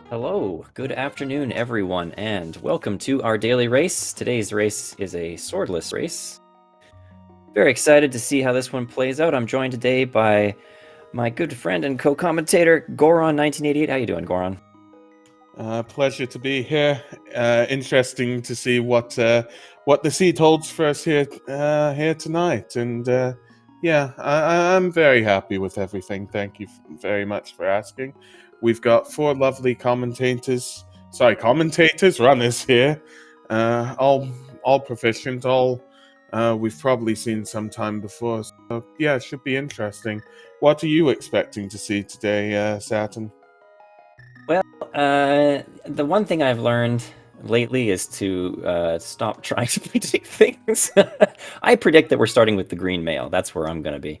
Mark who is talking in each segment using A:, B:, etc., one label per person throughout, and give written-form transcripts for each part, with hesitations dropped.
A: Hello, good afternoon, everyone, and welcome to our daily race. Today's race is a swordless race. Very excited to see how this one plays out. I'm joined today by my good friend and co-commentator, Goron1988. How you doing, Goron?
B: Pleasure to be here. Interesting to see what the seed holds for us here tonight. And yeah, I'm very happy with everything. Thank you very much for asking. We've got four lovely runners here, all proficient, all we've probably seen sometime before. So yeah, it should be interesting. What are you expecting to see today, Saturn?
A: Well, the one thing I've learned lately is to stop trying to predict things. I predict that we're starting with the green male. That's where I'm going to be.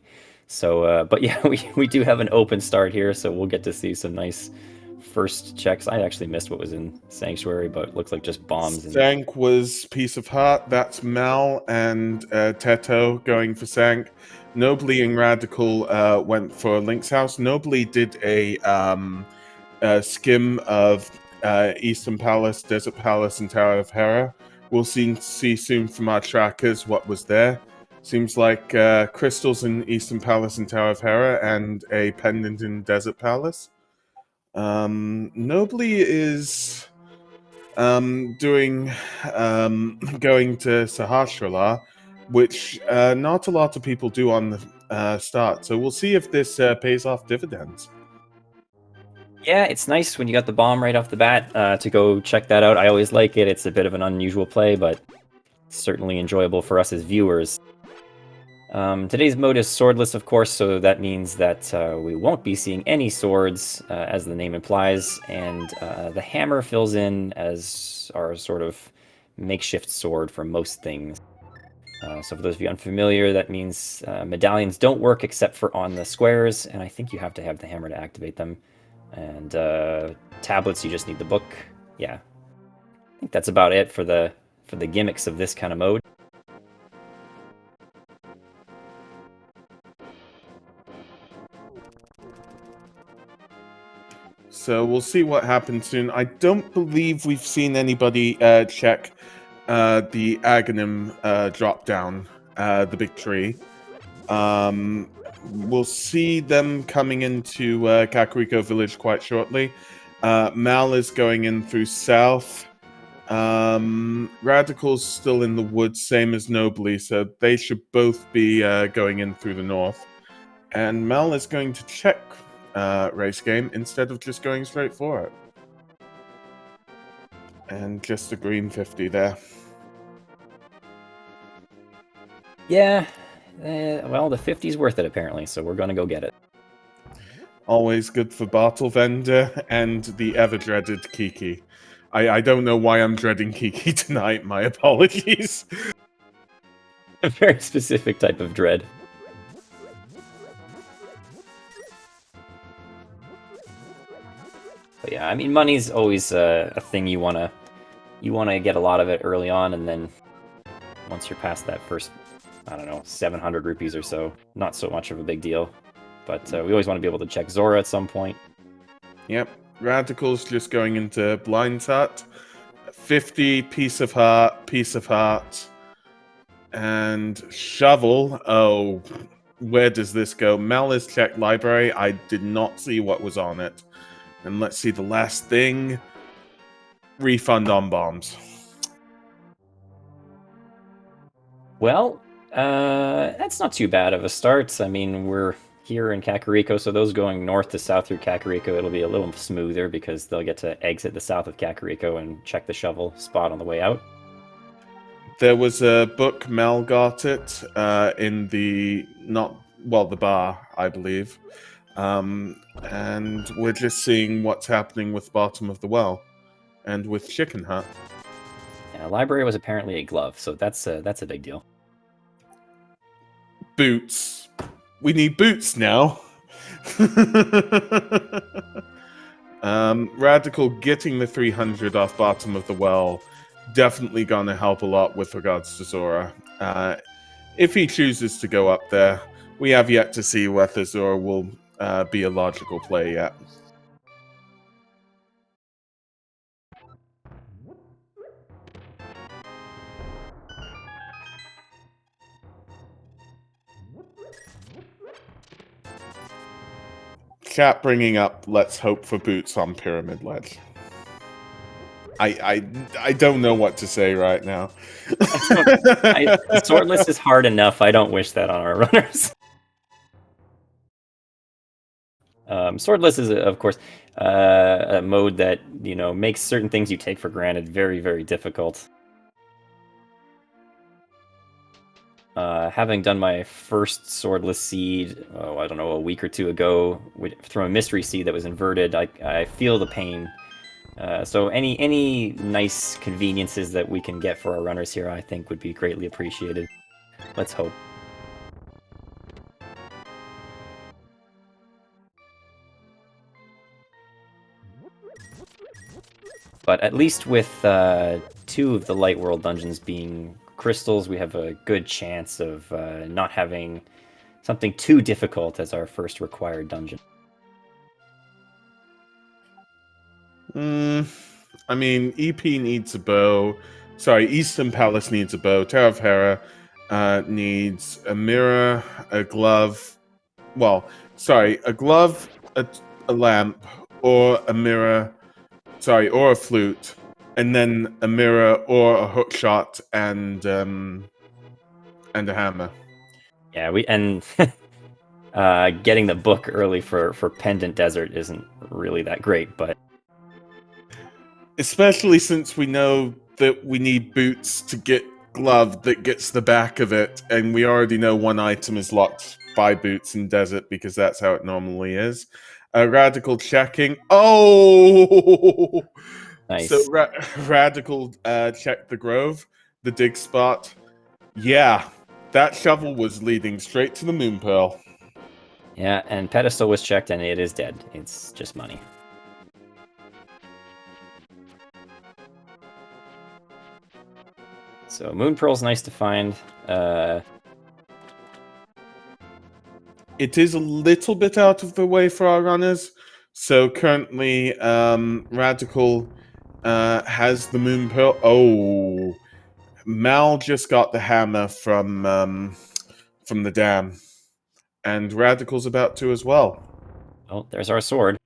A: So, but yeah, we do have an open start here, so we'll get to see some nice first checks. I actually missed what was in Sanctuary, but it looks like just bombs. And
B: Sank was Piece of Heart. That's Mal and Teto going for Sank. Nobly and Radical went for Link's House. Nobly did a skim of Eastern Palace, Desert Palace, and Tower of Hera. We'll see soon from our trackers what was there. Seems like crystals in Eastern Palace and Tower of Hera and a pendant in Desert Palace. Nobly is doing going to Sahasrara, which not a lot of people do on the start. So we'll see if this pays off dividends.
A: yeah, it's nice when you got the bomb right off the bat to go check that out. I always like it. It's a bit of an unusual play, but certainly enjoyable for us as viewers. Today's mode is swordless, of course, so that means that we won't be seeing any swords, as the name implies, and the hammer fills in as our sort of makeshift sword for most things. So for those of you unfamiliar, that means medallions don't work except for on the squares, and I think you have to have the hammer to activate them. And tablets, you just need the book. Yeah, I think that's about it for the gimmicks of this kind of mode.
B: So we'll see what happens soon. I don't believe we've seen anybody check the Aghanim drop down, the big tree. We'll see them coming into Kakariko Village quite shortly. Mal is going in through south. Radical's still in the woods, same as Nobly, so they should both be going in through the north. And Mal is going to check race game instead of just going straight for it. And just a green 50 there.
A: Yeah, well, the 50's worth it apparently, so we're gonna go get it.
B: Always good for Bartle Vendor and the ever dreaded Kiki. I don't know why I'm dreading Kiki tonight, my apologies.
A: A very specific type of dread. But yeah, I mean, money's always a thing you wanna get a lot of it early on, and then once you're past that first, I don't know, 700 rupees or so, not so much of a big deal. But we always want to be able to check Zora at some point.
B: Yep, Radical's just going into Blind Hut. 50, Piece of Heart, and Shovel. Oh, where does this go? Malice checked library. I did not see what was on it. And let's see the last thing. Refund on bombs.
A: Well, that's not too bad of a start. I mean, we're here in Kakariko, so those going north to south through Kakariko, it'll be a little smoother because they'll get to exit the south of Kakariko and check the shovel spot on the way out.
B: There was a book, Mel got it in the the bar, I believe. And we're just seeing what's happening with Bottom of the Well and with Chicken Hut.
A: Yeah, library was apparently a glove, so that's a big deal.
B: Boots. We need boots now. Radical getting the 300 off Bottom of the Well definitely gonna help a lot with regards to Zora. If he chooses to go up there, we have yet to see whether Zora will be a logical play yet. chat bringing up let's hope for boots on Pyramid Ledge. I don't know what to say right now.
A: Swordless is hard enough. I don't wish that on our runners. Swordless is, of course, a mode that, you know, makes certain things you take for granted very, very difficult. Having done my first Swordless seed, I don't know, a week or two ago, from a mystery seed that was inverted, I feel the pain. So any nice conveniences that we can get for our runners here, I think would be greatly appreciated. Let's hope. But at least with 2 of the Light World dungeons being crystals, we have a good chance of not having something too difficult as our first required dungeon.
B: I mean, EP needs a bow. Sorry, Eastern Palace needs a bow. Tower of Hera needs a mirror, a glove. Well, sorry, a glove, a lamp, or a mirror. Sorry, or a flute, and then a mirror or a hookshot and a hammer.
A: Yeah, getting the book early for Pendant Desert isn't really that great, but
B: especially since we know that we need boots to get glove that gets the back of it, and we already know one item is locked by boots in desert because that's how it normally is. Radical checking. Oh,
A: nice.
B: So Radical checked the grove, the dig spot. Yeah, that shovel was leading straight to the moon pearl.
A: Yeah, and Pedestal was checked and it is dead. It's just money. So Moon Pearl's nice to find.
B: It is a little bit out of the way for our runners. So currently, Radical has the moon pearl. Oh, Mal just got the hammer from the dam, and Radical's about to as well.
A: Oh, there's our sword.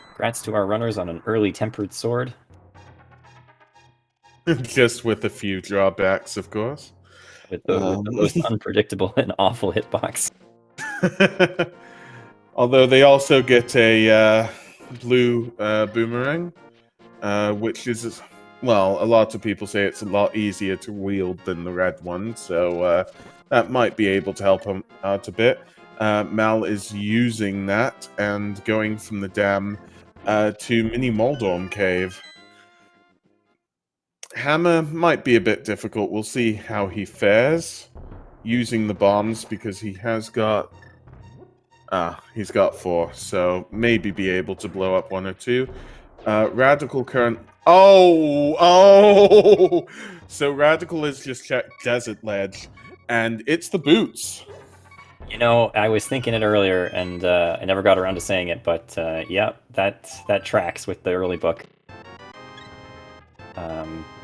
A: Congrats to our runners on an early tempered sword.
B: Just with a few drawbacks, of course.
A: With the most unpredictable and awful hitbox.
B: Although they also get a blue boomerang, which is, well, a lot of people say it's a lot easier to wield than the red one, so that might be able to help him out a bit. Mal is using that and going from the dam to Mini Moldorm Cave. Hammer might be a bit difficult. We'll see how he fares using the bombs because he has got... he's got 4, so maybe be able to blow up 1 or 2. Radical current... Oh! So Radical has just checked Desert Ledge, and it's the boots.
A: You know, I was thinking it earlier, and I never got around to saying it, but yeah, that tracks with the early book.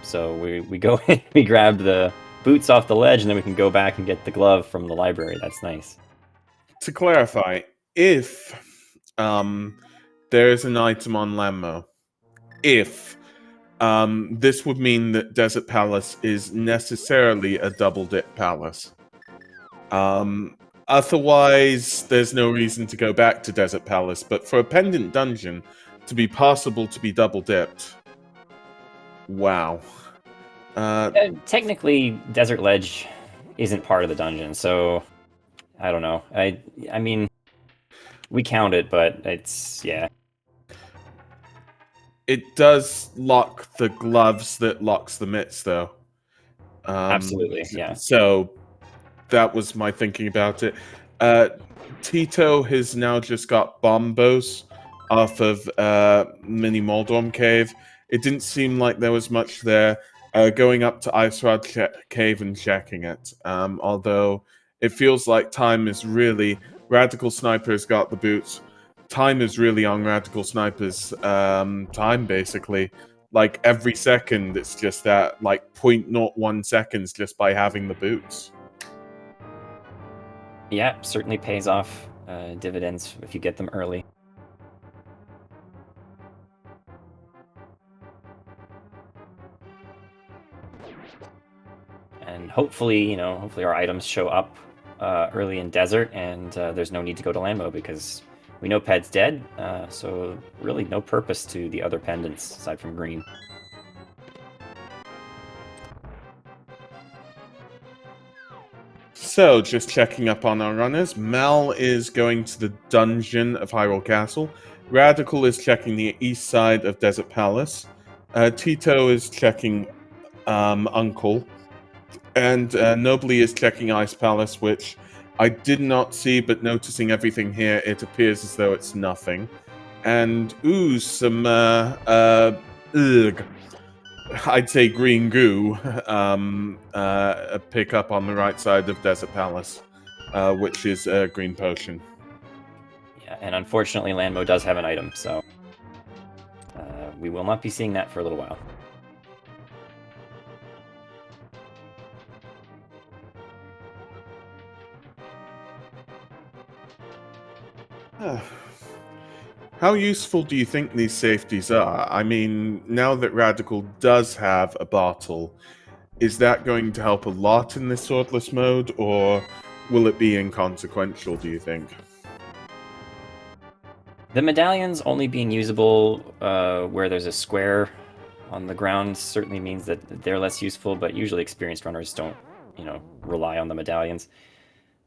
A: So we go in, we grab the boots off the ledge, and then we can go back and get the glove from the library. That's nice.
B: To clarify, if there's an item on Lammo, if this would mean that Desert Palace is necessarily a double dip palace. Otherwise, there's no reason to go back to Desert Palace, but for a pendant dungeon to be possible to be double dipped, wow.
A: Technically, Desert Ledge isn't part of the dungeon, so I don't know. I mean, we count it, but it's, yeah.
B: It does lock the gloves that locks the mitts, though.
A: Absolutely, yeah.
B: So that was my thinking about it. Tito has now just got bombos off of Mini Moldorm Cave. It didn't seem like there was much there. Going up to Ice Rod Cave and checking it. Although it feels like time is really... Radical Sniper's got the boots. Time is really on Radical Sniper's time, basically. Like, every second, it's just that, like, 0.01 seconds just by having the boots.
A: Yeah, certainly pays off dividends if you get them early. And hopefully, hopefully our items show up early in desert, and there's no need to go to land mode because we know Ped's dead. So really, no purpose to the other pendants aside from green.
B: So, just checking up on our runners. Mal is going to the dungeon of Hyrule Castle. Radical is checking the east side of Desert Palace. Tito is checking Uncle. And Nobly is checking Ice Palace, which I did not see, but noticing everything here, it appears as though it's nothing. And, ooh, some, ugh. I'd say green goo pick up on the right side of Desert Palace, which is a green potion.
A: Yeah, and unfortunately, land mode does have an item, so we will not be seeing that for a little while.
B: How useful do you think these safeties are? I mean, now that Radical does have a bottle, is that going to help a lot in this swordless mode, or will it be inconsequential, do you think?
A: The medallions only being usable where there's a square on the ground certainly means that they're less useful, but usually experienced runners don't, rely on the medallions.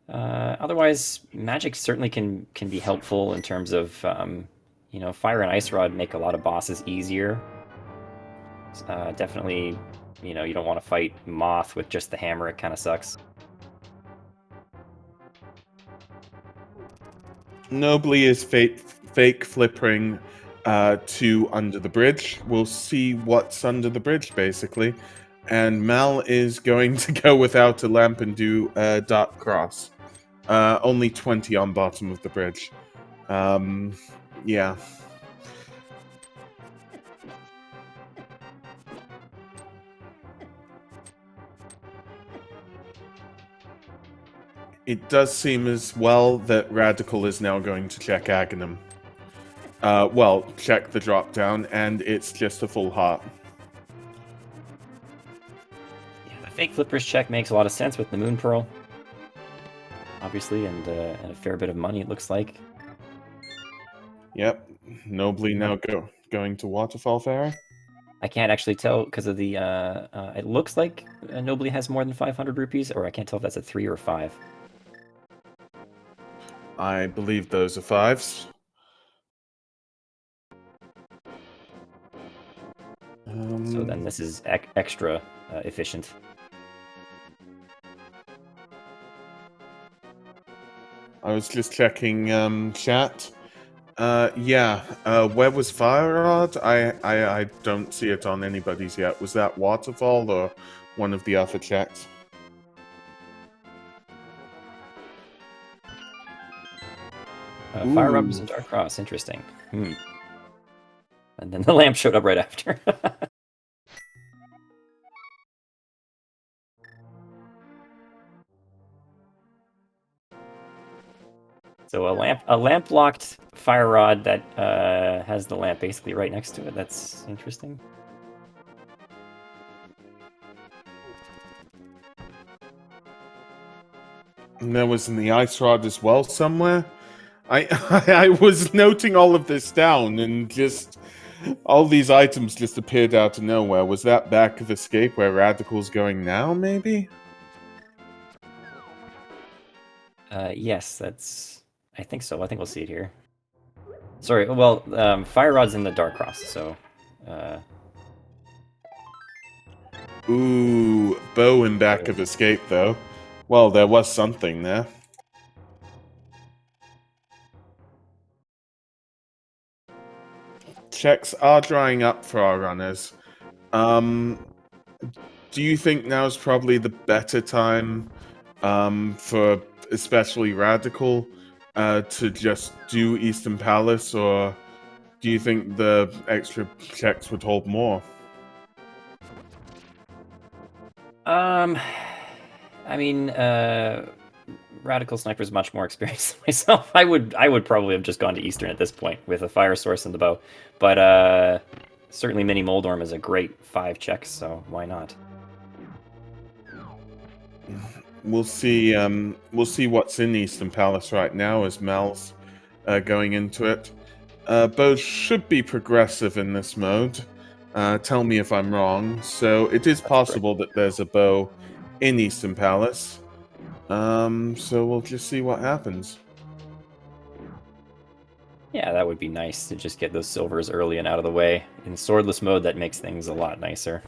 A: Otherwise, magic certainly can be helpful in terms of, fire and ice rod make a lot of bosses easier. Definitely, you don't want to fight Moth with just the hammer. It kind of sucks.
B: Nobly is fake flippering to under the bridge. We'll see what's under the bridge, basically. And Mal is going to go without a lamp and do a dark cross. Only 20 on bottom of the bridge. Yeah. It does seem as well that Radical is now going to check Aghanim. Well, check the drop down, and it's just a full heart.
A: Yeah, the fake flippers check makes a lot of sense with the Moon Pearl, obviously, and a fair bit of money, it looks like.
B: Yep, Nobly now going to Waterfall Fair.
A: I can't actually tell because of the. It looks like Nobly has more than 500 rupees, or I can't tell if that's a 3 or 5.
B: I believe those are 5s.
A: So then this is extra efficient.
B: I was just checking chat. Yeah. Where was Fire Rod? I don't see it on anybody's yet. Was that Waterfall or one of the other checks?
A: Fire Rod was in Dark Cross. Interesting. And then the lamp showed up right after. So a lamp locked fire rod that has the lamp basically right next to it. That's interesting.
B: And there was in the ice rod as well somewhere. I was noting all of this down, and just all these items just appeared out of nowhere. Was that back of escape where Radical's going now? Maybe.
A: Yes, I think so. I think we'll see it here. Sorry. Well, fire rod's in the Dark Cross, so.
B: Ooh, bow and back of escape though. Well, there was something there. Checks are drying up for our runners. Do you think now's probably the better time for especially Radical to just do Eastern Palace, or do you think the extra checks would hold more?
A: I mean, Radical Sniper's much more experienced than myself. I would probably have just gone to Eastern at this point with a fire source and the bow. But certainly Mini Moldorm is a great 5 checks, so why not?
B: We'll see. We'll see what's in Eastern Palace right now as Mal's going into it. Bows should be progressive in this mode. Tell me if I'm wrong. So it is possible that there's a bow in Eastern Palace. So we'll just see what happens.
A: Yeah, that would be nice to just get those silvers early and out of the way. In swordless mode, that makes things a lot nicer.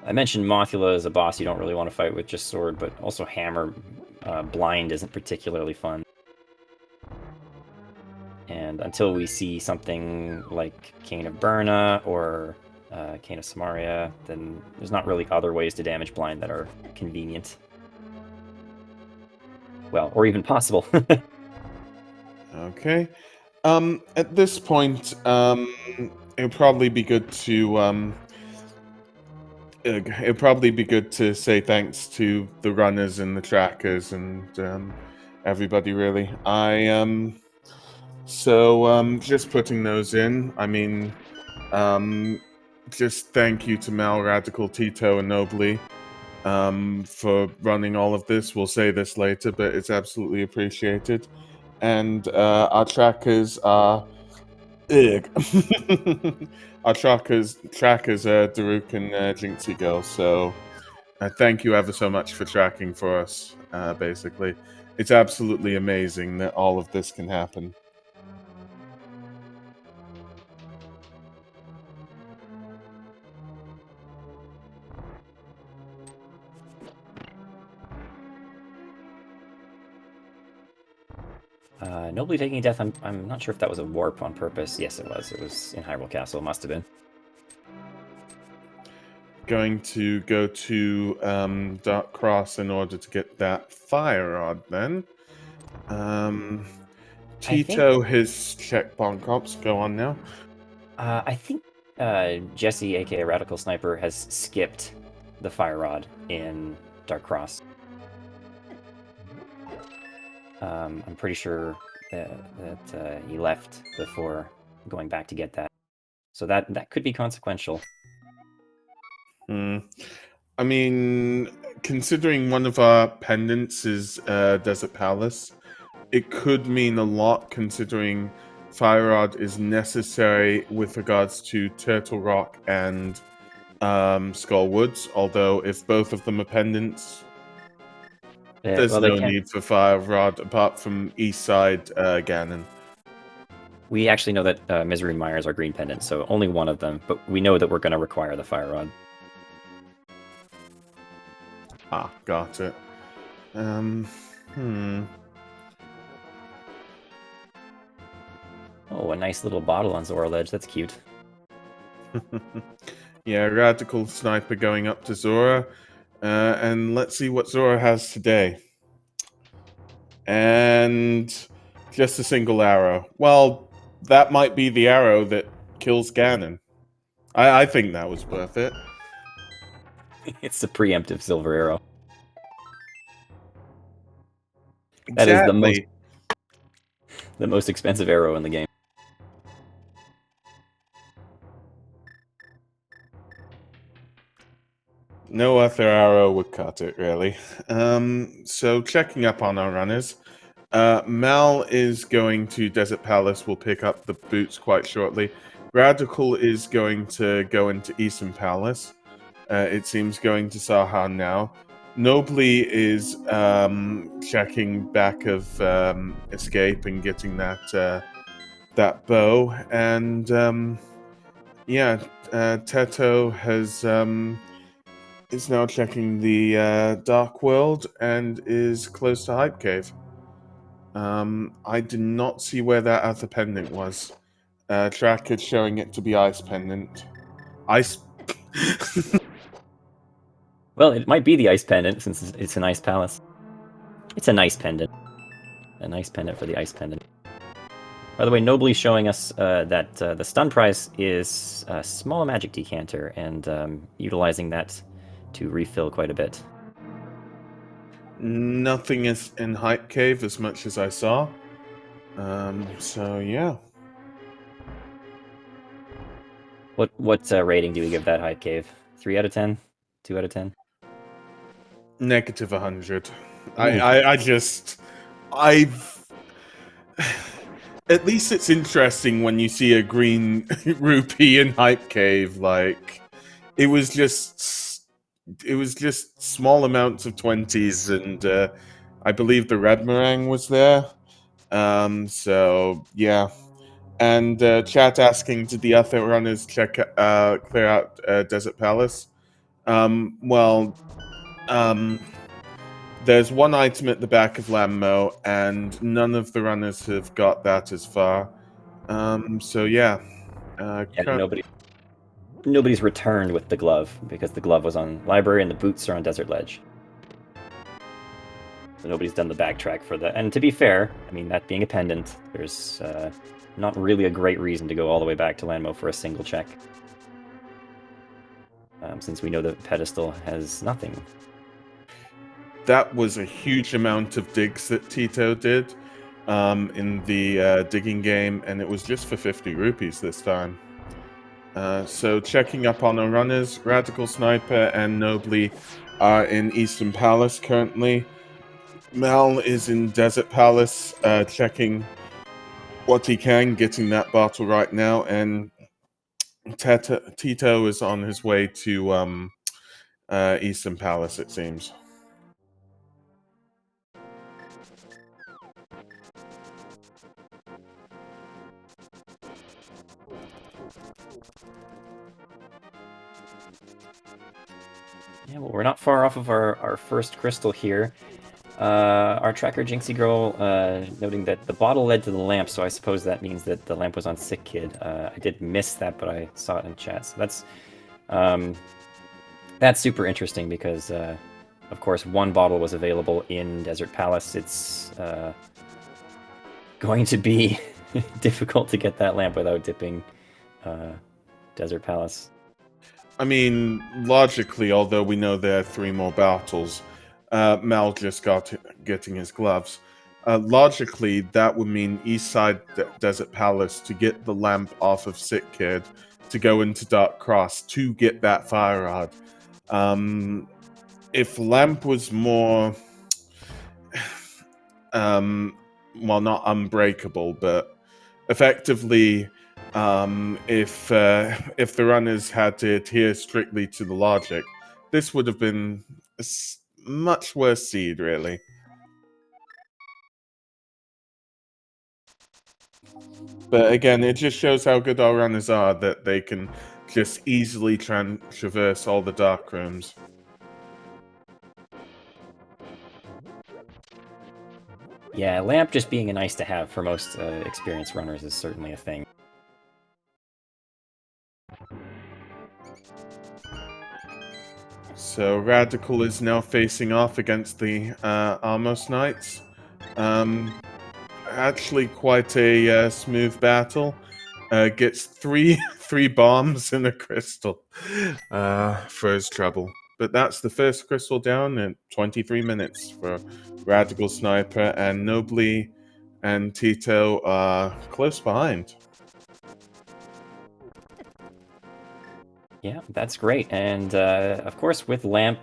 A: I mentioned Mothula as a boss you don't really want to fight with just sword, but also hammer blind isn't particularly fun. And until we see something like Cane of Burna or Cane of Samaria, then there's not really other ways to damage blind that are convenient. Well, or even possible.
B: Okay. At this point, it'd probably be good to it'd probably be good to say thanks to the runners and the trackers and everybody really. Just putting those in. I mean, just thank you to Mal, Radical, Tito, and Nobly for running all of this. We'll say this later, but it's absolutely appreciated. And our trackers are ugh. Our trackers are Daruk and Jinxie Girl. So thank you ever so much for tracking for us. Basically, it's absolutely amazing that all of this can happen.
A: Nobly taking death, I'm not sure if that was a warp on purpose. Yes, it was. It was in Hyrule Castle. It must have been.
B: Going to go to Dark Cross in order to get that fire rod then. Tito, his check bonk ops. Go on now.
A: I think Jesse, aka Radical Sniper, has skipped the fire rod in Dark Cross. I'm pretty sure that he left before going back to get that. So that could be consequential.
B: I mean, considering one of our pendants is Desert Palace, it could mean a lot considering Fire Rod is necessary with regards to Turtle Rock and Skull Woods. Although if both of them are pendants, there's no need for Fire Rod apart from East Side Ganon.
A: We actually know that Misery Mires are green pendants, so only one of them, but we know that we're going to require the Fire Rod.
B: Ah, got it.
A: Oh, a nice little bottle on Zora Ledge. That's cute.
B: Yeah, Radical Sniper going up to Zora. And let's see what Zora has today. And just a single arrow. Well, that might be the arrow that kills Ganon. I think that was worth it.
A: It's the preemptive silver arrow.
B: Exactly.
A: That is the most expensive arrow in the game.
B: No other arrow would cut it, really. So checking up on our runners. Mal is going to Desert Palace. We'll pick up the boots quite shortly. Radical is going to go into Eastern Palace. It seems going to Sahan now. Nobly is checking back of Escape and getting that bow. And Teto has is now checking the Dark World and is close to Hype Cave. I did not see where that other pendant was. Tracker showing it to be Ice Pendant. Ice.
A: Well, it might be the Ice Pendant since it's an Ice Palace. It's a nice pendant. A nice pendant for the Ice Pendant. By the way, Nobly showing us that the stun prize is a small magic decanter, and utilizing that to refill quite a bit.
B: Nothing is in Hype Cave as much as I saw. So yeah.
A: What rating do we give that Hype Cave? 3 out of 10? 2 out of 10?
B: Negative 100.
A: Ooh.
B: I've at least it's interesting when you see a green rupee in Hype Cave. Like, it was just small amounts of 20s, and I believe the red meringue was there. So yeah. And chat asking, did the other runners clear out Desert Palace? Well, there's one item at the back of Lammo, and none of the runners have got that as far. So yeah.
A: Yeah, nobody's returned with the glove, because the glove was on Library and the boots are on Desert Ledge. So nobody's done the backtrack for that. And to be fair, I mean, that being a pendant, there's not really a great reason to go all the way back to Lanmo for a single check. Since we know the pedestal has nothing.
B: That was a huge amount of digs that Tito did in the digging game, and it was just for 50 rupees this time. So checking up on our runners, Radical Sniper and Nobly are in Eastern Palace currently. Mal is in Desert Palace, checking what he can, getting that battle right now, and Tito is on his way to Eastern Palace, it seems.
A: Yeah, well, we're not far off of our first crystal here. Our tracker Jinxie Girl noting that the bottle led to the lamp, so I suppose that means that the lamp was on Sick Kid. I did miss that, but I saw it in chat. So that's super interesting because, of course, one bottle was available in Desert Palace. It's going to be difficult to get that lamp without dipping Desert Palace.
B: I mean, logically, although we know there are 3 more battles, Mal just getting his gloves. Logically, that would mean Eastside Desert Palace to get the lamp off of Sick Kid, to go into Dark Cross to get that fire rod. If lamp was more, well, not unbreakable, but effectively, if the runners had to adhere strictly to the logic, this would have been a much worse seed, really. But again, it just shows how good our runners are, that they can just easily traverse all the dark rooms.
A: Yeah, lamp just being a nice to have for most experienced runners is certainly a thing.
B: So Radical is now facing off against the Amos Knights. Actually, quite a smooth battle. Gets three bombs and a crystal for his trouble. But that's the first crystal down in 23 minutes for Radical Sniper, and Nobly and Tito are close behind.
A: Yeah, that's great. And of course, with Lamp,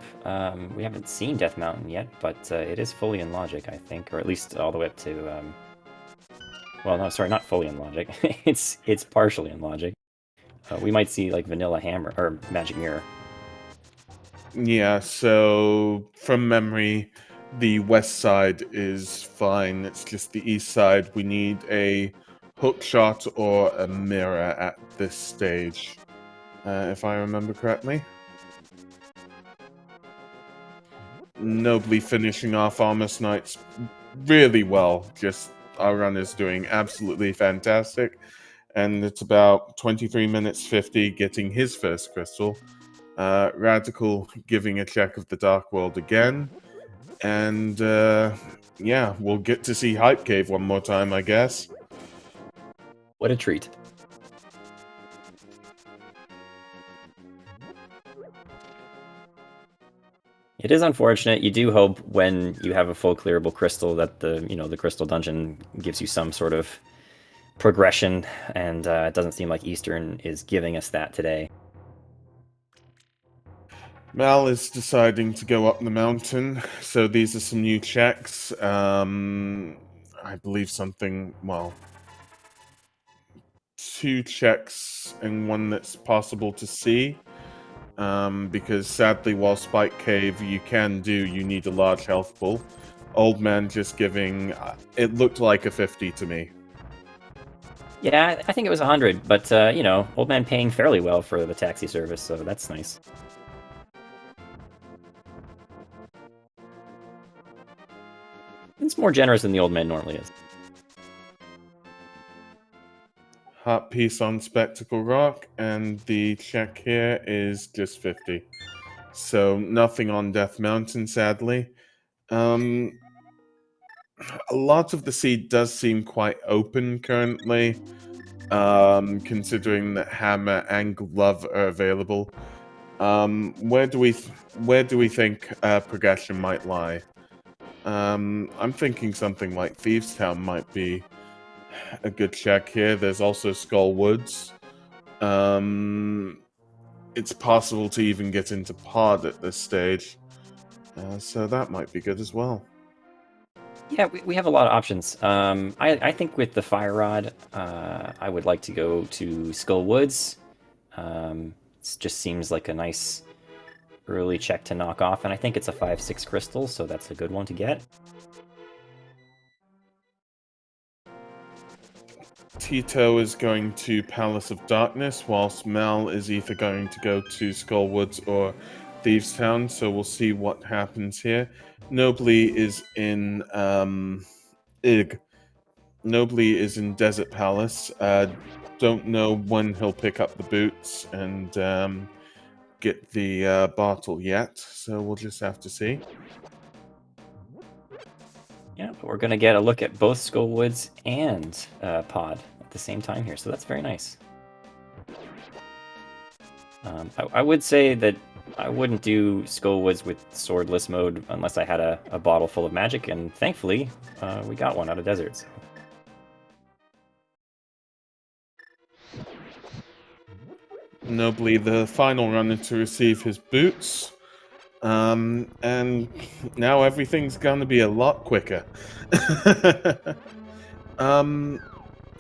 A: we haven't seen Death Mountain yet, but it is fully in Logic, I think, or at least all the way up to. Well, no, sorry, not fully in Logic. it's partially in Logic. We might see like Vanilla Hammer or Magic Mirror.
B: Yeah, so from memory, the west side is fine. It's just the east side. We need a hook shot or a mirror at this stage, if I remember correctly. Nobly finishing off Amos Knights really well. Just our run is doing absolutely fantastic. And it's about 23 minutes 50 getting his first crystal. Radical giving a check of the Dark World again. And yeah, we'll get to see Hype Cave one more time, I guess.
A: What a treat. It is unfortunate. You do hope when you have a full clearable crystal that the crystal dungeon gives you some sort of progression, and it doesn't seem like Eastern is giving us that today.
B: Mal is deciding to go up the mountain, so these are some new checks. I believe something, well, 2 checks and one that's possible to see. Because sadly, while Spike Cave you need a large health pool. Old Man just giving, it looked like a 50 to me.
A: Yeah, I think it was 100, but Old Man paying fairly well for the taxi service, so that's nice. It's more generous than the Old Man normally is.
B: Hot piece on Spectacle Rock, and the check here is just 50. So nothing on Death Mountain, sadly. A lot of the seed does seem quite open currently, considering that Hammer and Glove are available. Where do we think progression might lie? I'm thinking something like Thieves Town might be a good check here. There's also Skull Woods. It's possible to even get into Pod at this stage, so that might be good as well.
A: Yeah, we have a lot of options. I think with the Fire Rod, I would like to go to Skull Woods. It just seems like a nice early check to knock off, and I think it's a 5/6 crystal, so that's a good one to get.
B: Tito is going to Palace of Darkness, whilst Mel is either going to go to Skull Woods or Thieves Town, so we'll see what happens here. Nobly is in Nobly is in Desert Palace. Don't know when he'll pick up the boots and get the bottle yet, so we'll just have to see.
A: Yeah, but we're going to get a look at both Skull Woods and Pod at the same time here, so that's very nice. I would say that I wouldn't do Skull Woods with Swordless mode unless I had a bottle full of magic, and thankfully, we got one out of deserts.
B: Nobly, the final runner to receive his boots. And now everything's gonna be a lot quicker.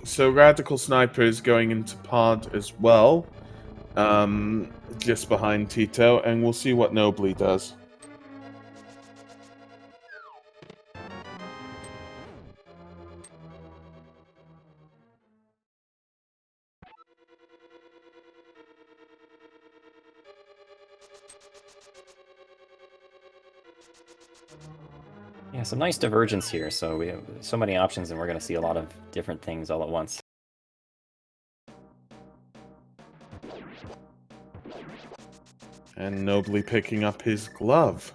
B: So Radical Sniper is going into Pod as well. Just behind Tito, and we'll see what Nobly does.
A: Yeah, some nice divergence here, so we have so many options, and we're going to see a lot of different things all at once.
B: And Nobly picking up his glove.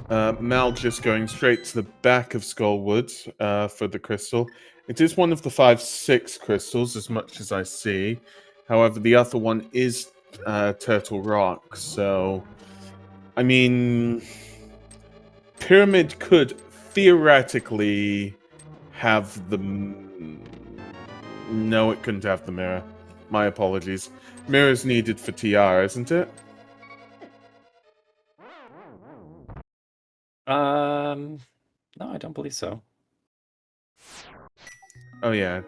B: Mal just going straight to the back of Skullwoods for the crystal. It is one of the 5/6 crystals, as much as I see. However, the other one is Turtle Rock, so... I mean... Pyramid could theoretically have the... No, it couldn't have the mirror. My apologies. Mirror's needed for TR, isn't it?
A: No, I don't believe so.
B: Oh yeah,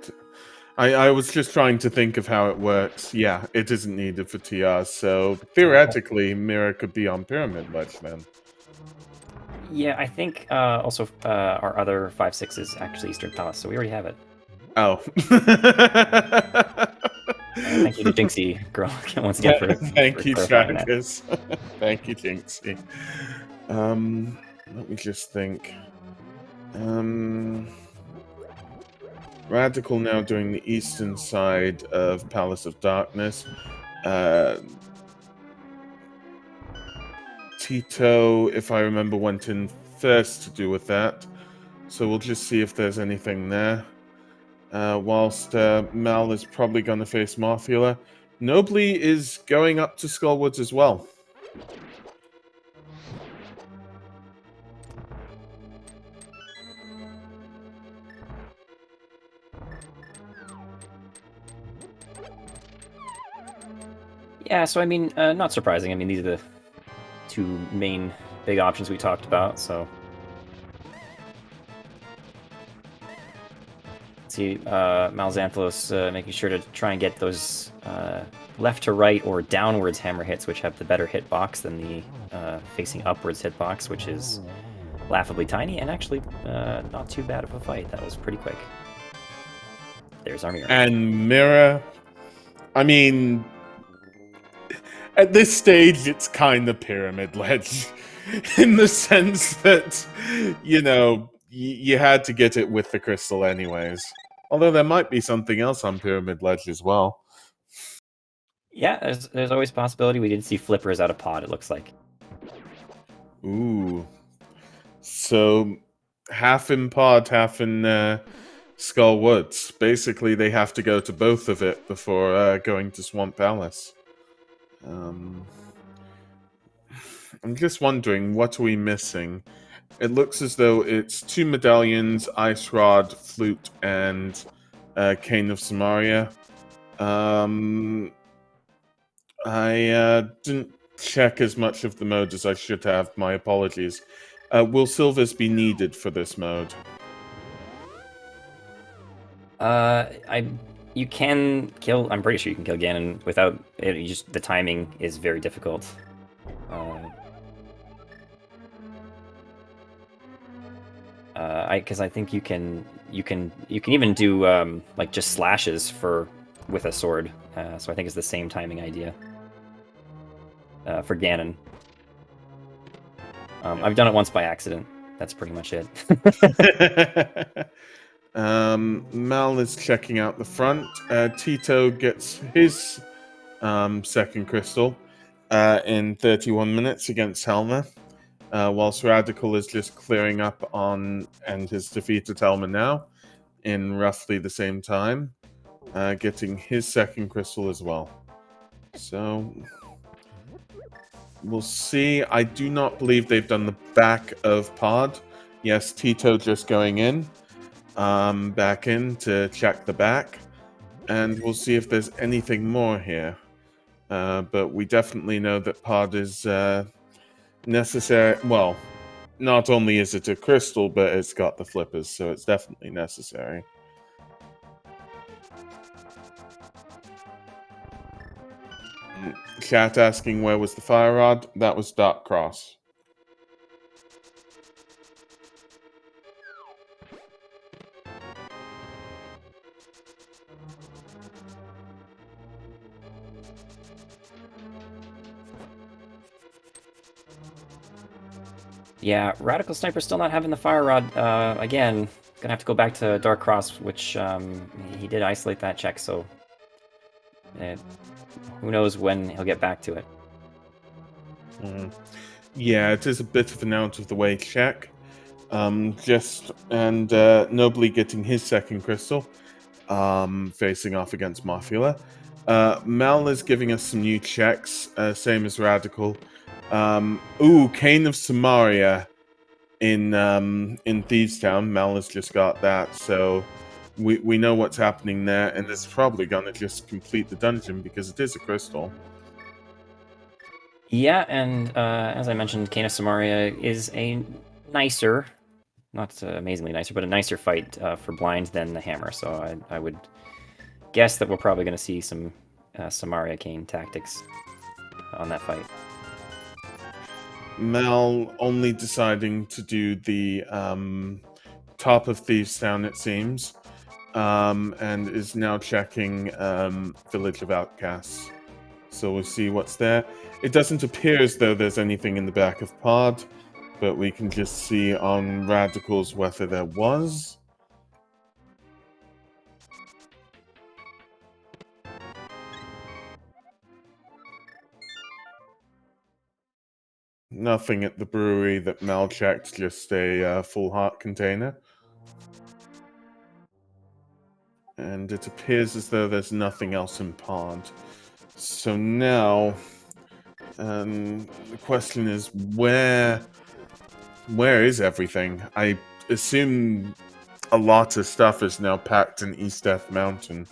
B: I was just trying to think of how it works. Yeah, it isn't needed for TR, so theoretically, Mirror could be on Pyramid Ledge then.
A: Yeah, I think also our other 5/6 is actually Eastern Palace, so we already have it.
B: Oh.
A: Thank you to Jinxie, girl, once again for
B: Thank you,
A: clarifying that.
B: Travis. Thank you, Jinxie. Let me just think. Radical now doing the eastern side of Palace of Darkness. Tito, if I remember, went in first to do with that. So we'll just see if there's anything there. whilst Mal is probably going to face Marthula. Nobly is going up to Skullwoods as well.
A: Yeah, so I mean, not surprising. I mean, these are the two main big options we talked about, so... See, Malxanthos making sure to try and get those left to right or downwards hammer hits, which have the better hitbox than the facing upwards hitbox, which is laughably tiny and actually not too bad of a fight. That was pretty quick. There's our mirror.
B: And Mirror, I mean, at this stage, it's kind of Pyramid Ledge in the sense that, you know, you had to get it with the crystal anyways. Although there might be something else on Pyramid Ledge as well.
A: Yeah, there's always a possibility. We did see flippers out of pod, it looks like.
B: Ooh. So, half in pod, half in Skull Woods. Basically, they have to go to both of it before going to Swamp Palace. I'm just wondering, what are we missing? It looks as though it's 2 medallions, Ice Rod, Flute, and Cane of Samaria. I didn't check as much of the mode as I should have. My apologies. Will silvers be needed for this mode?
A: You can kill. I'm pretty sure you can kill Ganon without it. The timing is very difficult. Because I think you can even do like just slashes with a sword. So I think it's the same timing idea for Ganon. I've done it once by accident. That's pretty much it.
B: Mal is checking out the front. Tito gets his second crystal in 31 minutes against Helma, whilst Radical is just clearing up on and has defeated Helma now in roughly the same time, getting his second crystal as well. So we'll see. I do not believe they've done the back of pod. Yes, Tito just going in. Back in to check the back, and we'll see if there's anything more here. But we definitely know that pod is necessary. Well, not only is it a crystal, but it's got the flippers, so it's definitely necessary. Chat asking where was the fire rod? That was Dark Cross.
A: Yeah, Radical Sniper still not having the fire rod. Again, gonna have to go back to Dark Cross, which he did isolate that check, so who knows when he'll get back to it.
B: Yeah, it is a bit of an out of the way check. Nobly getting his second crystal, facing off against Marthula. Mal is giving us some new checks, same as Radical. Cane of Samaria in Thieves Town. Mal has just got that, so we know what's happening there, and it's probably gonna just complete the dungeon because it is a crystal.
A: Yeah, and as I mentioned, Cane of Samaria is a nicer, not amazingly nicer, but a nicer fight for blind than the hammer. So I would guess that we're probably going to see some Samaria Cane tactics on that fight.
B: Mal only deciding to do the top of Thieves Town, it seems, and is now checking Village of Outcasts. So we'll see what's there. It doesn't appear as though there's anything in the back of pod, but we can just see on Radicals whether there was. Nothing at the brewery that Mel checked, just a full heart container. And it appears as though there's nothing else in pod. So now, the question is, where is everything? I assume a lot of stuff is now packed in East Death Mountain.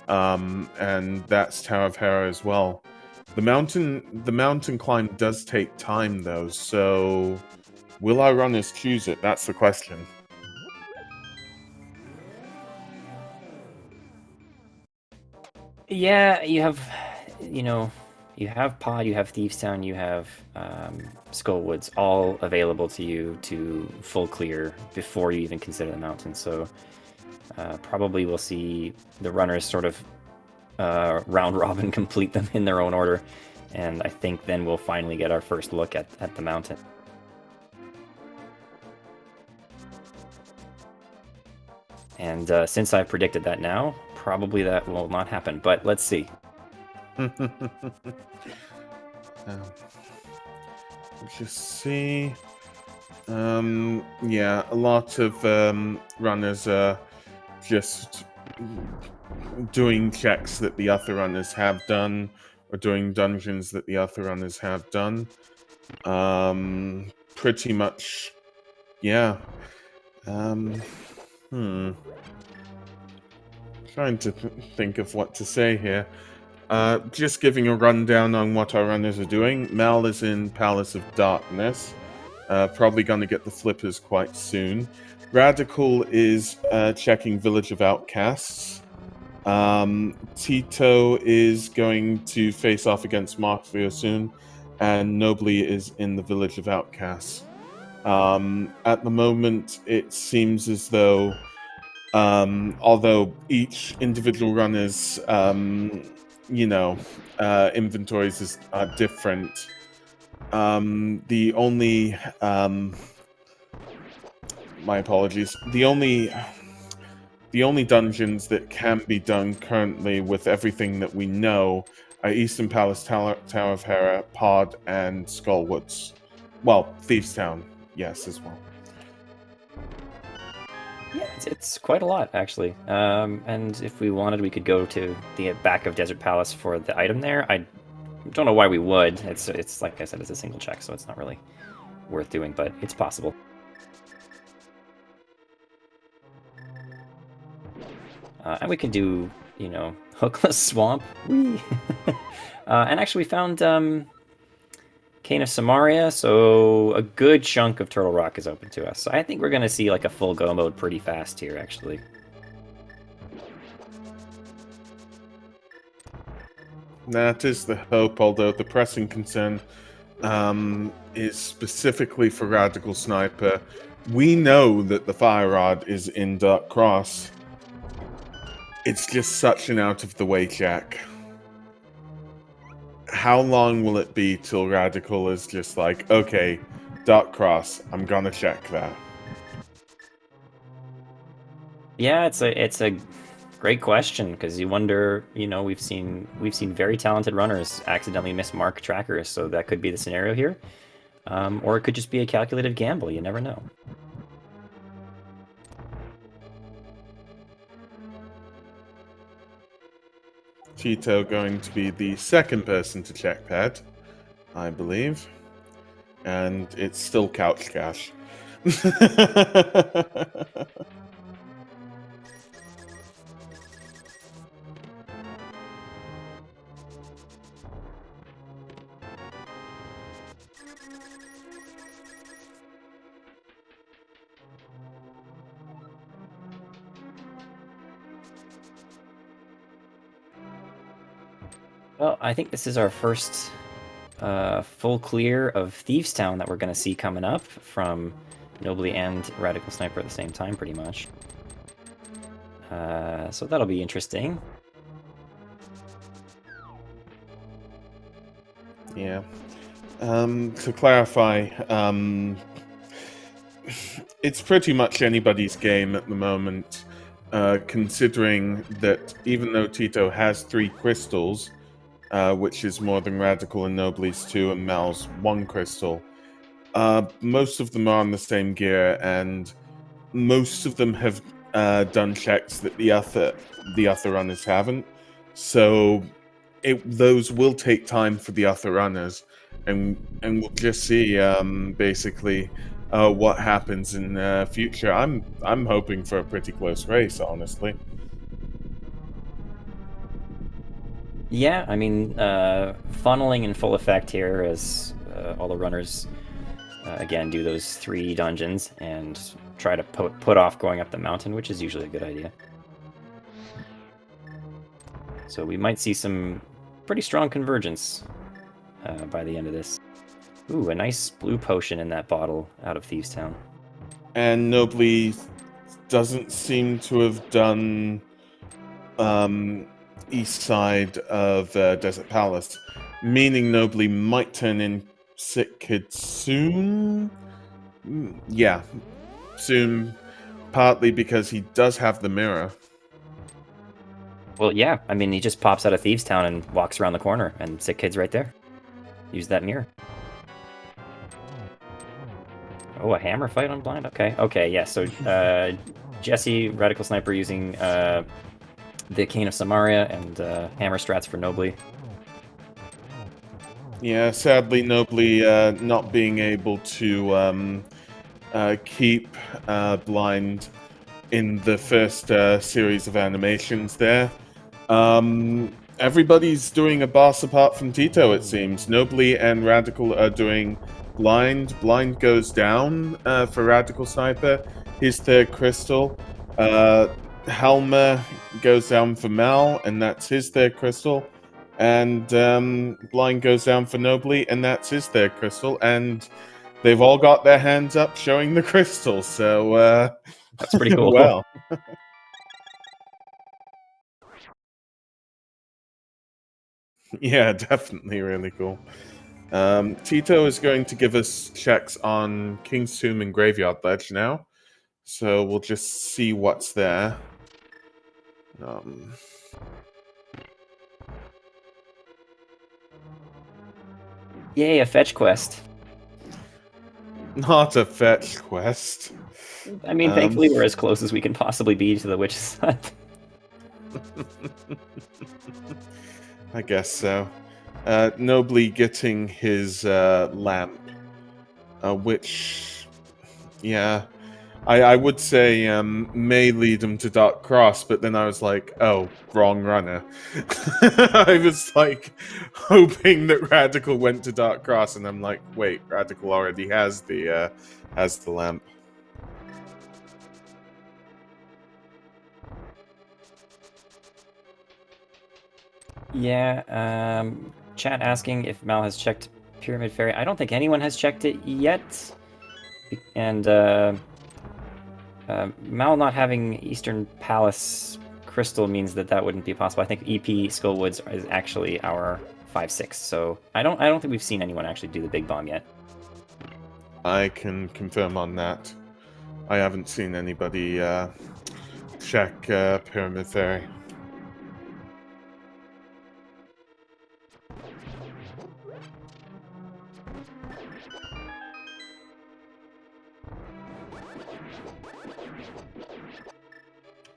B: And that's Tower of Hera as well. The mountain climb does take time though, so will our runners choose it? That's the question.
A: Yeah, you have, you have Pod, you have Thieves Town, you have Skullwoods, all available to you to full clear before you even consider the mountain. So probably we'll see the runners sort of round robin complete them in their own order, and I think then we'll finally get our first look at the mountain. And since I've predicted that now, probably that will not happen, but let's see.
B: Just see. Yeah, a lot of runners are just doing checks that the other runners have done, or doing dungeons that the other runners have done. Pretty much, yeah. Trying to think of what to say here. Just giving a rundown on what our runners are doing. Mal is in Palace of Darkness. Probably going to get the flippers quite soon. Radical is checking Village of Outcasts. Tito is going to face off against Mafia soon. And Nobly is in the Village of Outcasts. At the moment, it seems as though, although each individual runner's inventories are different. The only my apologies. The only dungeons that can be done currently with everything that we know are Eastern Palace, Tower of Hera, Pod, and Skullwoods. Well, Thieves Town, yes, as well.
A: Yeah, it's quite a lot, actually. And if we wanted, we could go to the back of Desert Palace for the item there. I don't know why we would. It's like I said, it's a single check, so it's not really worth doing, but it's possible. And we can do, Hookless Swamp. Whee! And actually, we found Cane of Samaria, so a good chunk of Turtle Rock is open to us. So I think we're going to see like a full go mode pretty fast here, actually.
B: That is the hope, although the pressing concern is specifically for Radical Sniper. We know that the Fire Rod is in Dark Cross. It's just such an out-of-the-way check. How long will it be till Radical is just like, okay, Dark Cross, I'm gonna check that?
A: Yeah, it's a great question, because you wonder, we've seen very talented runners accidentally miss mark trackers, so that could be the scenario here. Or it could just be a calculated gamble, you never know.
B: Tito going to be the second person to check that, I believe. And it's still Couch Cash.
A: Well, I think this is our first full clear of Thieves Town that we're going to see coming up from Nobly and Radical Sniper at the same time, pretty much. So that'll be interesting.
B: Yeah. To clarify, it's pretty much anybody's game at the moment, considering that even though Tito has 3 crystals, which is more than Radical and Nobly's 2 and Mal's 1 crystal, most of them are on the same gear, and most of them have done checks that the other runners haven't. So those will take time for the other runners, and we'll just see basically what happens in future. I'm hoping for a pretty close race, honestly.
A: Yeah, I mean, funneling in full effect here as all the runners, again, do those 3 dungeons and try to put off going up the mountain, which is usually a good idea. So we might see some pretty strong convergence by the end of this. Ooh, a nice blue potion in that bottle out of Thieves Town.
B: And Nobly doesn't seem to have done east side of Desert Palace, meaning Nobly might turn in Sick Kid soon. Yeah, soon, partly because he does have the mirror.
A: Well, yeah, I mean, he just pops out of Thieves Town and walks around the corner, and Sick Kid's right there. Use that mirror. Oh, a hammer fight on blind? Okay, yeah, so Jesse, Radical Sniper, using the Cane of Samaria and hammer strats for Nobly.
B: Yeah, sadly, Nobly not being able to keep blind in the first series of animations there. Everybody's doing a boss apart from Tito, it seems. Nobly and Radical are doing blind. Blind goes down for Radical Sniper. His third crystal. Helmer goes down for Mal, and that's his third crystal. And blind goes down for Nobly, and that's his third crystal. And they've all got their hands up showing the crystal, so
A: that's pretty cool.
B: Well. Yeah, definitely really cool. Tito is going to give us checks on King's Tomb and Graveyard Ledge now, so we'll just see what's there.
A: Yay, a fetch quest.
B: Not a fetch quest.
A: I mean, thankfully we're as close as we can possibly be to the Witch's Hut.
B: I guess so. Nobly getting his lamp, which, yeah, I would say may lead him to Dark Cross, but then I was like, oh, wrong runner. I was like hoping that Radical went to Dark Cross, and I'm like, wait, Radical already has the lamp.
A: Yeah, chat asking if Mal has checked Pyramid Fairy. I don't think anyone has checked it yet. And Mal not having Eastern Palace Crystal means that wouldn't be possible. I think EP Skullwoods is actually our 5/6, so I don't think we've seen anyone actually do the big bomb yet.
B: I can confirm on that. I haven't seen anybody check Pyramid Fairy.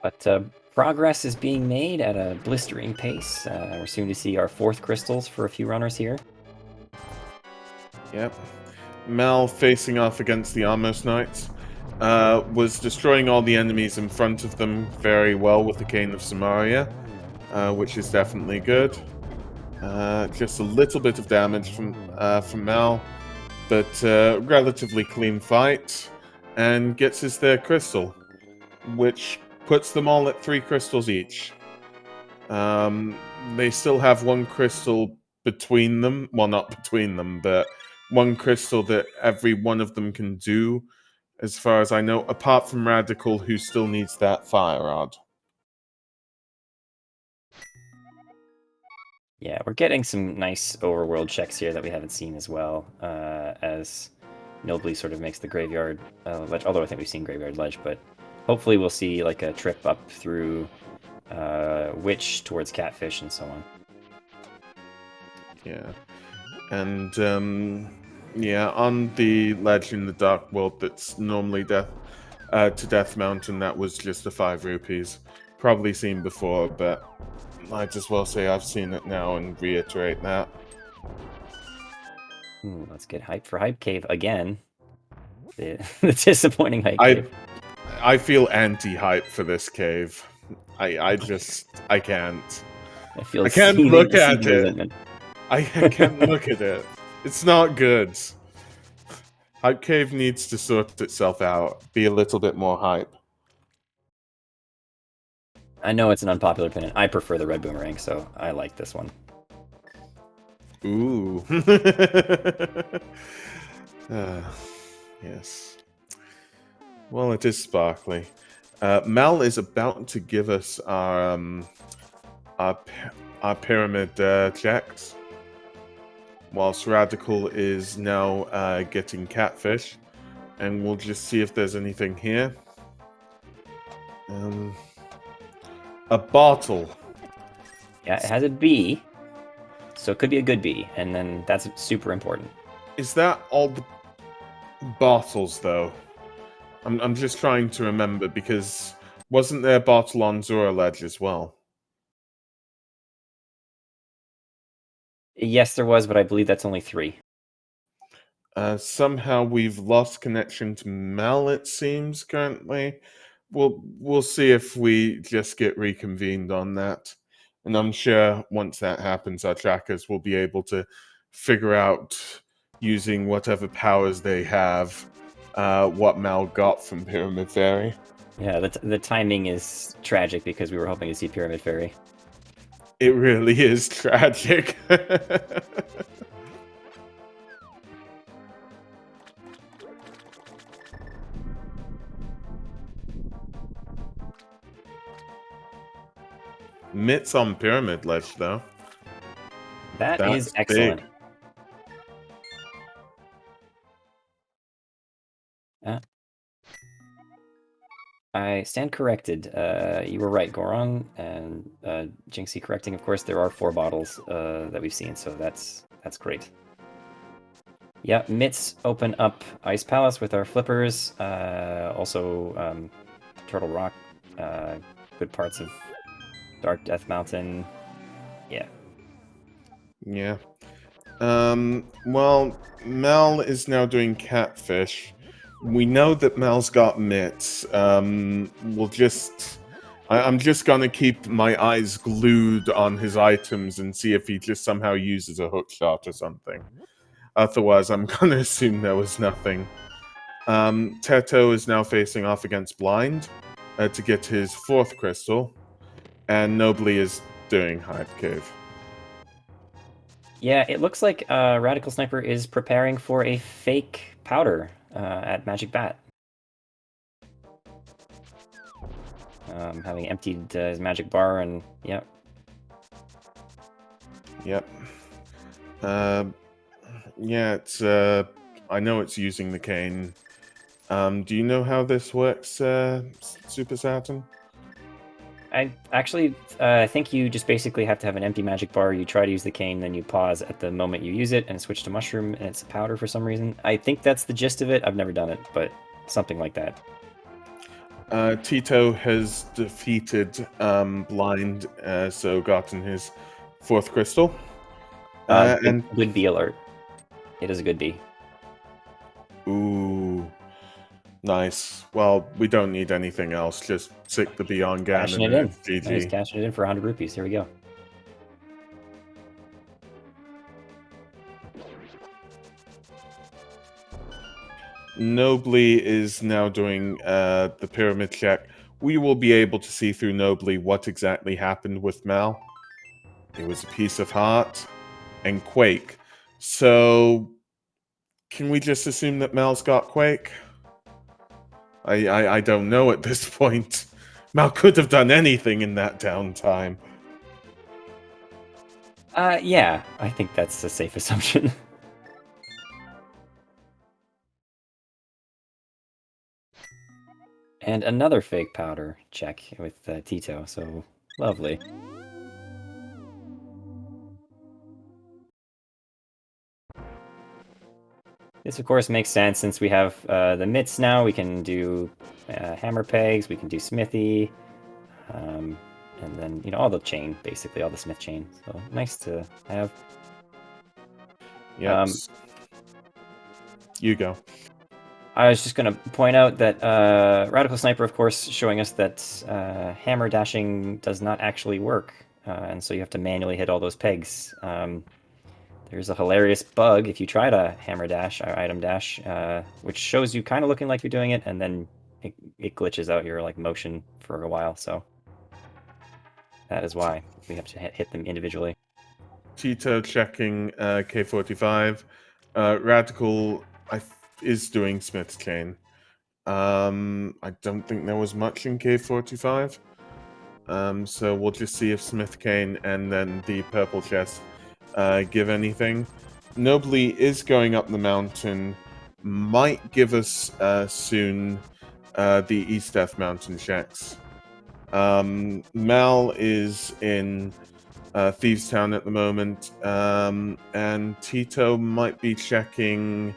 A: But progress is being made at a blistering pace. We're soon to see our 4th crystals for a few runners here.
B: Yep. Mal facing off against the Amos Knights was destroying all the enemies in front of them very well with the Cane of Samaria, which is definitely good. Just a little bit of damage from Mal, but relatively clean fight, and gets his third crystal, which puts them all at 3 crystals each. They still have 1 crystal between them. Well, not between them, but 1 crystal that every one of them can do, as far as I know, apart from Radical, who still needs that fire rod.
A: Yeah, we're getting some nice overworld checks here that we haven't seen as well, as Nobly sort of makes the Graveyard Ledge, although I think we've seen Graveyard Ledge, but hopefully we'll see like a trip up through Witch towards Catfish and so on.
B: Yeah. And, yeah, on the ledge in the Dark World that's normally to Death Mountain that was just the 5 rupees. Probably seen before, but might as well say I've seen it now and reiterate that.
A: Ooh, let's get hype for Hype Cave again. The disappointing Hype
B: I
A: Cave.
B: I feel anti-hype for this cave. I can't.
A: I feel
B: I can't
A: seething,
B: look at
A: seething
B: it.
A: resentment.
B: I can't look at it. It's not good. Hype Cave needs to sort itself out. Be a little bit more hype.
A: I know it's an unpopular opinion. I prefer the red boomerang, so I like this one.
B: Ooh. Yes. Well, it is sparkly. Mal is about to give us our pyramid checks, whilst Radical is now getting catfish, and we'll just see if there's anything here. A bottle.
A: Yeah, it has a B, so it could be a good B, and then that's super important.
B: Is that all the bottles, though? I'm just trying to remember, because wasn't there a bottle on Zora Ledge as well?
A: Yes, there was, but I believe that's only 3.
B: Somehow we've lost connection to Mel, it seems, currently. We'll see if we just get reconvened on that. And I'm sure once that happens, our trackers will be able to figure out, using whatever powers they have, what Mal got from Pyramid Fairy.
A: Yeah, the timing is tragic because we were hoping to see Pyramid Fairy.
B: It really is tragic. Mitts on Pyramid Ledge, though.
A: That is
B: That's
A: excellent.
B: big.
A: I stand corrected. You were right, Goron, and Jinxie correcting. Of course, there are 4 bottles that we've seen, so that's great. Yeah, Mitts open up Ice Palace with our flippers. Also, Turtle Rock. Good parts of Dark Death Mountain. Yeah.
B: Yeah. Well, Mel is now doing catfish. We know that Mel's got mitts. We'll just... I'm just gonna keep my eyes glued on his items and see if he just somehow uses a hook shot or something. Otherwise, I'm gonna assume there was nothing. Teto is now facing off against Blind to get his 4th crystal, and Nobly is doing Hype Cave.
A: Yeah, it looks like Radical Sniper is preparing for a fake powder at Magic Bat. Having emptied his magic bar, and yeah.
B: Yep. Yeah, it's I know it's using the cane. Do you know how this works, Super Saturn?
A: I actually think you just basically have to have an empty magic bar. You try to use the cane, then you pause at the moment you use it and switch to mushroom, and it's powder for some reason. I think that's the gist of it. I've never done it, but something like that.
B: Tito has defeated Blind, so gotten his 4th crystal. And
A: Good B alert. It is a good B.
B: ooh, nice. Well, we don't need anything else. Just stick the B on Ganon
A: Cashing it
B: and
A: in.
B: it's
A: Nice,
B: GG.
A: cashing it in for 100 rupees. Here we go.
B: Nobly is now doing the pyramid check. We will be able to see through Nobly what exactly happened with Mal. It was a piece of heart and Quake. So, can we just assume that Mal's got Quake? I don't know at this point. Mal could have done anything in that downtime.
A: Yeah, I think that's a safe assumption. And another fake powder check with Tito, so lovely. This, of course, makes sense since we have the mitts now. We can do hammer pegs, we can do smithy, and then, you know, all the chain, basically, all the smith chain. So nice to have.
B: Yes. You go.
A: I was just going to point out that Radical Sniper, of course, showing us that hammer dashing does not actually work, and so you have to manually hit all those pegs. There's a hilarious bug if you try to hammer dash or item dash, which shows you kind of looking like you're doing it, and then it glitches out your like motion for a while. So that is why we have to hit them individually.
B: Tito checking K45. Radical is doing Smith's chain. I don't think there was much in K45. So we'll just see if Smith Kane and then the purple chest give anything. Nobly is going up the mountain. Might give us soon the East Death Mountain checks. Mal is in Thieves Town at the moment, and Tito might be checking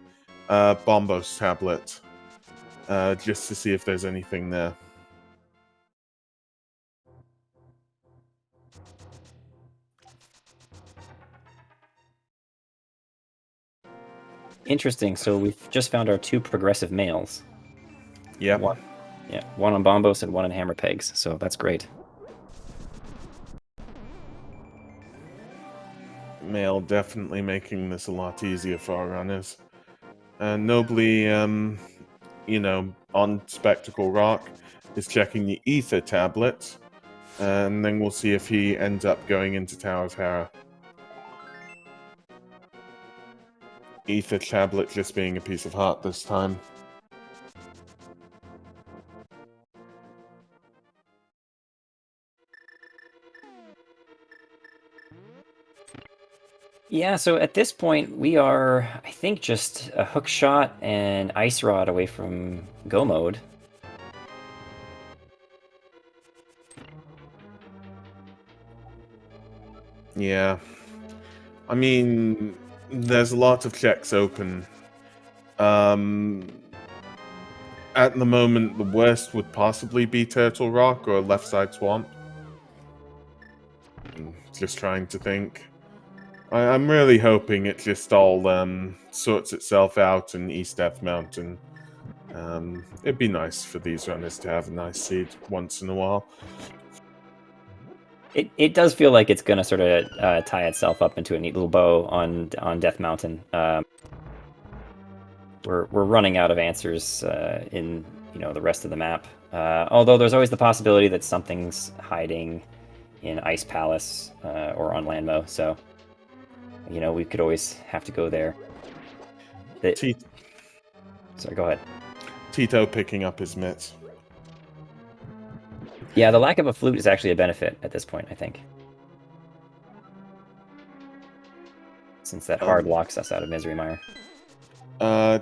B: Bombo's tablet just to see if there's anything there.
A: Interesting. So we've just found our 2 progressive males.
B: Yeah.
A: One on Bombos and one on hammer pegs. So that's great.
B: Male definitely making this a lot easier for our runners. Nobly, you know, on Spectacle Rock is checking the Ether tablet, and then we'll see if he ends up going into Tower of Hera. Ether tablet just being a piece of heart this time.
A: Yeah, so at this point, we are, I think, just a hook shot and ice rod away from go mode.
B: Yeah. I mean, there's a lot of checks open. At the moment, the worst would possibly be Turtle Rock or Left Side Swamp. Just trying to think. I'm really hoping it just all sorts itself out in East Death Mountain. It'd be nice for these runners to have a nice seed once in a while.
A: It does feel like it's gonna sort of tie itself up into a neat little bow on Death Mountain. We're running out of answers in, you know, the rest of the map. Although there's always the possibility that something's hiding in Ice Palace or on Landmo. So, you know, we could always have to go there. Sorry, go ahead.
B: Tito picking up his mitts.
A: Yeah, the lack of a flute is actually a benefit at this point, I think. Since that hard locks us out of Misery Mire.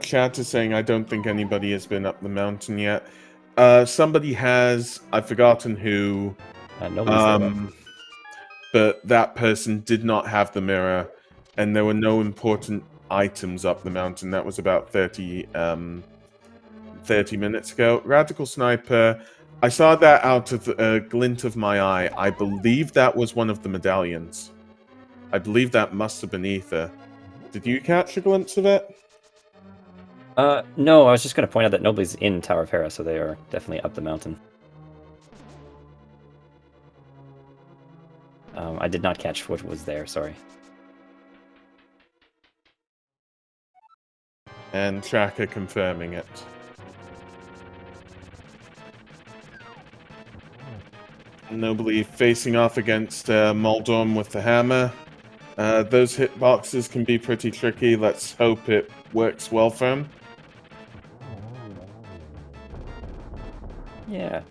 B: Chat is saying, I don't think anybody has been up the mountain yet. Somebody has, I've forgotten who.
A: Nobody's there.
B: But that person did not have the mirror, and there were no important items up the mountain. That was about 30 minutes ago. Radical Sniper, I saw that out of a glint of my eye. I believe that was one of the medallions. I believe that must have been Ether. Did you catch a glimpse of it?
A: No, I was just going to point out that nobody's in Tower of Hera, so they are definitely up the mountain. I did not catch what was there, sorry.
B: And Tracker confirming it. Nobly facing off against Moldorm with the hammer. Those hitboxes can be pretty tricky. Let's hope it works well for him.
A: Yeah,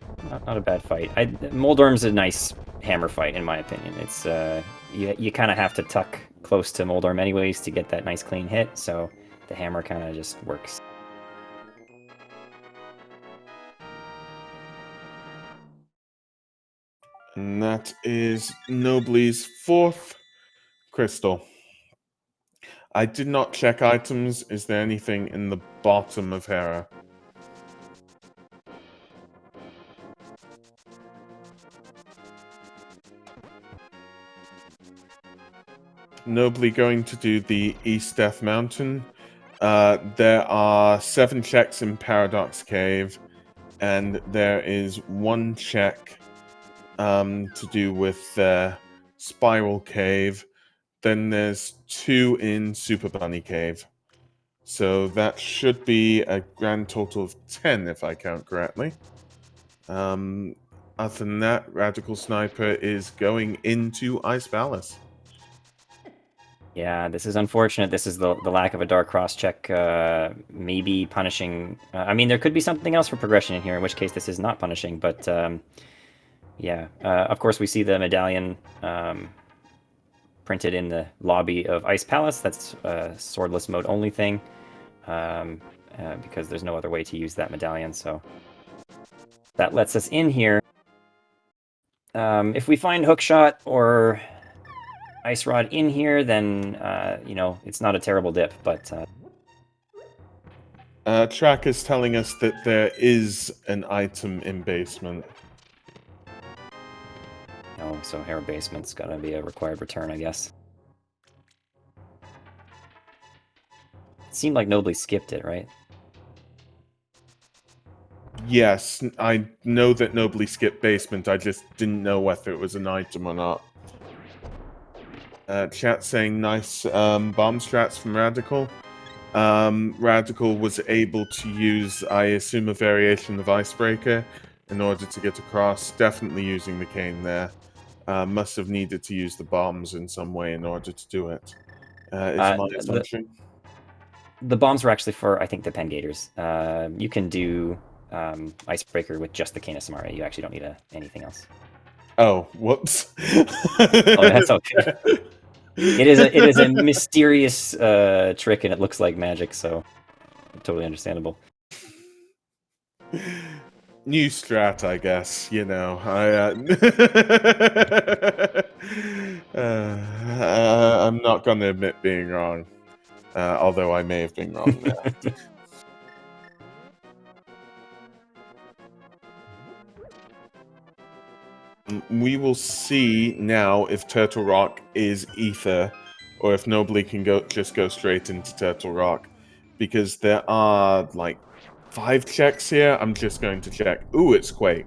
A: not a bad fight. Moldorm's a nice hammer fight, in my opinion. It's you kind of have to tuck close to Moldorm anyways to get that nice clean hit, so the hammer kind of just works.
B: And that is Nobly's 4th crystal. I did not check items. Is there anything in the bottom of Hera? Nobly going to do the East Death Mountain. There are 7 checks in Paradox Cave, and there is 1 check to do with Spiral Cave. Then there's 2 in Super Bunny Cave. So that should be a grand total of 10, if I count correctly. Other than that, Radical Sniper is going into Ice Palace.
A: Yeah, this is unfortunate. This is the lack of a dark cross check, maybe punishing. I mean, there could be something else for progression in here, in which case this is not punishing. But yeah, of course we see the medallion printed in the lobby of Ice Palace. That's a swordless mode only thing, because there's no other way to use that medallion. So that lets us in here. If we find Hookshot or Ice Rod in here, then, you know, it's not a terrible dip, but...
B: Track is telling us that there is an item in basement.
A: Oh, so Hera Basement's gotta be a required return, I guess. It seemed like Nobly skipped it, right?
B: Yes, I know that Nobly skipped basement, I just didn't know whether it was an item or not. Chat saying nice bomb strats from Radical. Radical was able to use, I assume, a variation of Icebreaker in order to get across. Definitely using the cane there. Must have needed to use the bombs in some way in order to do it. Is my assumption.
A: The bombs were actually for, I think, the Pen Gators. You can do Icebreaker with just the Cane of Samara. You actually don't need anything else.
B: Oh, whoops.
A: Oh, that's okay. It is a mysterious trick, and it looks like magic, so totally understandable.
B: New strat, I guess. You know, I'm not going to admit being wrong, although I may have been wrong there. We will see now if Turtle Rock is Ether, or if Nobly can just go straight into Turtle Rock, because there are like 5 checks here. I'm just going to check. Ooh, it's Quake.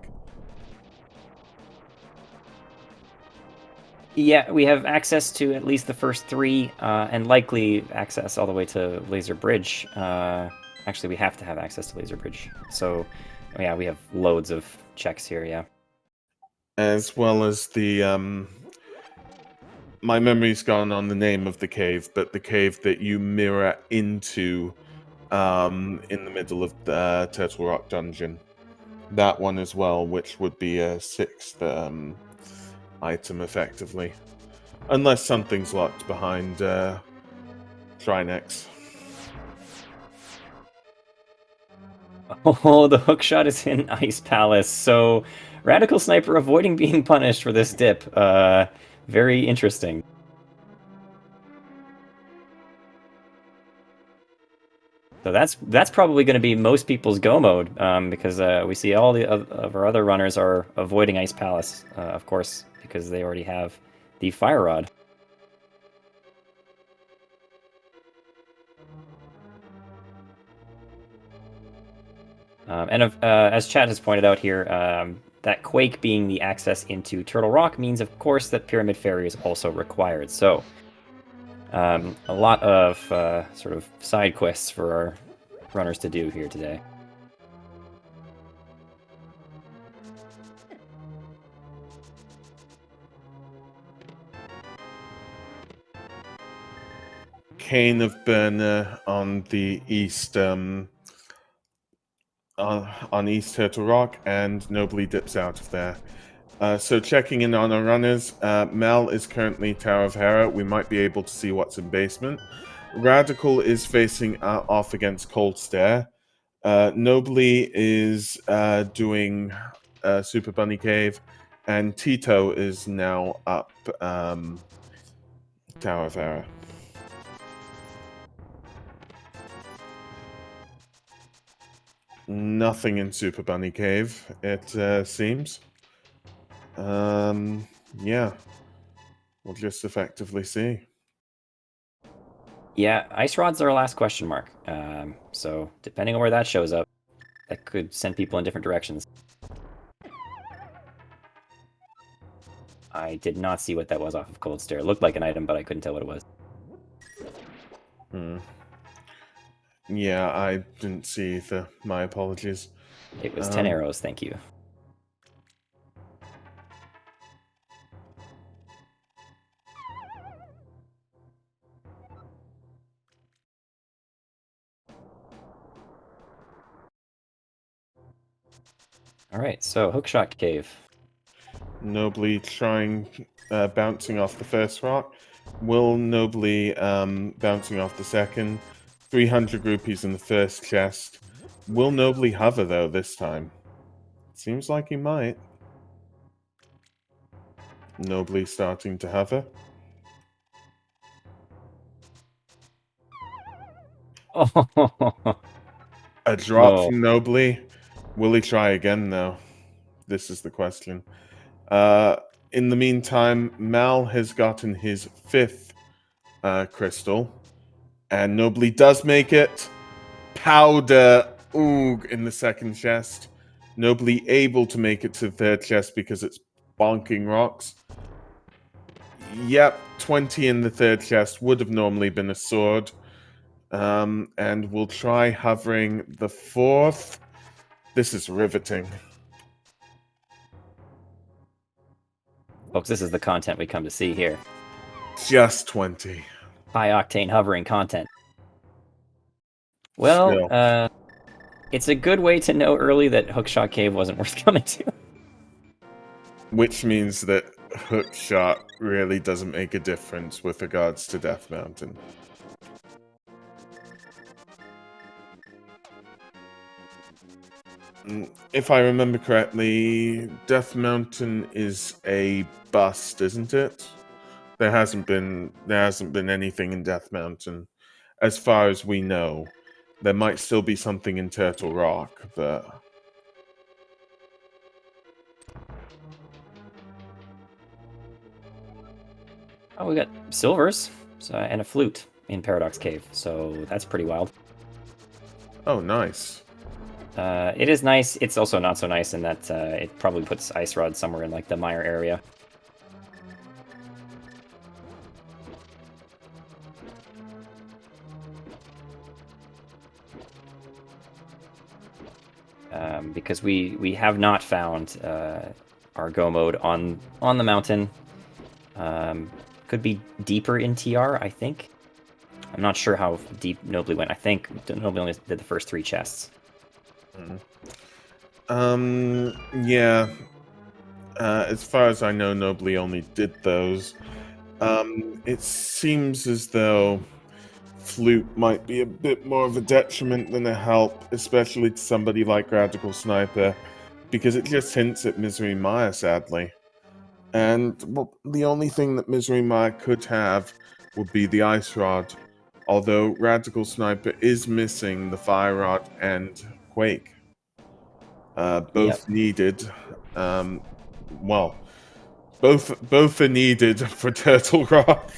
A: Yeah, we have access to at least the first 3, and likely access all the way to Laser Bridge. Actually, we have to have access to Laser Bridge. So, yeah, we have loads of checks here, yeah.
B: As well as the, my memory's gone on the name of the cave, but the cave that you mirror into in the middle of the Turtle Rock dungeon. That one as well, which would be a 6th item, effectively. Unless something's locked behind Trinex.
A: Oh, the hookshot is in Ice Palace, so Radical Sniper avoiding being punished for this dip. Very interesting. So that's probably going to be most people's go mode, because we see all of our other runners are avoiding Ice Palace, of course, because they already have the Fire Rod. And as Chad has pointed out here, that Quake being the access into Turtle Rock means, of course, that Pyramid Ferry is also required. So a lot of sort of side quests for our runners to do here today.
B: Cane of Burner on the east, on East Turtle Rock, and Nobly dips out of there. So checking in on our runners, Mel is currently Tower of Hera. We might be able to see what's in basement. Radical is facing off against Cold Stare. Nobly is doing Super Bunny Cave, and Tito is now up Tower of Hera. Nothing in Super Bunny Cave, it seems. Yeah. We'll just effectively see.
A: Yeah, ice rods are our last question mark. So depending on where that shows up, that could send people in different directions. I did not see what that was off of Cold Stare. It looked like an item, but I couldn't tell what it was.
B: Yeah, I didn't see either. My apologies.
A: It was 10 arrows, thank you. Alright, so Hookshot Cave.
B: Nobly trying, bouncing off the first rock. Will Nobly bouncing off the second. 300 rupees in the first chest. Will Nobly hover, though, this time? Seems like he might. Nobly starting to hover.
A: Oh,
B: A drop
A: no.
B: from Nobly. Will he try again, though? This is the question. In the meantime, Mal has gotten his 5th crystal. And Nobly does make it. Powder Oog in the second chest. Nobly able to make it to the third chest because it's bonking rocks. Yep, 20 in the third chest would have normally been a sword. And we'll try hovering the 4th. This is riveting.
A: Folks, this is the content we come to see here.
B: Just 20.
A: High-octane hovering content. Well,
B: Still.
A: it's a good way to know early that Hookshot Cave wasn't worth coming to.
B: Which means that Hookshot really doesn't make a difference with regards to Death Mountain. If I remember correctly, Death Mountain is a bust, isn't it? There hasn't been anything in Death Mountain, as far as we know. There might still be something in Turtle Rock, but
A: Oh, we got silvers and a flute in Paradox Cave, so that's pretty wild.
B: oh, nice.
A: It is nice. It's also not so nice in that it probably puts Ice Rod somewhere in like the mire area. Because we have not found our go mode on the mountain. Could be deeper in TR, I think. I'm not sure how deep Nobly went. I think Nobly only did the first 3 chests.
B: Yeah. As far as I know, Nobly only did those. It seems as though Flute might be a bit more of a detriment than a help, especially to somebody like Radical Sniper, because it just hints at Misery Maya, sadly. And well, the only thing that Misery Maya could have would be the Ice Rod, although Radical Sniper is missing the Fire Rod and Quake. Both needed. Well, both are needed for Turtle Rock.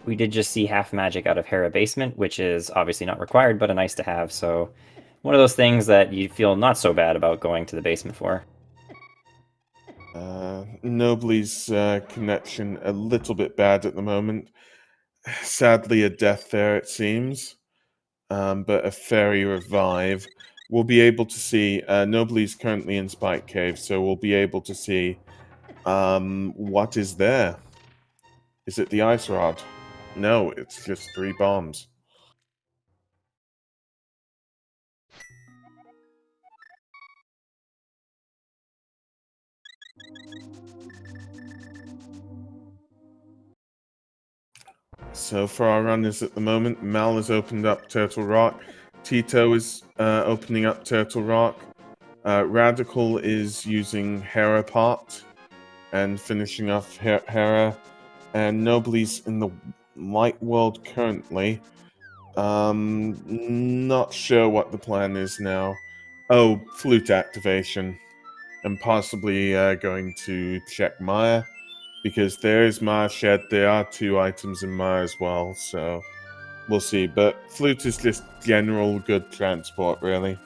A: We did just see half magic out of Hera Basement, which is obviously not required, but a nice to have. So one of those things that you feel not so bad about going to the basement for.
B: Nobly's connection a little bit bad at the moment. Sadly, a death there, it seems. But a fairy revive. We'll be able to see. Nobly's currently in Spike Cave, so we'll be able to see what is there. Is it the Ice Rod? No, it's just 3 bombs. So for our runners at the moment, Mal has opened up Turtle Rock. Tito is opening up Turtle Rock. Radical is using Hera Pot and finishing off Hera. And Nobly's in the Light World currently. Not sure what the plan is now. Oh, flute activation. I'm possibly going to check Maya, because there's Maya Shed. There are 2 items in Maya as well, so we'll see. But flute is just general good transport, really.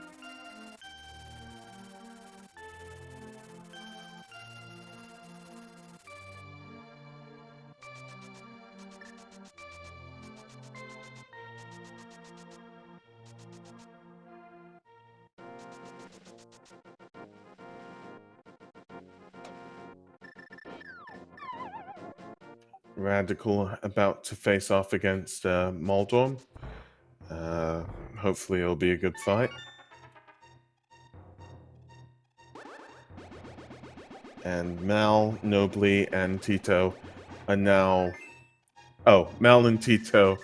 B: Radical about to face off against Moldorm. Hopefully it'll be a good fight. And Mal, Nobly, and Tito are now... Oh, Mal and Tito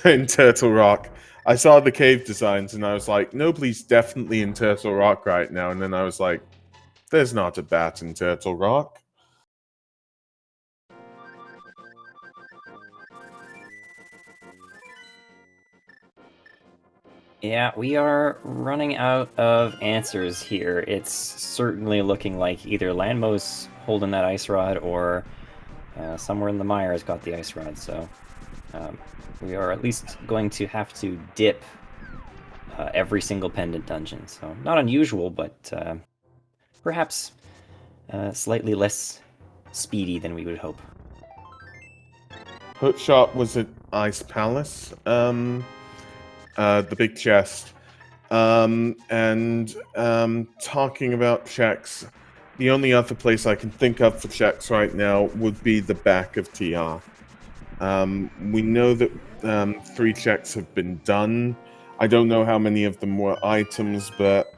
B: in Turtle Rock. I saw the cave designs and I was like, Nobly's definitely in Turtle Rock right now. And then I was like, there's not a bat in Turtle Rock.
A: Yeah, we are running out of answers here. It's certainly looking like either Lanmo's holding that ice rod or somewhere in the mire has got the ice rod, so we are at least going to have to dip every single pendant dungeon. So not unusual, but perhaps slightly less speedy than we would hope.
B: Hookshot was at Ice Palace, the big chest. Talking about checks, the only other place I can think of for checks right now would be the back of TR. We know that 3 checks have been done. I don't know how many of them were items, but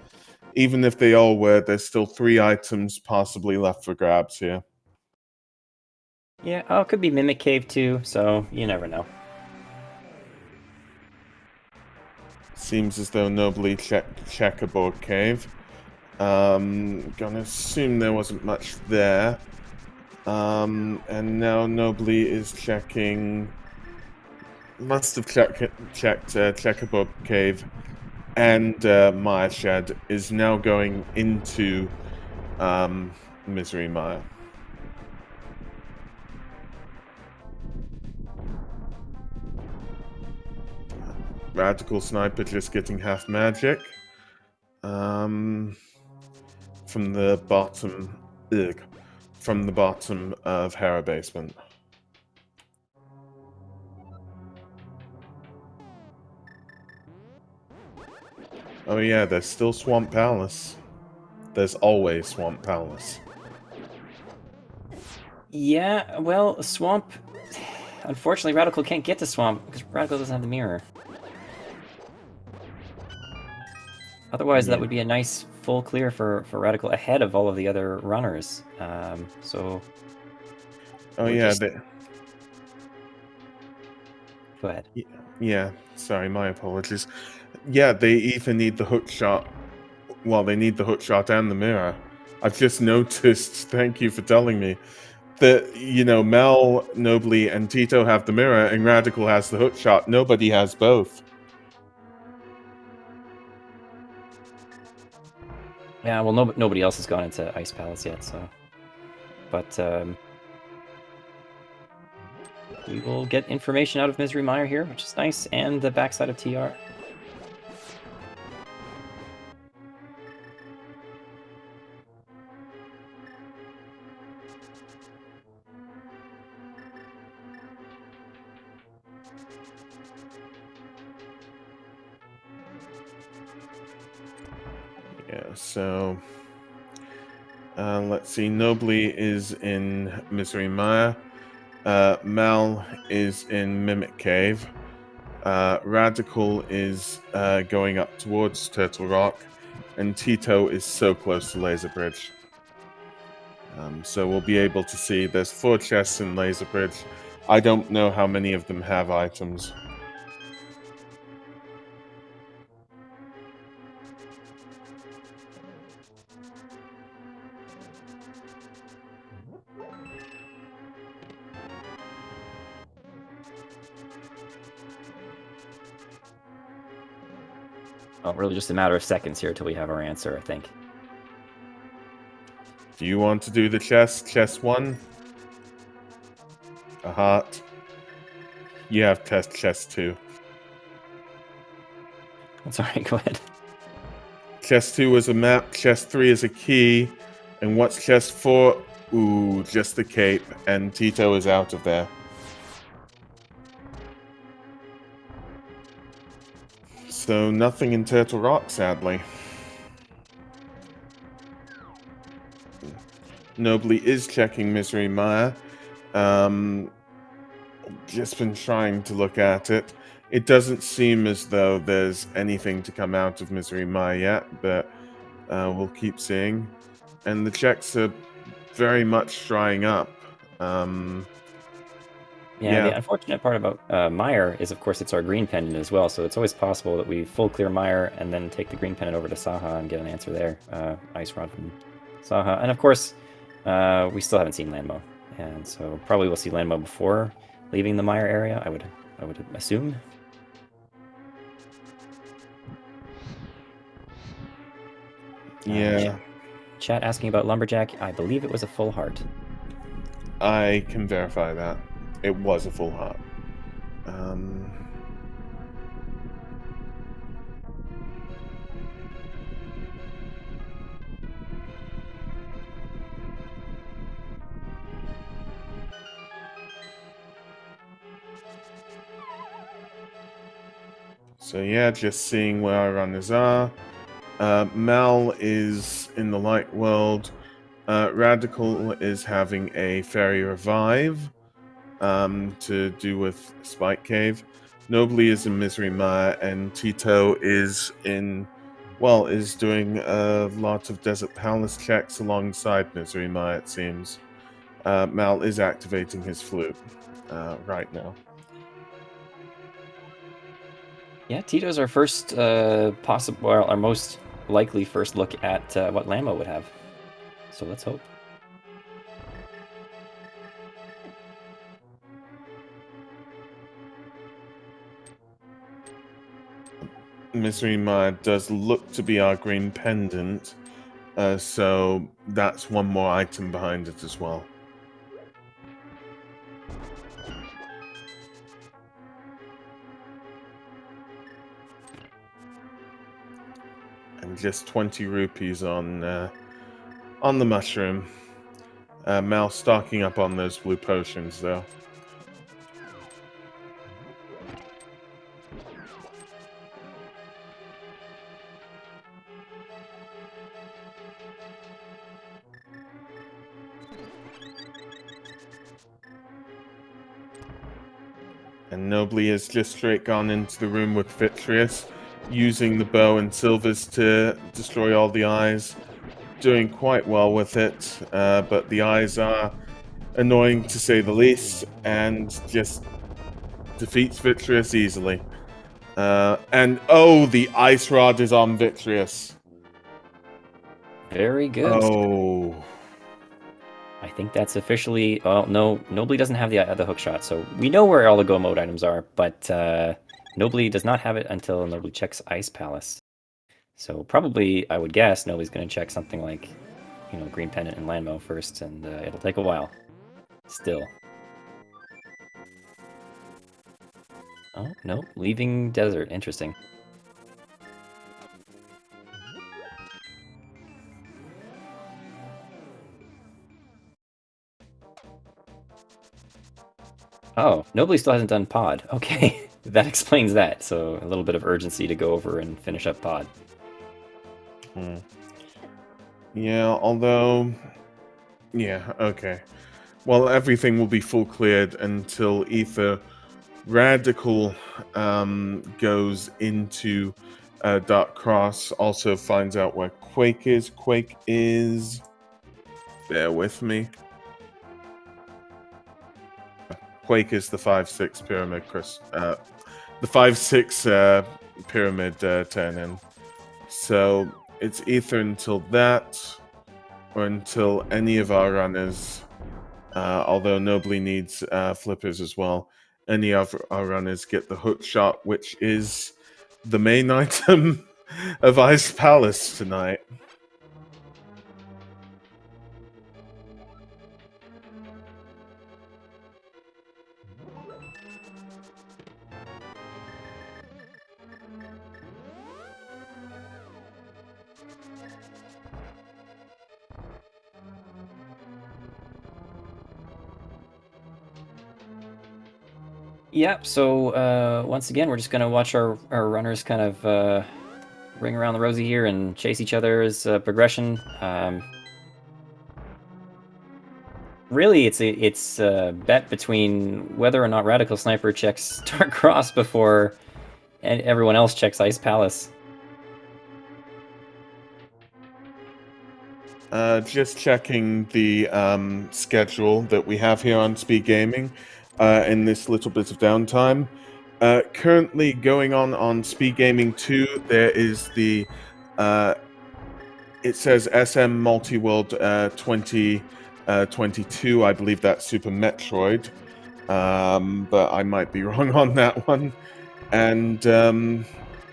B: even if they all were, there's still 3 items possibly left for grabs here.
A: Yeah, oh, it could be Mimic Cave too, so you never know.
B: Seems as though Nobly checked Checkerboard Cave. Gonna assume there wasn't much there. And now Nobly is checking... Must have checked Checkerboard Cave, and Maya Shed is now going into Misery Mire. Radical Sniper just getting half magic. From the bottom... Ugh. From the bottom of Hera Basement. Oh yeah, there's still Swamp Palace. There's always Swamp Palace.
A: Yeah, well, Swamp... Unfortunately, Radical can't get to Swamp, because Radical doesn't have the mirror. Otherwise, that would be a nice full clear for Radical ahead of all of the other runners. So...
B: Oh yeah,
A: just... Go ahead.
B: Yeah, sorry, my apologies. Yeah, they even need the hook shot. Well, they need the hook shot and the mirror. I've just noticed, thank you for telling me, that, you know, Mel, Nobly, and Tito have the mirror, and Radical has the hook shot. Nobody has both.
A: Yeah, well, nobody else has gone into Ice Palace yet, so... But, we will get information out of Misery Mire here, which is nice, and the backside of TR.
B: Yeah, so... let's see, Nobly is in Misery Mire. Mal is in Mimic Cave. Radical is going up towards Turtle Rock. And Tito is so close to Laser Bridge. So we'll be able to see there's 4 chests in Laser Bridge. I don't know how many of them have items.
A: Well, really just a matter of seconds here till we have our answer, I think.
B: Do you want to do the chess? Chess 1? A heart. You have test chess 2.
A: That's all right, go ahead.
B: Chess 2 is a map, chess 3 is a key, and what's chess 4? Ooh, just the cape, and Tito is out of there. So nothing in Turtle Rock, sadly. Nobly is checking Misery Maya. Just been trying to look at it. It doesn't seem as though there's anything to come out of Misery Maya yet, but we'll keep seeing. And the checks are very much drying up.
A: Yeah, the unfortunate part about Mire is, of course, it's our green pendant as well, so it's always possible that we full clear Mire and then take the green pendant over to Saha and get an answer there. Ice Rod from Saha. And of course, we still haven't seen Landmo, and so probably we'll see Landmo before leaving the Mire area, I would assume.
B: Yeah.
A: Chat asking about Lumberjack. I believe it was a full heart.
B: I can verify that. It was a full heart. So yeah, just seeing where our runners are. Mal is in the light world. Radical is having a fairy revive to do with Spike Cave. Nobly is in Misery Mire, and Tito is in, well, is doing a lot of Desert Palace checks alongside Misery Mire, it seems. Mal is activating his flute right now.
A: Yeah, Tito's our first possible, well, our most likely first look at what Lambo would have. So let's hope.
B: Misery Mire does look to be our green pendant, so that's one more item behind it as well. And just 20 rupees on the mushroom. Mal stocking up on those blue potions, though. And Nobly has just straight gone into the room with Vitreous, using the bow and silvers to destroy all the eyes. Doing quite well with it, but the eyes are annoying to say the least, and just defeats Vitreous easily. And oh, the ice rod is on Vitreous.
A: Very good.
B: Oh.
A: I think that's officially, well, no, Nobly doesn't have the hook shot, so we know where all the go mode items are, but Nobly does not have it until Nobly checks Ice Palace. So probably, I would guess, Nobly's going to check something like, you know, Green Pendant and Landmo first, and it'll take a while. Still. Oh, no, leaving desert, interesting. Oh, Nobly still hasn't done Pod. Okay, that explains that. So a little bit of urgency to go over and finish up Pod.
B: Yeah, although... Yeah, okay. Well, everything will be full cleared until Ether Radical goes into Dark Cross, also finds out where Quake is. Quake is... Bear with me. Quake is the 5-6 pyramid, the 5-6 pyramid turn-in. So it's either until that, or until any of our runners, although Nobly needs flippers as well, any of our runners get the hook shot, which is the main item. of Ice Palace tonight.
A: Yep, so once again, we're just going to watch our runners kind of ring around the rosy here and chase each other's progression. Really, it's a bet between whether or not Radical Sniper checks Dark Cross before everyone else checks Ice Palace.
B: Just checking the schedule that we have here on Speed Gaming in this little bit of downtime. Currently going on Speed Gaming 2, there is the it says SM Multi-World 2022. I believe that's Super Metroid, but I might be wrong on that one. And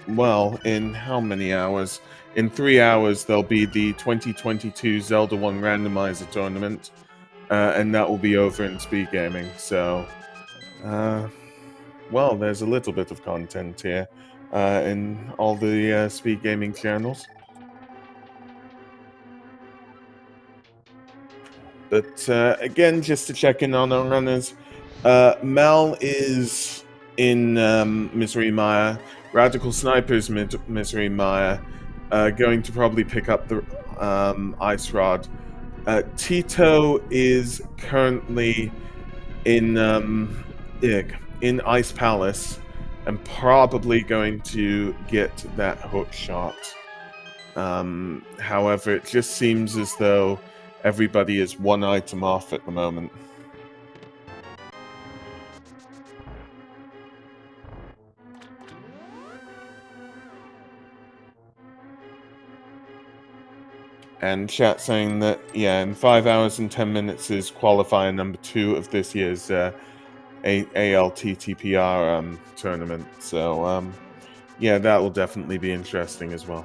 B: well, in how many hours? In 3 hours, there'll be the 2022 Zelda 1 Randomizer tournament, and that will be over in Speed Gaming. So, well, there's a little bit of content here in all the Speed Gaming channels. But again, just to check in on our runners, Mal is in Misery Mire. Radical Sniper's Misery Mire. Going to probably pick up the Ice Rod. Tito is currently in Ice Palace and probably going to get that hook shot. However, it just seems as though everybody is one item off at the moment. And chat saying that, yeah, in 5 hours and 10 minutes is qualifier number 2 of this year's ALTTP tournament. So, yeah, that will definitely be interesting as well.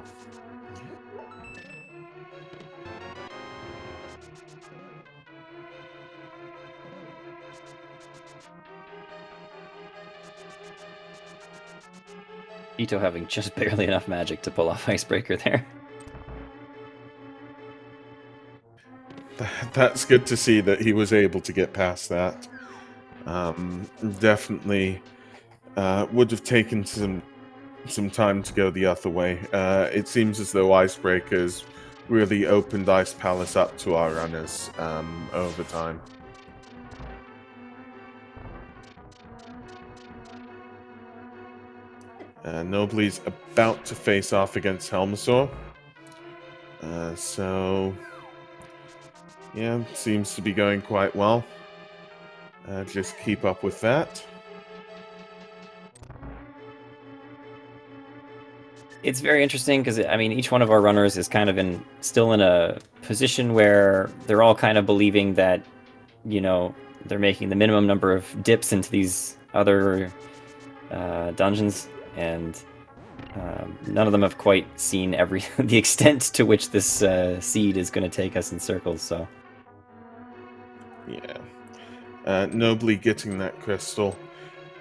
A: Ito having just barely enough magic to pull off Icebreaker there.
B: That's good to see that he was able to get past that. Definitely would have taken some time to go the other way. It seems as though Icebreakers really opened Ice Palace up to our runners over time. Nobly's about to face off against Helmasaur. So, yeah, seems to be going quite well. Just keep up with that.
A: It's very interesting because, I mean, each one of our runners is kind of still in a position where they're all kind of believing that, you know, they're making the minimum number of dips into these other dungeons, and none of them have quite seen the extent to which this seed is going to take us in circles. So,
B: yeah, nobly getting that crystal.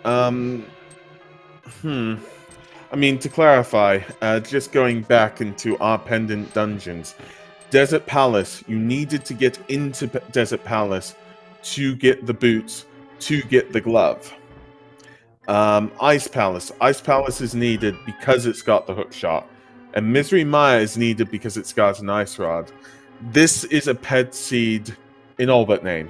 B: I mean, to clarify, just going back into our pendant dungeons, Desert Palace, you needed to get into Desert Palace to get the boots, to get the glove. Ice Palace is needed because it's got the hook shot, and Misery Mire is needed because it's got an ice rod. This is a ped seed in all but name.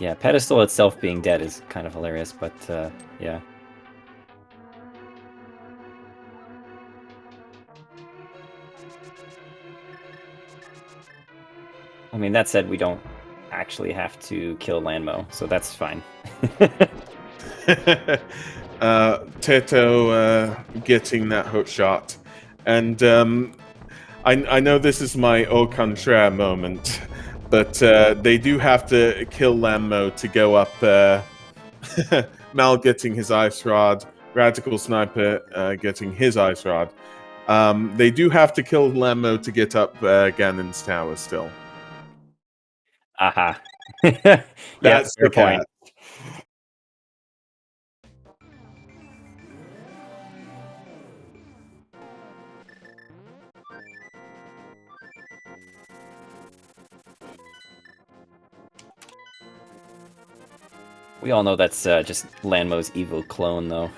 A: yeah, Pedestal itself being dead is kind of hilarious, but yeah. I mean, that said, we don't actually have to kill Landmo, so that's fine.
B: Teto getting that hook shot. And I know this is my au contraire moment, but they do have to kill Lammo to go up Mal getting his ice rod, Radical Sniper getting his ice rod. They do have to kill Lemmo to get up Ganon's tower still.
A: Aha. Yeah,
B: That's
A: fair
B: the
A: point.
B: cat.
A: We all know that's just Lanmo's evil clone, though.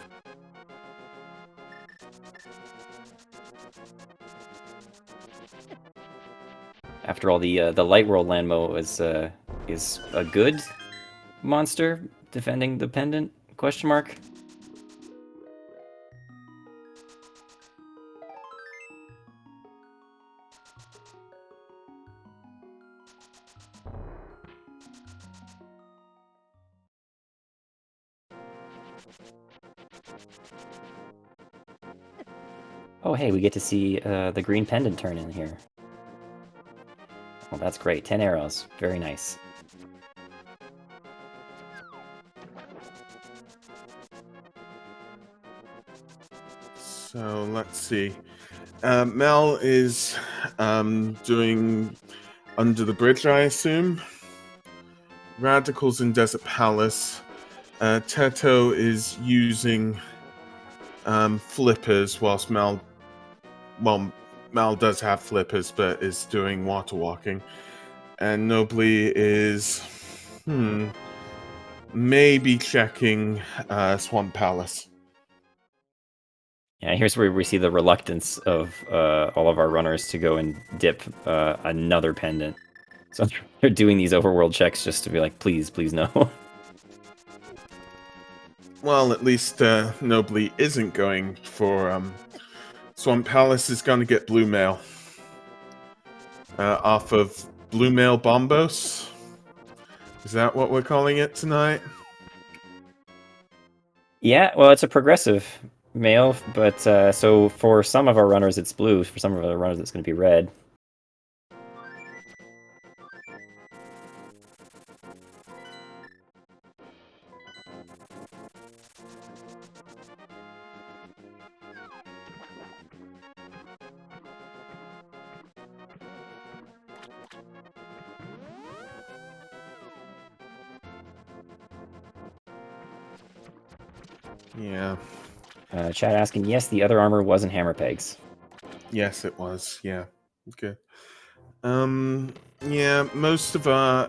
A: After all, the Light World Lanmo is a good monster defending the pendant? Question mark. Oh, hey, we get to see the green pendant turn in here. Well, that's great. 10 arrows. Very nice.
B: So let's see. Mel is doing Under the Bridge, I assume. Radicals in Desert Palace. Teto is using flippers, whilst Mal does have flippers, but is doing water walking. And Nobly is maybe checking Swamp Palace.
A: Yeah, here's where we see the reluctance of all of our runners to go and dip another pendant. So they're doing these overworld checks just to be like, please, please no.
B: Well, at least Nobly isn't going for Swamp Palace is going to get blue mail off of Blue Mail Bombos. Is that what we're calling it tonight?
A: Yeah, well, it's a progressive mail, but so for some of our runners it's blue, for some of our runners it's going to be red.
B: Yeah.
A: Chat asking, yes, the other armor wasn't hammer pegs.
B: Yes, it was. Yeah. Okay. Yeah, most of our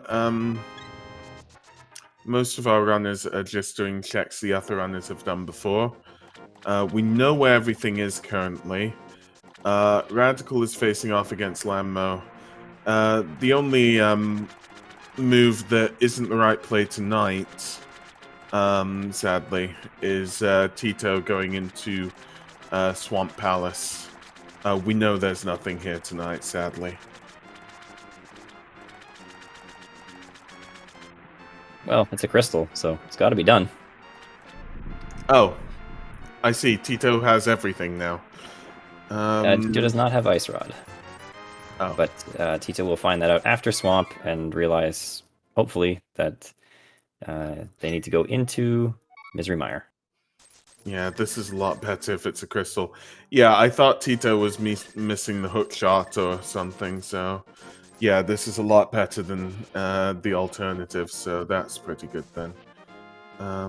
B: runners are just doing checks the other runners have done before. We know where everything is currently. Radical is facing off against Lammo. The only move that isn't the right play tonight, sadly, is Tito going into Swamp Palace. We know there's nothing here tonight, sadly.
A: Well, it's a crystal, so it's got to be done.
B: Oh, I see. Tito has everything now.
A: Tito does not have Ice Rod.
B: Oh.
A: But Tito will find that out after Swamp and realize, hopefully, that they need to go into Misery Mire.
B: Yeah, this is a lot better if it's a crystal. Yeah, I thought Tito was missing the hook shot or something, so yeah, this is a lot better than the alternative, so that's pretty good then.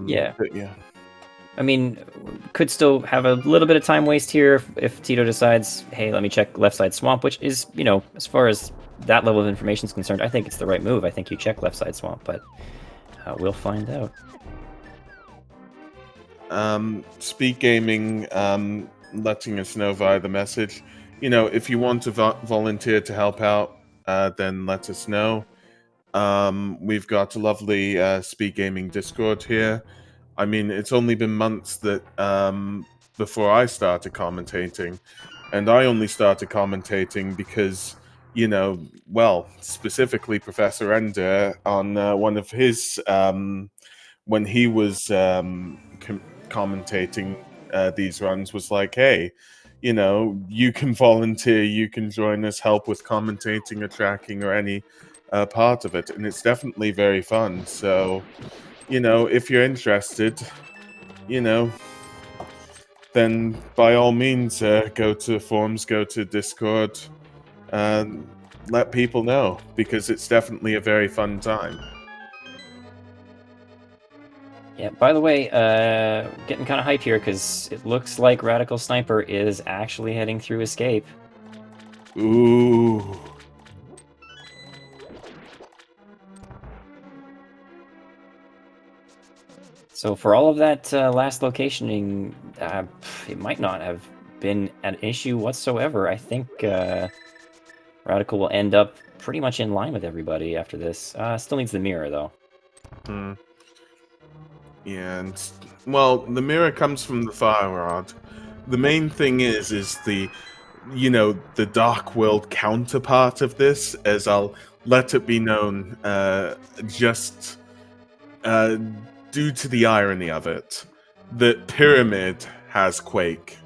A: Yeah.
B: But yeah.
A: I mean, could still have a little bit of time waste here if Tito decides, hey, let me check left side Swamp, which is, you know, as far as that level of information is concerned, I think it's the right move. I think you check left side Swamp, but we'll find out.
B: Speed Gaming letting us know via the message. You know, if you want to volunteer to help out, then let us know. We've got a lovely Speed Gaming Discord here. I mean, it's only been months that before I started commentating, and I only started commentating because, you know, well, specifically Professor Ender on one of his when he was commentating these runs was like, hey, you know, you can volunteer, you can join us, help with commentating or tracking or any part of it, and it's definitely very fun. So you know, if you're interested, you know, then by all means, go to forums, go to Discord, and let people know, because it's definitely a very fun time.
A: Yeah, by the way, getting kind of hype here because it looks like Radical Sniper is actually heading through Escape.
B: Ooh.
A: So for all of that last locationing, it might not have been an issue whatsoever. I think Radical will end up pretty much in line with everybody after this. Still needs the mirror, though.
B: Hmm. Yeah, and, well, the mirror comes from the fire rod. The main thing is the, you know, the Dark World counterpart of this, as I'll let it be known, just due to the irony of it, that Pyramid has Quake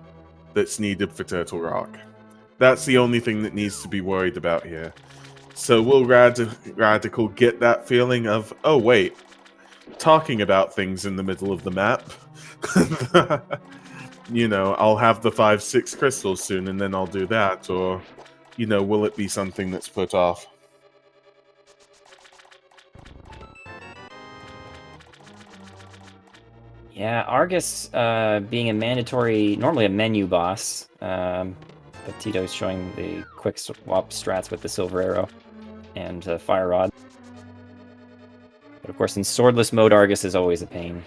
B: that's needed for Turtle Rock. That's the only thing that needs to be worried about here. So will Radical get that feeling of, oh wait, talking about things in the middle of the map? You know, I'll have the 5-6 crystals soon and then I'll do that, or, you know, will it be something that's put off?
A: Yeah, Argus being a mandatory, normally a menu boss, but Tito's showing the quick swap strats with the Silver Arrow and Fire Rod. But of course, in Swordless mode, Argus is always a pain.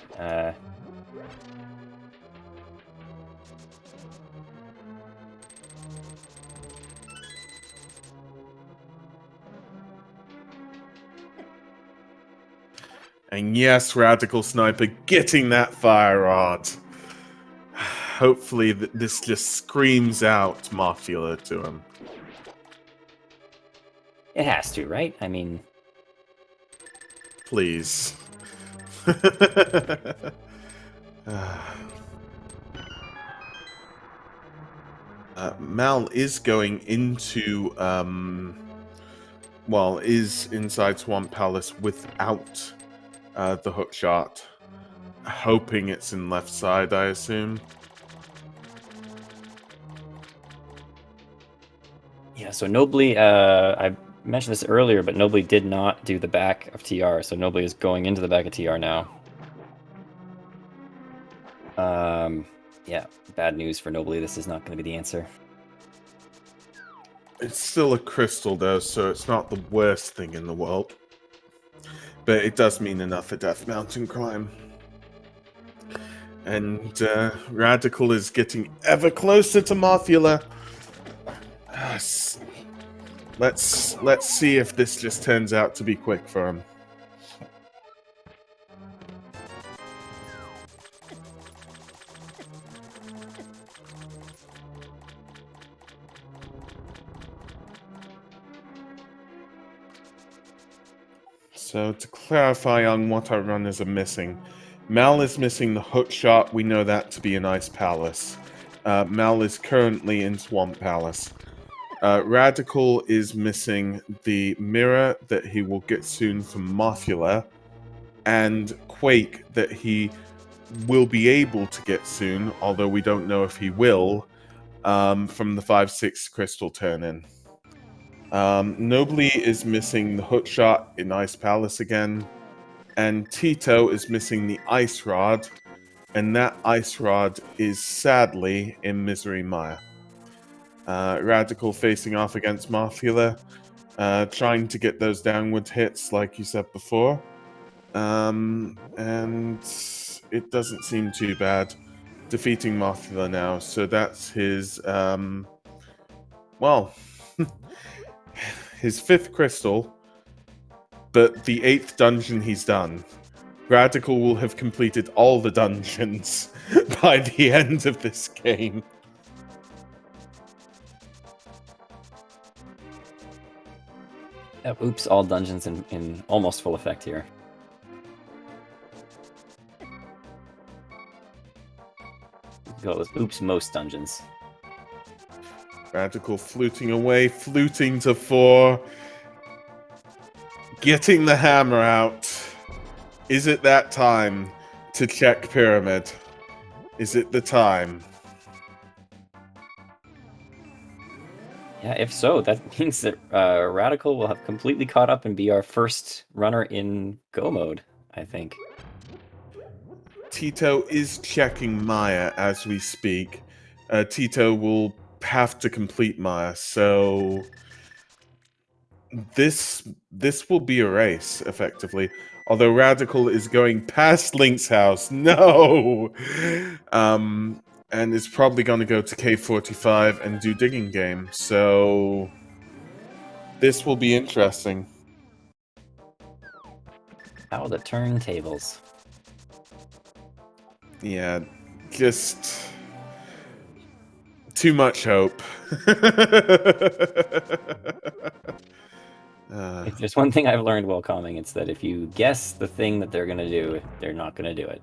B: And yes, Radical Sniper getting that fire rod. Hopefully this just screams out Mafia to him.
A: It has to, right? I mean...
B: Please. Mal is going into, well, is inside Swamp Palace without the hook shot. Hoping it's in left side, I assume.
A: Yeah, so Nobly, I mentioned this earlier, but Nobly did not do the back of TR, so Nobly is going into the back of TR now. Yeah, bad news for Nobly. This is not going to be the answer.
B: It's still a crystal, though, so it's not the worst thing in the world. But it does mean enough for Death Mountain Climb. And Radical is getting ever closer to Mothula. Let's see if this just turns out to be quick for him. So to clarify on what our runners are missing, Mal is missing the hook shot. We know that to be in Ice Palace. Mal is currently in Swamp Palace. Radical is missing the mirror that he will get soon from Mothula, and Quake that he will be able to get soon, although we don't know if he will, from the 5-6 crystal turn-in. Nobly is missing the hook shot in Ice Palace again, and Tito is missing the Ice Rod, and that Ice Rod is sadly in Misery Mire. Radical facing off against Mothula, trying to get those downward hits like you said before, and it doesn't seem too bad. Defeating Mothula now, so that's his, well, his 5th crystal, but the 8th dungeon he's done. Radical will have completed all the dungeons by the end of this game.
A: Oops, all dungeons in almost full effect here. Go with oops, most dungeons.
B: Radical fluting away, fluting to 4. Getting the hammer out. Is it that time to check Pyramid? Is it the time?
A: Yeah, if so, that means that Radical will have completely caught up and be our first runner in Go mode, I think.
B: Tito is checking Maya as we speak. Tito will have to complete Maya, so this will be a race, effectively. Although Radical is going past Link's house. No! And is probably going to go to K45 and do Digging Game. So this will be interesting.
A: How are the turntables?
B: Yeah, just too much hope.
A: If there's one thing I've learned while calming, it's that if you guess the thing that they're going to do, they're not going to do it.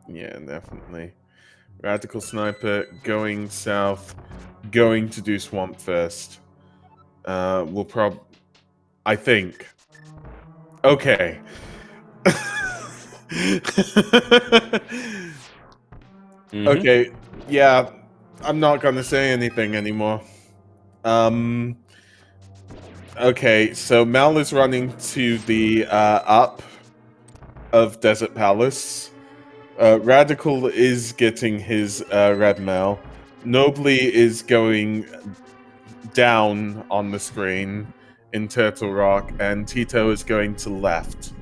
B: Yeah, definitely. Radical Sniper going south, going to do Swamp first. We'll I think. Okay. Okay, yeah, I'm not gonna say anything anymore. Okay, so Mal is running to the up of Desert Palace. Radical is getting his red mail. Nobly is going down on the screen in Turtle Rock, and Tito is going to left.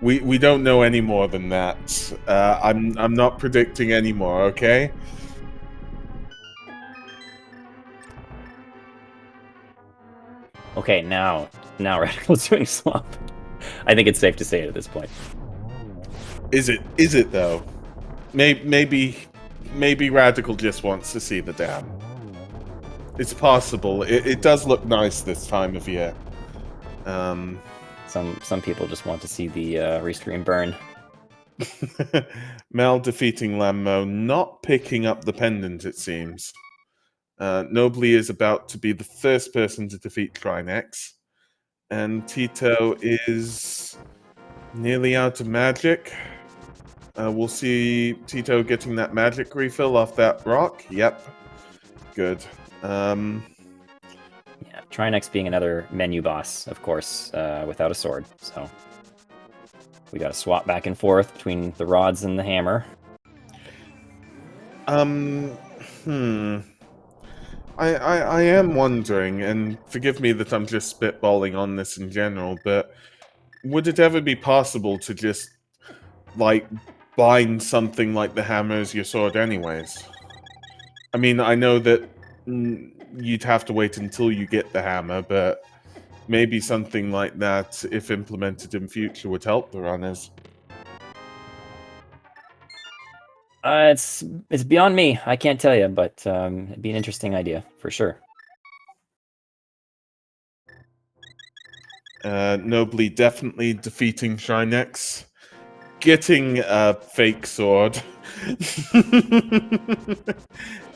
B: We don't know any more than that. I'm not predicting any more. Okay.
A: Okay, now Radical's doing Swamp. I think it's safe to say it at this point.
B: Is it though? Maybe Radical just wants to see the dam. It's possible. It does look nice this time of year.
A: Some people just want to see the restream burn.
B: Mel defeating Lammo, not picking up the pendant, it seems. Nobly is about to be the first person to defeat Trinex. And Tito is nearly out of magic. We'll see Tito getting that magic refill off that rock. Yep. Good.
A: Yeah, Trinex being another menu boss, of course, without a sword. So we got to swap back and forth between the rods and the hammer.
B: I am wondering, and forgive me that I'm just spitballing on this in general, but would it ever be possible to just, like, bind something like the hammer as your sword anyways? I mean, I know that you'd have to wait until you get the hammer, but maybe something like that, if implemented in future, would help the runners.
A: It's beyond me. I can't tell you, but it'd be an interesting idea for sure.
B: Nobly definitely defeating Shrinex, getting a fake sword,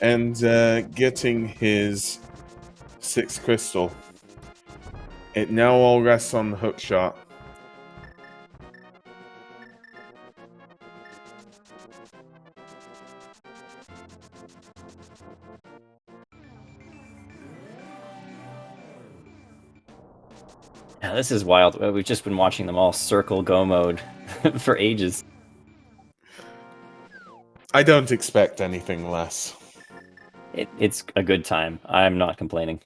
B: and getting his 6th crystal. It now all rests on the hook shot.
A: Yeah, this is wild. We've just been watching them all circle Go mode for ages.
B: I don't expect anything less.
A: It's a good time. I'm not complaining.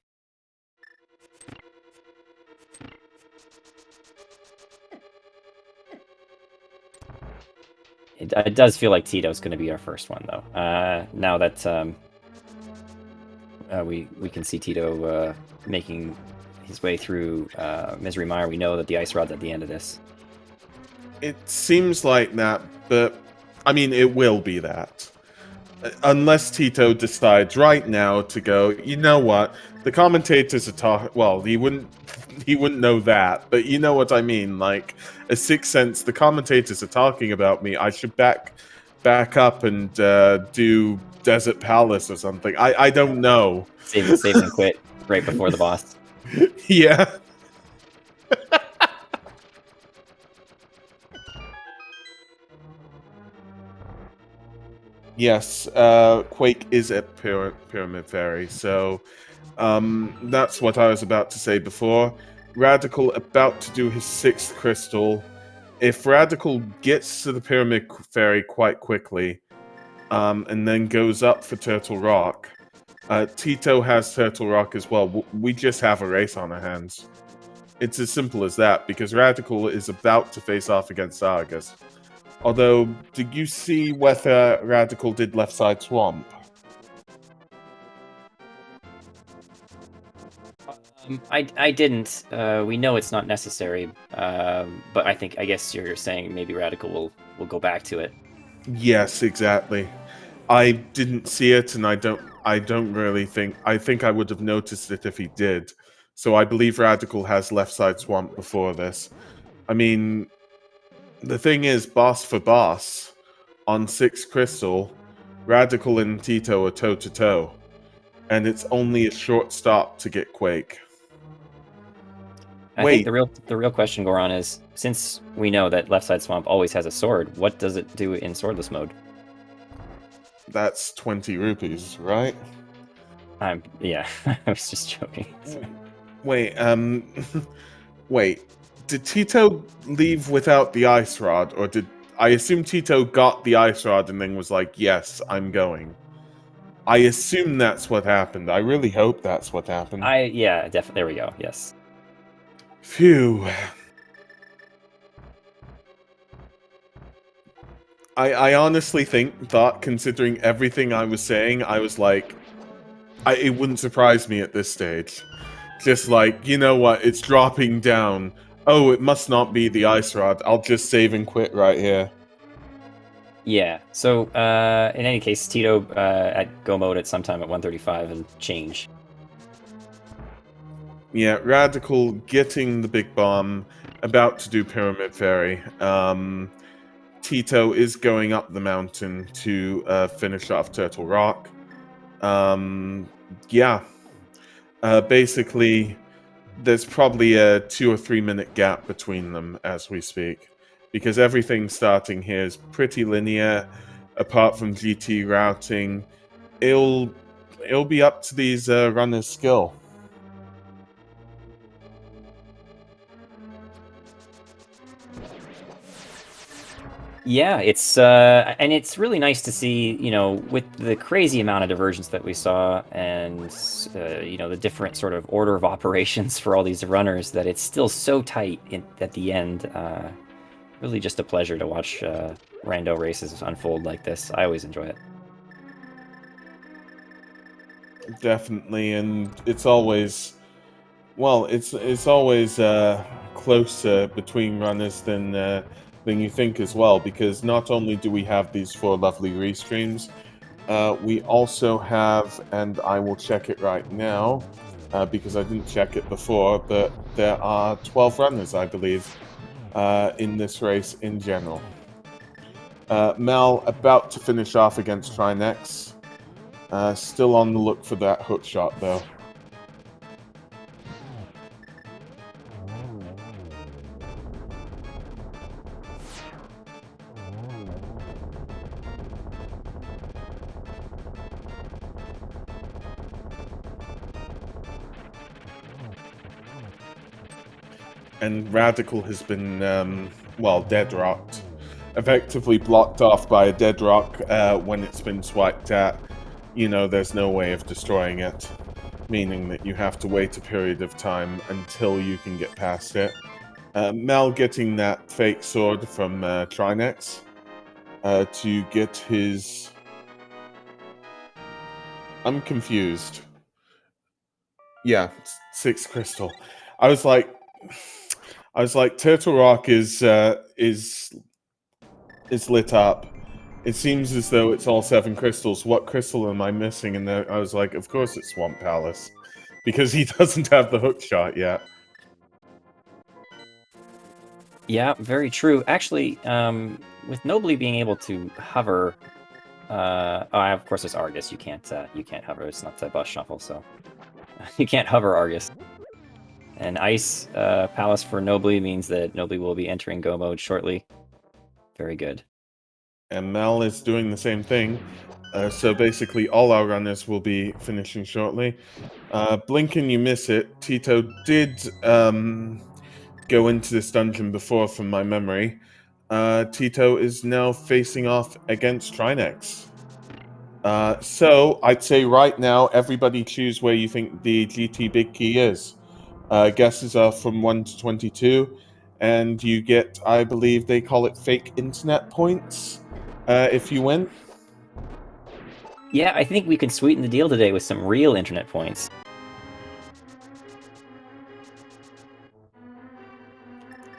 A: It does feel like Tito's going to be our first one, though. Now that we can see Tito making his way through Misery Mire, we know that the Ice Rod's at the end of this.
B: It seems like that, but I mean, it will be that. Unless Tito decides right now to go, you know what? The commentators are talking. Well, he wouldn't know that, but you know what I mean. Like a sixth sense, the commentators are talking about me. I should back up and do Desert Palace or something. I don't know.
A: Save and quit right before the boss.
B: Yeah. Yes, Quake is at Pyramid Fairy, so that's what I was about to say before. Radical about to do his 6th crystal. If Radical gets to the Pyramid Fairy quite quickly, and then goes up for Turtle Rock, Tito has Turtle Rock as well. We just have a race on our hands. It's as simple as that, because Radical is about to face off against Argus. Although, did you see whether Radical did Left Side Swamp?
A: I didn't. We know it's not necessary, but I guess you're saying maybe Radical will go back to it.
B: Yes, exactly. I didn't see it, and I don't really think. I think I would have noticed it if he did. So I believe Radical has Left Side Swamp before this. I mean, the thing is, boss for boss, on 6 Crystal, Radical and Tito are toe to toe, and it's only a short stop to get Quake.
A: I think
B: Wait,
A: the real question, Goron, is since we know that Left Side Swamp always has a sword, what does it do in swordless mode?
B: that's 20 rupees, right?
A: Yeah, I was just joking.
B: Wait, wait. Did Tito leave without the ice rod, or did I assume Tito got the ice rod and then was like, "Yes, I'm going." I assume that's what happened. I really hope that's what happened.
A: Yeah, definitely. There we go. Yes.
B: Phew. I honestly thought, considering everything I was saying, I was like, it wouldn't surprise me at this stage. Just like, you know what, it's dropping down. Oh, it must not be the ice rod. I'll just save and quit right here.
A: Yeah. So in any case, Tito at go mode at some time at 135 and change.
B: Yeah, Radical getting the big bomb, about to do Pyramid Fairy. Tito is going up the mountain to finish off Turtle Rock. Yeah. Basically, there's probably a 2 or 3 minute gap between them as we speak, because everything starting here is pretty linear. Apart from GT routing, it'll be up to these runners' skill.
A: Yeah, and it's really nice to see, with the crazy amount of divergence that we saw, and the different sort of order of operations for all these runners, that it's still so tight at the end. Really, just a pleasure to watch rando races unfold like this. I always enjoy it.
B: Definitely, and it's always it's always closer between runners than you think as well, because not only do we have these 4 lovely restreams, we also have, and I will check it right now because I didn't check it before, but there are 12 runners, I believe, in this race in general. Mal about to finish off against Trinex. Still on the look for that hook shot, though. And Radical has been, dead rocked. Effectively blocked off by a dead rock when it's been swiped at. There's no way of destroying it, meaning that you have to wait a period of time until you can get past it. Mel getting that fake sword from Trinex to get his... I'm confused. Yeah, 6 crystal. I was like, Turtle Rock is lit up. It seems as though it's all 7 crystals. What crystal am I missing? And then I was like, of course it's Swamp Palace, because he doesn't have the hook shot yet.
A: Yeah, very true. Actually, with Nobly being able to hover, of course, there's Argus. You can't hover. It's not the bus shuffle, so you can't hover Argus. And Ice Palace for Nobly means that Nobly will be entering Go mode shortly. Very good.
B: And Mel is doing the same thing. So basically, all our runners will be finishing shortly. Blinken, you miss it. Tito did go into this dungeon before, from my memory. Tito is now facing off against Trinex. So I'd say right now, everybody choose where you think the GT big key is. Guesses are from 1 to 22, and you get, I believe they call it fake internet points if you win.
A: Yeah, I think we can sweeten the deal today with some real internet points.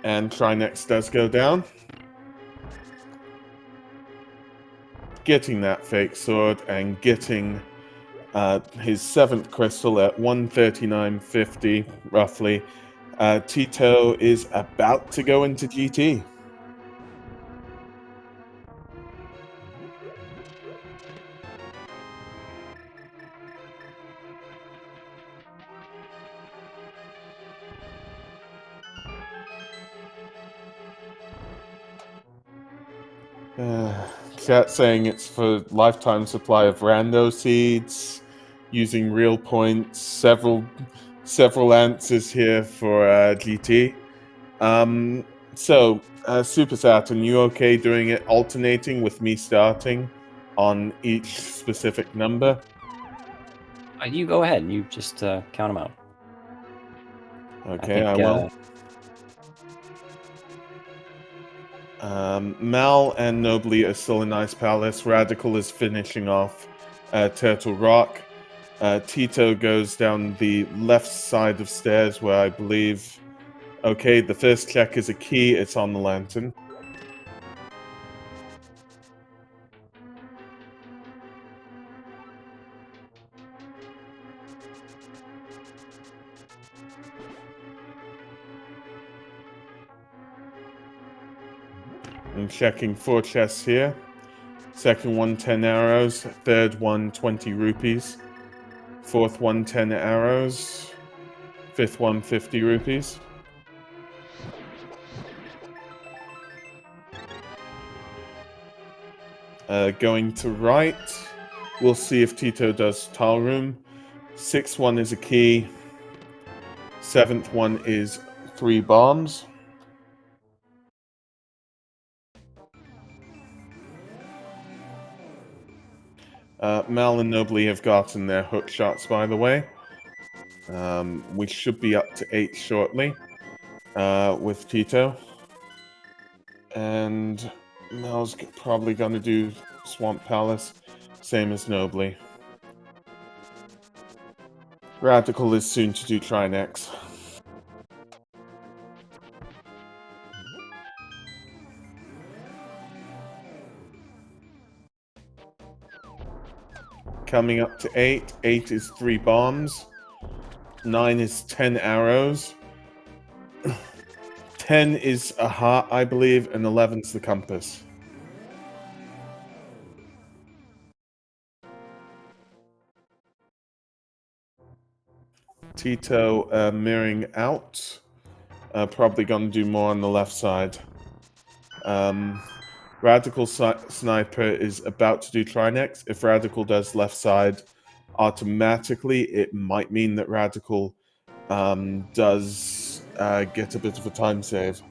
B: And Trinex does go down. Getting that fake sword and getting his 7th crystal at 139.50, roughly. Tito is about to go into GT. Chat saying it's for lifetime supply of rando seeds, using real points. Several answers here for GT. Super Saturn, you okay doing it alternating with me starting on each specific number?
A: You go ahead. You just count them out.
B: Okay, I will. Mal and Nobly are still in Ice Palace. Radical is finishing off Turtle Rock. Tito goes down the left side of stairs where I believe... Okay, the first check is a key. It's on the lantern. I'm checking 4 chests here. Second one, 10 arrows. Third one, 20 rupees. Fourth one, 10 arrows. Fifth one, 50 rupees. Going to right. We'll see if Tito does tile room. 6th one is a key. 7th one is 3 bombs. Mal and Nobly have gotten their hook shots, by the way. We should be up to 8 shortly with Tito. And Mal's probably going to do Swamp Palace, same as Nobly. Radical is soon to do Trinex. Coming up to 8. 8 is 3 bombs. 9 is 10 arrows. 10 is a heart, I believe, and 11's the compass. Tito mirroring out. Probably going to do more on the left side. Radical Sniper is about to do Trinex. If Radical does left side automatically, it might mean that Radical does get a bit of a time save.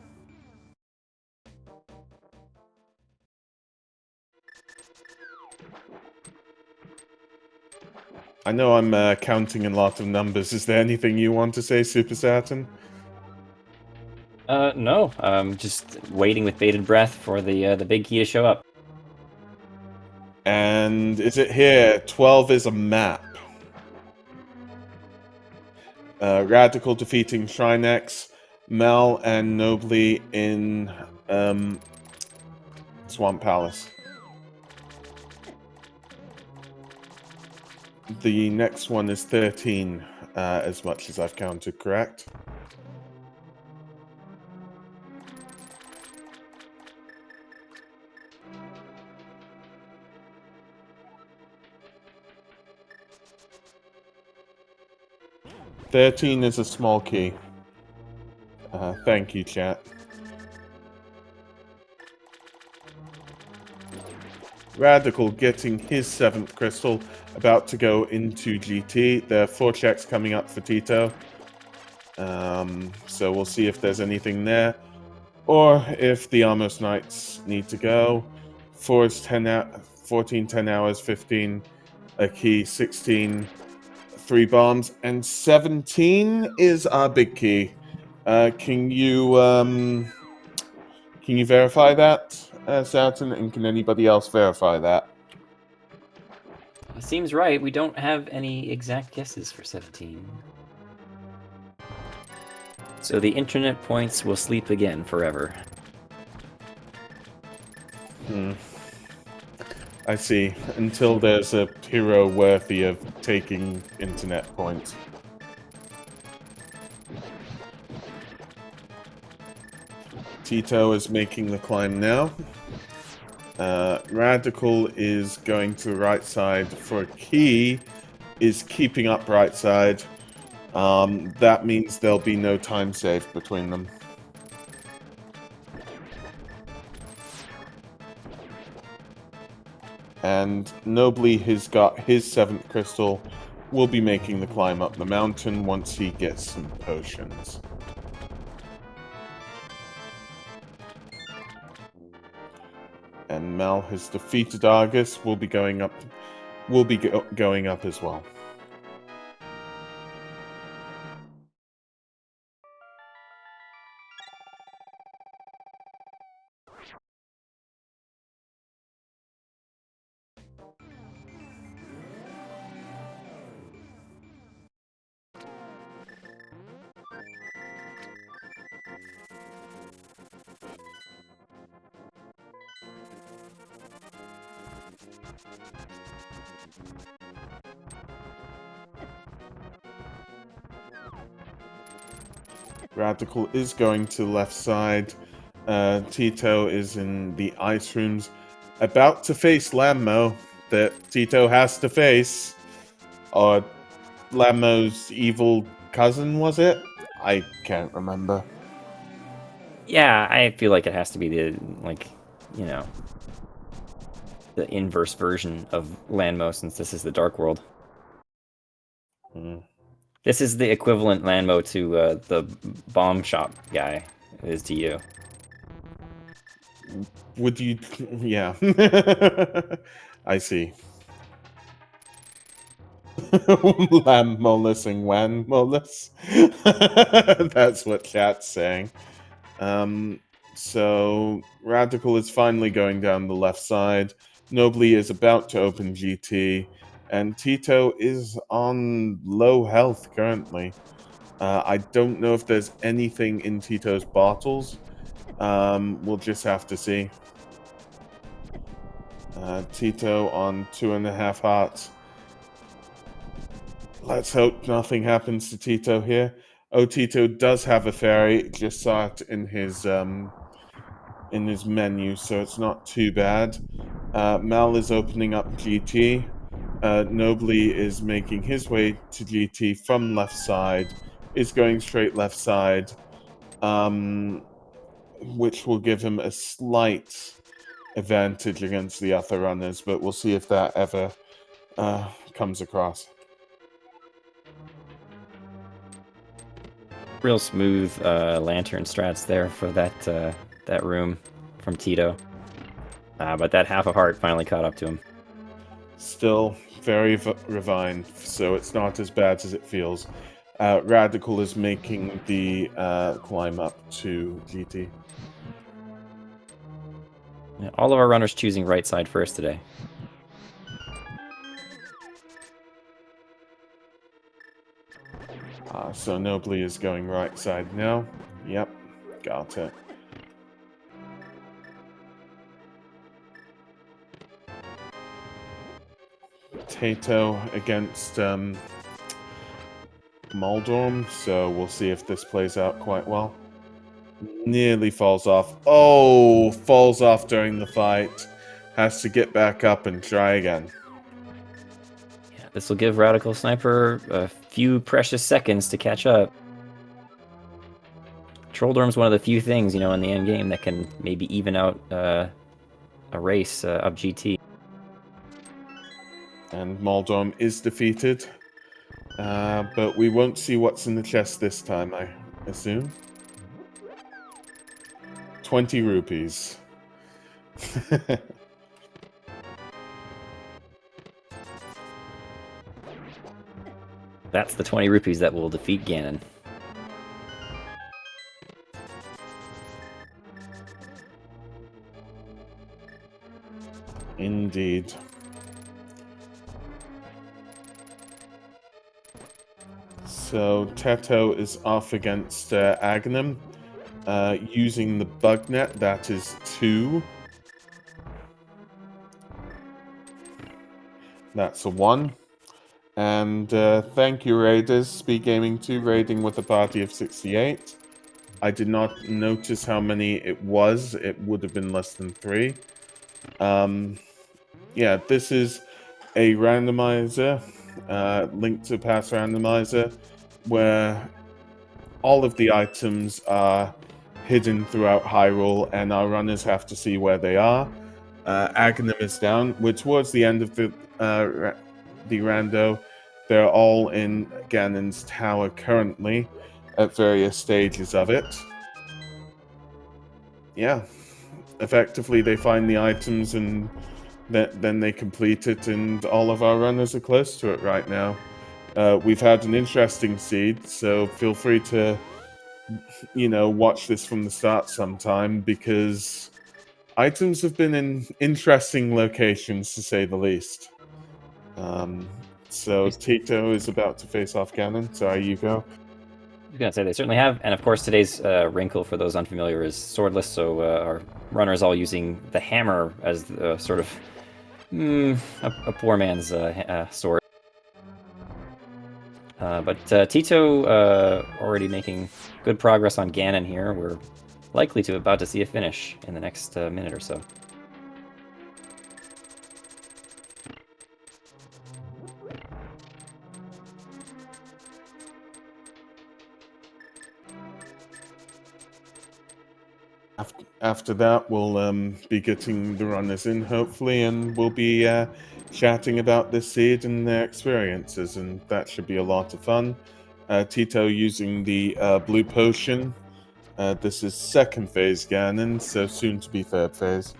B: I know I'm counting a lot of numbers. Is there anything you want to say, Super Saturn?
A: No. Just waiting with bated breath for the big key to show up.
B: And is it here? 12 is a map. Radical defeating Trinex, Mel and Nobly in Swamp Palace. The next one is 13, as much as I've counted, correct? $13 is a small key. Thank you, chat. Radical getting his 7th crystal, about to go into GT. There are 4 checks coming up for Tito. So we'll see if there's anything there, or if the Almost Knights need to go. 4 is 14, 10 hours, 15 a key, 16, 3 bombs, and 17 is our big key. Can you verify that, Saturn, and can anybody else verify that?
A: Seems right. We don't have any exact guesses for 17. So the internet points will sleep again forever.
B: I see. Until there's a hero worthy of taking internet points. Tito is making the climb now. Radical is going to the right side for a key, is keeping up right side. That means there'll be no time save between them. And Nobly has got his 7th crystal, will be making the climb up the mountain once he gets some potions. And Mal has defeated Argus, will be going up as well. Radical is going to the left side. Tito is in the ice rooms, about to face Lammo, that Tito has to face. Or Lammo's evil cousin, was it? I can't remember.
A: Yeah, I feel like it has to be the, the inverse version of Landmo, since this is the Dark World. This is the equivalent Landmo to the bomb shop guy is to you.
B: Would you... yeah. I see. Lamb molusing Wan molus. That's what chat's saying. So Radical is finally going down the left side. Nobly is about to open GT, and Tito is on low health currently. I don't know if there's anything in Tito's bottles. We'll just have to see. Tito on 2.5 hearts. Let's hope nothing happens to Tito here. Oh, Tito does have a fairy. Just saw it in his menu, so it's not too bad. Mal is opening up GT. Nobly is making his way to GT from left side. Is going straight left side, which will give him a slight advantage against the other runners, but we'll see if that ever comes across.
A: Real smooth lantern strats there for that room from Tito. But that half a heart finally caught up to him.
B: Still very refined, so it's not as bad as it feels. Radical is making the climb up to GT.
A: Yeah, all of our runners choosing right side first today.
B: So Nobly is going right side now. Yep, got it. Tato against Moldorm, so we'll see if this plays out quite well. Nearly falls off. Oh, falls off during the fight. Has to get back up and try again.
A: Yeah, this will give Radical Sniper a few precious seconds to catch up. Trolldorm's one of the few things, in the end game that can maybe even out a race up GT.
B: And Moldorm is defeated. But we won't see what's in the chest this time, I assume. 20 rupees.
A: That's the 20 rupees that will defeat Ganon.
B: Indeed. So Teto is off against Aghanim. Using the bug net, that is 2. That's a 1. And thank you, Raiders. Speed Gaming 2 raiding with a party of 68. I did not notice how many it was. It would have been less than 3. Yeah, this is a randomizer, linked to pass randomizer, where all of the items are hidden throughout Hyrule, and our runners have to see where they are. Aghanim is down. We're towards the end of the rando. They're all in Ganon's tower currently, at various stages of it. Yeah, effectively they find the items and then they complete it, and all of our runners are close to it right now. We've had an interesting seed, so feel free to, watch this from the start sometime, because items have been in interesting locations, to say the least. So Tito is about to face off Ganon. Sorry, you go.
A: I was going to say they certainly have, and of course today's wrinkle, for those unfamiliar, is Swordless, so our runner is all using the hammer as the sort of a poor man's sword. But Tito already making good progress on Ganon here. We're likely to about to see a finish in the next minute or so.
B: After that, we'll be getting the runners in, hopefully, and we'll be chatting about this seed and their experiences, and that should be a lot of fun. Tito using the blue potion. This is second phase Ganon, so soon to be third phase.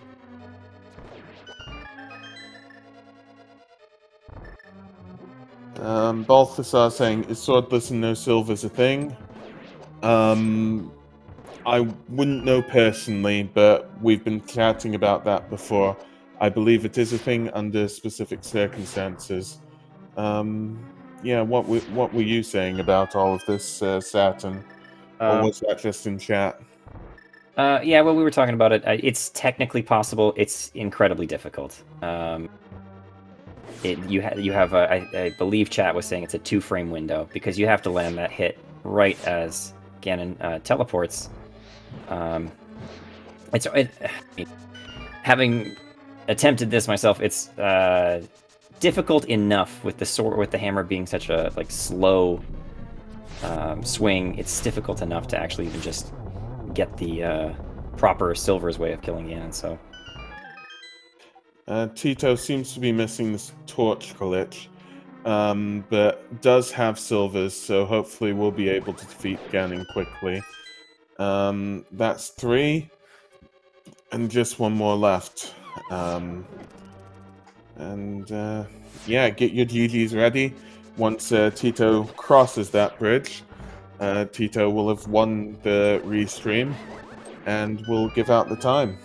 B: Balthasar saying, is Swordless and no silvers a thing? I wouldn't know personally, but we've been chatting about that before. I believe it is a thing under specific circumstances. Yeah, what were you saying about all of this, Saturn? Or was that just in chat?
A: Yeah, well, we were talking about it. It's technically possible. It's incredibly difficult. You have I believe chat was saying it's a 2-frame window, because you have to land that hit right as Ganon teleports. Having attempted this myself, it's difficult enough with the sword, with the hammer being such a slow swing. It's difficult enough to actually even just get the proper Silver's way of killing Ganon. So
B: Tito seems to be missing this torch glitch, but does have Silvers, so hopefully we'll be able to defeat Ganon quickly. That's 3, and just one more left. Yeah, get your GGs ready. Once Tito crosses that bridge, Tito will have won the restream, and we'll give out the time.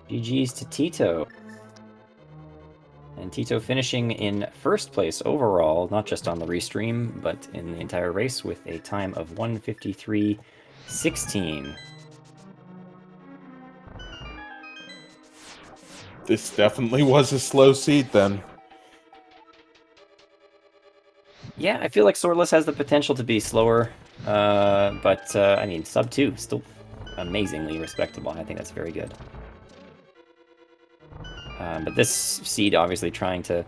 A: GG's to Tito. And Tito finishing in first place overall, not just on the restream, but in the entire race, with a time of 1:53.16.
B: This definitely was a slow seed then.
A: Yeah, I feel like Swordless has the potential to be slower, but I mean, sub 2, still amazingly respectable. I think that's very good. But this seed obviously trying to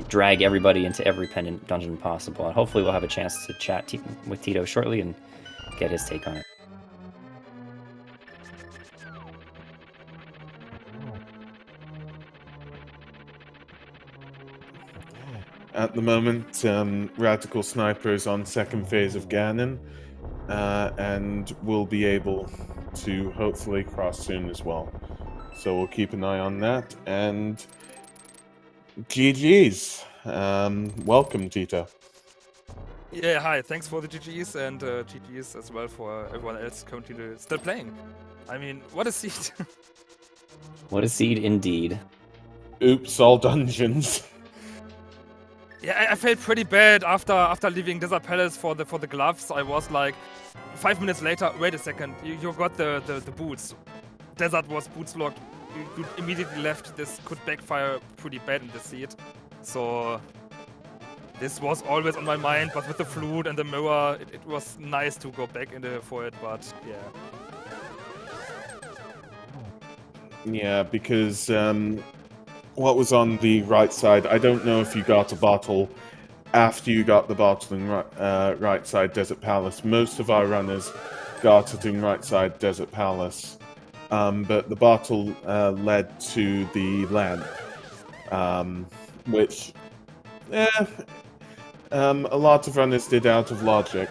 A: drag everybody into every pendant dungeon possible, and hopefully we'll have a chance to chat with Tito shortly and get his take on it.
B: at the moment. Radical Sniper is on second phase of Ganon, and we'll be able to hopefully cross soon as well. So we'll keep an eye on that. And GG's. Welcome, Tito.
C: Yeah, hi. Thanks for the GGs and GGs as well for everyone else currently still playing. I mean, what a seed!
A: What a seed indeed.
B: Oops, all dungeons.
C: Yeah, I felt pretty bad after leaving Desert Palace for the gloves. I was like, 5 minutes later, wait a second, you got the boots. Desert was boots locked. You immediately left. This could backfire pretty bad in the seed. So this was always on my mind, but with the flute and the mirror, it was nice to go back for it, but yeah.
B: Yeah, because what was on the right side, I don't know if you got a bottle after you got the bottle in right side Desert Palace. Most of our runners got it in right side Desert Palace, but the bottle led to the lamp, which a lot of runners did out of logic.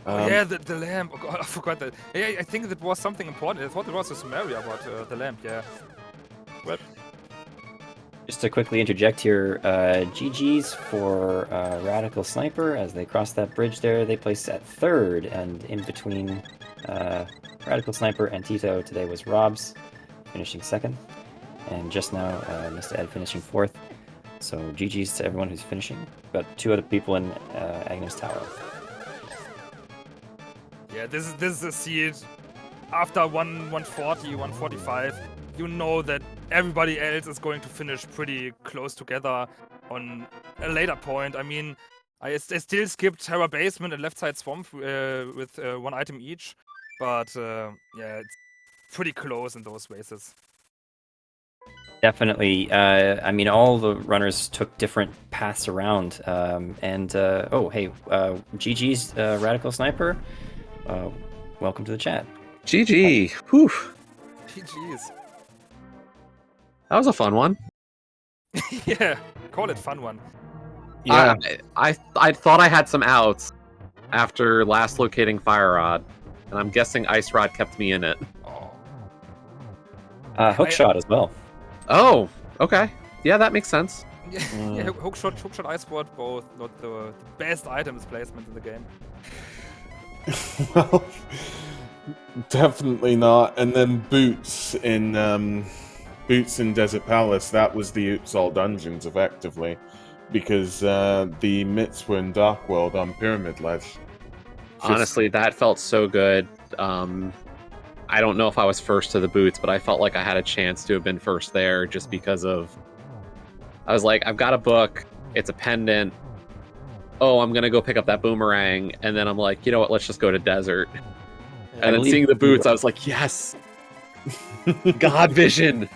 C: Yeah, the lamp. Oh God, I forgot that. Yeah, I think that was something important. I thought there was a summary about the lamp. Yeah. Well,
A: Just to quickly interject here, GG's for Radical Sniper as they crossed that bridge there. They placed at third, and in between Radical Sniper and Tito today was Rob's finishing second, and just now Mr. Ed finishing fourth. So GG's to everyone who's finishing. Got 2 other people in Agnes Tower.
C: yeah, this is a seed. After 140, 145, you know that everybody else is going to finish pretty close together on a later point. I mean, I still skipped Terra Basement and Left Side Swamp with 1 item each, but yeah, it's pretty close in those races.
A: Definitely. I mean, all the runners took different paths around. Oh, hey, GG's Radical Sniper. Welcome to the chat.
D: GG. Whew.
C: GG's.
D: That was a fun one.
C: Yeah, call it fun one.
B: Yeah,
D: I thought I had some outs after last locating Fire Rod, and I'm guessing Ice Rod kept me in it.
C: Oh.
A: Hookshot as well.
D: Oh, okay. Yeah, that makes sense.
C: Yeah, yeah, hookshot, ice sword, both not the best items placement in the game.
B: well, definitely not. And then Boots in Desert Palace. That was the Oops All Dungeons, effectively, because the mitts were in Dark World on Pyramid Ledge.
D: Honestly, that felt so good. I don't know if I was first to the boots, but I felt like I had a chance to have been first there just because of... I was like, I've got a book, it's a pendant, oh, I'm gonna go pick up that boomerang, and then I'm like, you know what, let's just go to desert. And then seeing the boots, I was like, yes! God vision!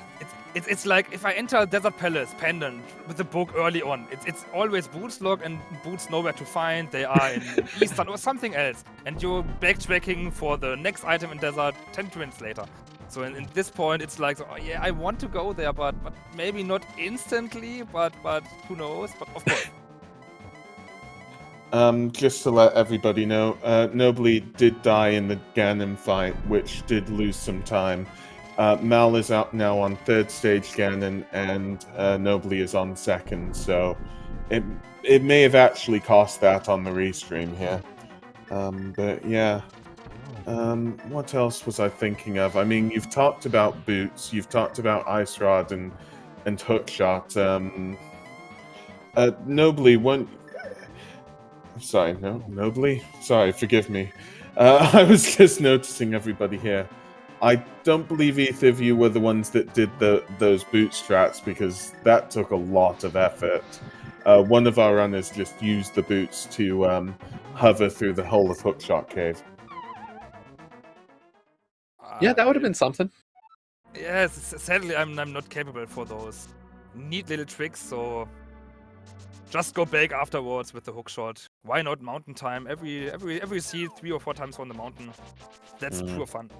C: It's like if I enter Desert Palace pendant with the book early on, it's always boots locked and boots nowhere to find. They are in Eastern or something else, and you're backtracking for the next item in desert 10 minutes later. So in this point, it's like, oh yeah, I want to go there, but maybe not instantly, but who knows? But of course.
B: Just to let everybody know, Nobly did die in the Ganon fight, which did lose some time. Mal is out now on 3rd stage Ganon, and Nobly is on 2nd, so it may have actually cost that on the restream here. But yeah. What else was I thinking of? I mean, you've talked about Boots, you've talked about Ice Rod and Hookshot. Nobly, Sorry, no, Nobly? Sorry, forgive me. I was just noticing everybody here. I don't believe either of you were the ones that did those boot strats, because that took a lot of effort. One of our runners just used the boots to hover through the whole of Hookshot Cave.
D: Yeah, that would have been something.
C: Yes, sadly I'm not capable for those neat little tricks, so just go back afterwards with the hookshot. Why not mountain time? Every seed 3 or 4 times on the mountain. That's pure fun.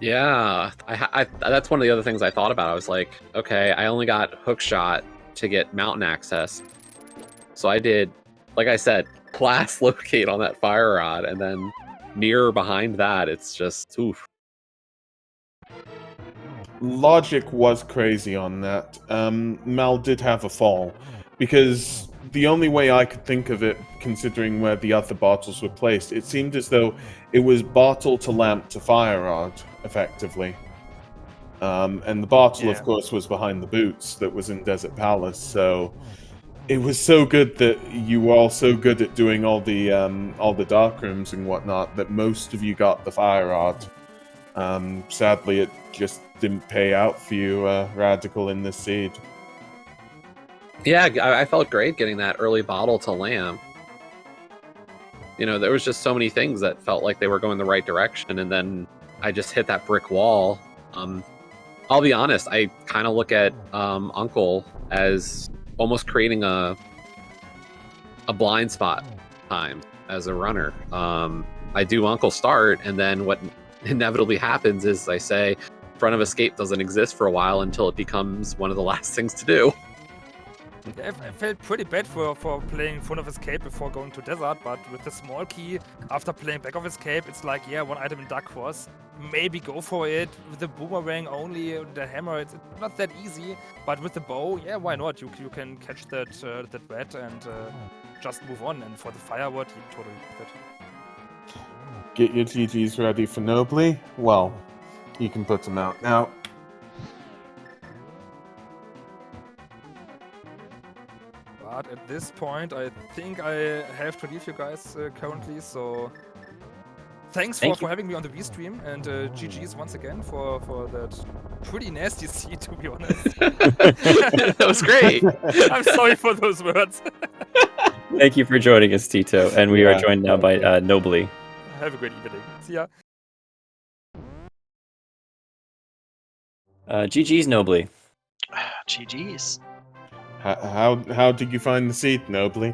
D: Yeah, I that's one of the other things I thought about. I was like, okay, I only got hookshot, to get mountain access. So I did, like I said, class locate on that fire rod, and then mirror behind that. It's just oof.
B: Logic was crazy on that. Mal did have a fall, because the only way I could think of it, considering where the other bottles were placed, it seemed as though it was bottle to lamp to fire rod, effectively. And the bottle, of course, was behind the boots that was in Desert Palace, so it was so good that you were all so good at doing all the dark rooms and whatnot that most of you got the fire rod. Sadly, it just didn't pay out for you, Radical, in this seed.
D: Yeah, I felt great getting that early bottle to lamp. You know, there was just so many things that felt like they were going the right direction, and then I just hit that brick wall. I'll be honest, I kind of look at Uncle as almost creating a blind spot time as a runner. I do Uncle start, and then what inevitably happens is I say front of escape doesn't exist for a while until it becomes one of the last things to do.
C: I felt pretty bad for playing front of escape before going to desert, but with the small key, after playing back of escape, it's like, yeah, one item in Dark Cross, maybe go for it. With the boomerang only, the hammer, it's not that easy, but with the bow, yeah, why not? You can catch that rat and just move on, and for the firewood, you totally get it.
B: Get your GGs ready for Nobly? Well, you can put them out now.
C: But at this point, I think I have to leave you guys currently, so thanks for having me on the V-stream, and GG's once again for that pretty nasty seed, to be honest.
D: That was great.
C: I'm sorry for those words.
A: Thank you for joining us, Tito, and we are joined now by Nobly.
C: Have a great evening. See ya.
A: GG's, Nobly.
E: GG's.
B: How did you find the seat, Nobly?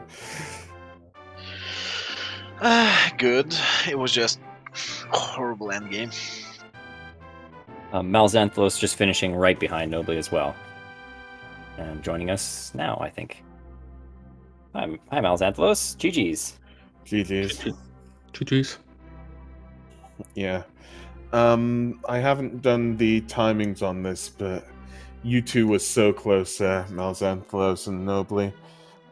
E: Good. It was just a horrible endgame.
A: Malxanthos just finishing right behind Nobly as well. And joining us now, I think. Hi, Malxanthos. GG's.
B: GG's.
F: GG's.
B: Yeah. I haven't done the timings on this, but you two were so close, Malxanthos and Nobly.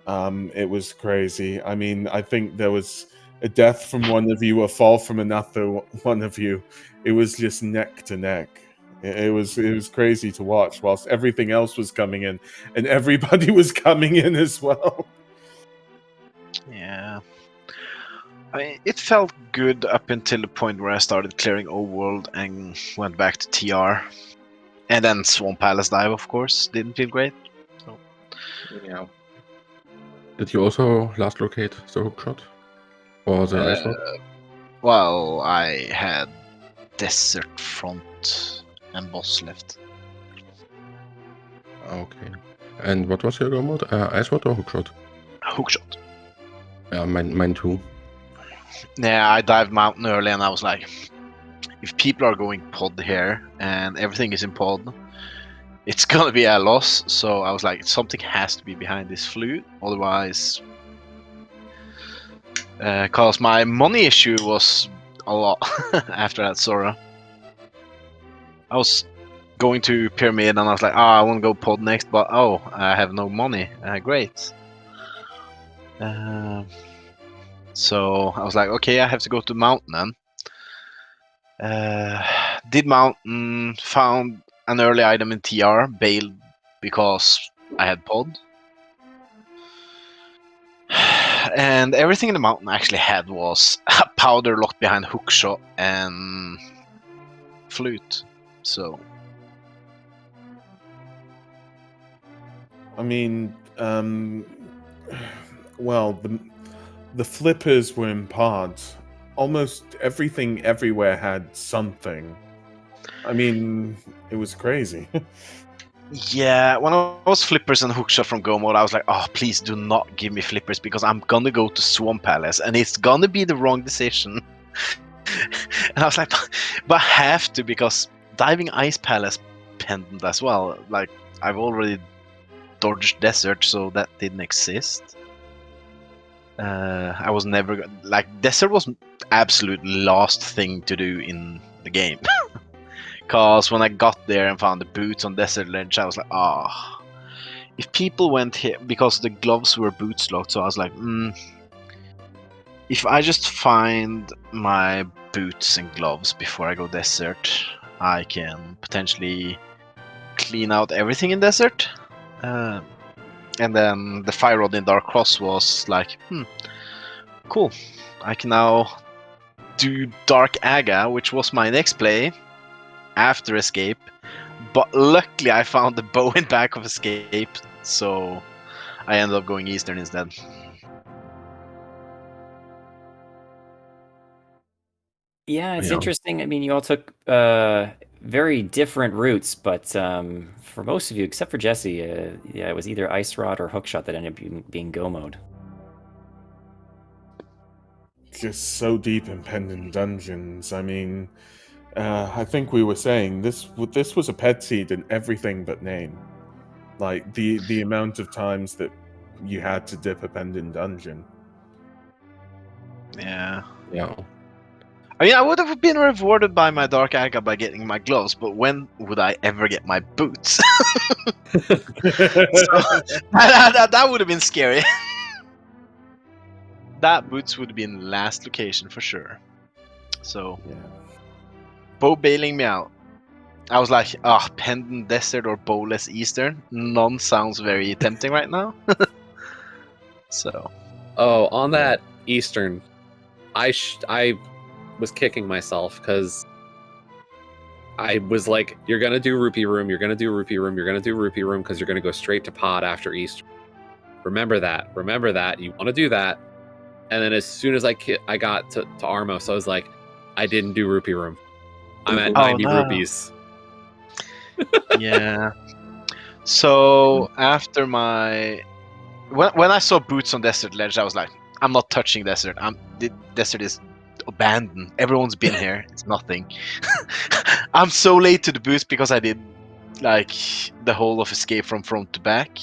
B: It was crazy. I mean, I think there was a death from one of you, a fall from another one of you. It was just neck to neck. It was crazy to watch, whilst everything else was coming in, and everybody was coming in as well.
E: Yeah. I mean, it felt good up until the point where I started clearing overworld and went back to TR. And then Swamp Palace dive, of course, didn't feel great. So.
F: Yeah. Did you also last locate the hookshot? Or the ice rod?
E: Well, I had Desert Front and Boss left.
F: Okay. And what was your go mode? Ice rod or hookshot?
E: Hookshot.
F: Yeah, mine too.
E: Yeah, I dived mountain early and I was like, if people are going pod here and everything is in pod, it's gonna be a loss. So I was like, something has to be behind this flute, otherwise, cause my money issue was a lot after that Sora. I was going to Pyramid and I was like, I want to go pod next, but I have no money. Great. So I was like, okay, I have to go to mountain then. Did mountain, found an early item in TR, bailed because I had pod. And everything in the mountain I actually had was a powder locked behind hookshot and flute. So
B: I mean, well, the flippers were in pods. Almost everything everywhere had something. I mean, it was crazy.
E: yeah, when I was flippers and hookshot from Go mode, I was like, oh, please do not give me flippers because I'm gonna go to Swamp Palace and it's gonna be the wrong decision. And I was like, but I have to because diving Ice Palace pendant as well. Like, I've already dodge desert, so that didn't exist. I was never like desert was absolute last thing to do in the game. Cause when I got there and found the boots on desert ledge, I was like, ah. If people went here because the gloves were boots locked, so I was like, if I just find my boots and gloves before I go desert, I can potentially clean out everything in desert. And then the fire rod in Dark Cross was like, cool. I can now do Dark Aga, which was my next play after Escape. But luckily I found the bow in back of Escape, so I ended up going Eastern instead.
A: Yeah, it's
F: Yeah.
A: interesting. I mean, you all took very different routes, but for most of you, except for Jesse, yeah, it was either Ice Rod or Hookshot that ended up being Go mode.
B: Just so deep in Pendant Dungeons. I mean, I think we were saying this was a pet seed in everything but name. Like the amount of times that you had to dip a Pendant Dungeon.
E: Yeah.
F: Yeah.
E: I mean, I would have been rewarded by my Dark Aga by getting my gloves, but when would I ever get my boots? That would have been scary. That boots would have been last location for sure. So,
B: Yeah.
E: bow bailing me out. I was like, Pendant Desert or Bowless Eastern. None sounds very tempting right now. So.
D: Oh, on that Eastern, I was kicking myself because I was like, you're gonna do Rupee Room, you're gonna do Rupee Room, you're gonna do Rupee Room because you're gonna go straight to Pod after Eastern. Remember that. You want to do that. And then as soon as I got to Armos, I was like, I didn't do Rupee Room. I'm at 90 rupees.
E: Yeah. So after my when I saw boots on Desert Ledge, I was like, I'm not touching Desert. The Desert is abandoned. Everyone's been here. It's nothing. I'm so late to the boots because I did like the whole of Escape from front to back.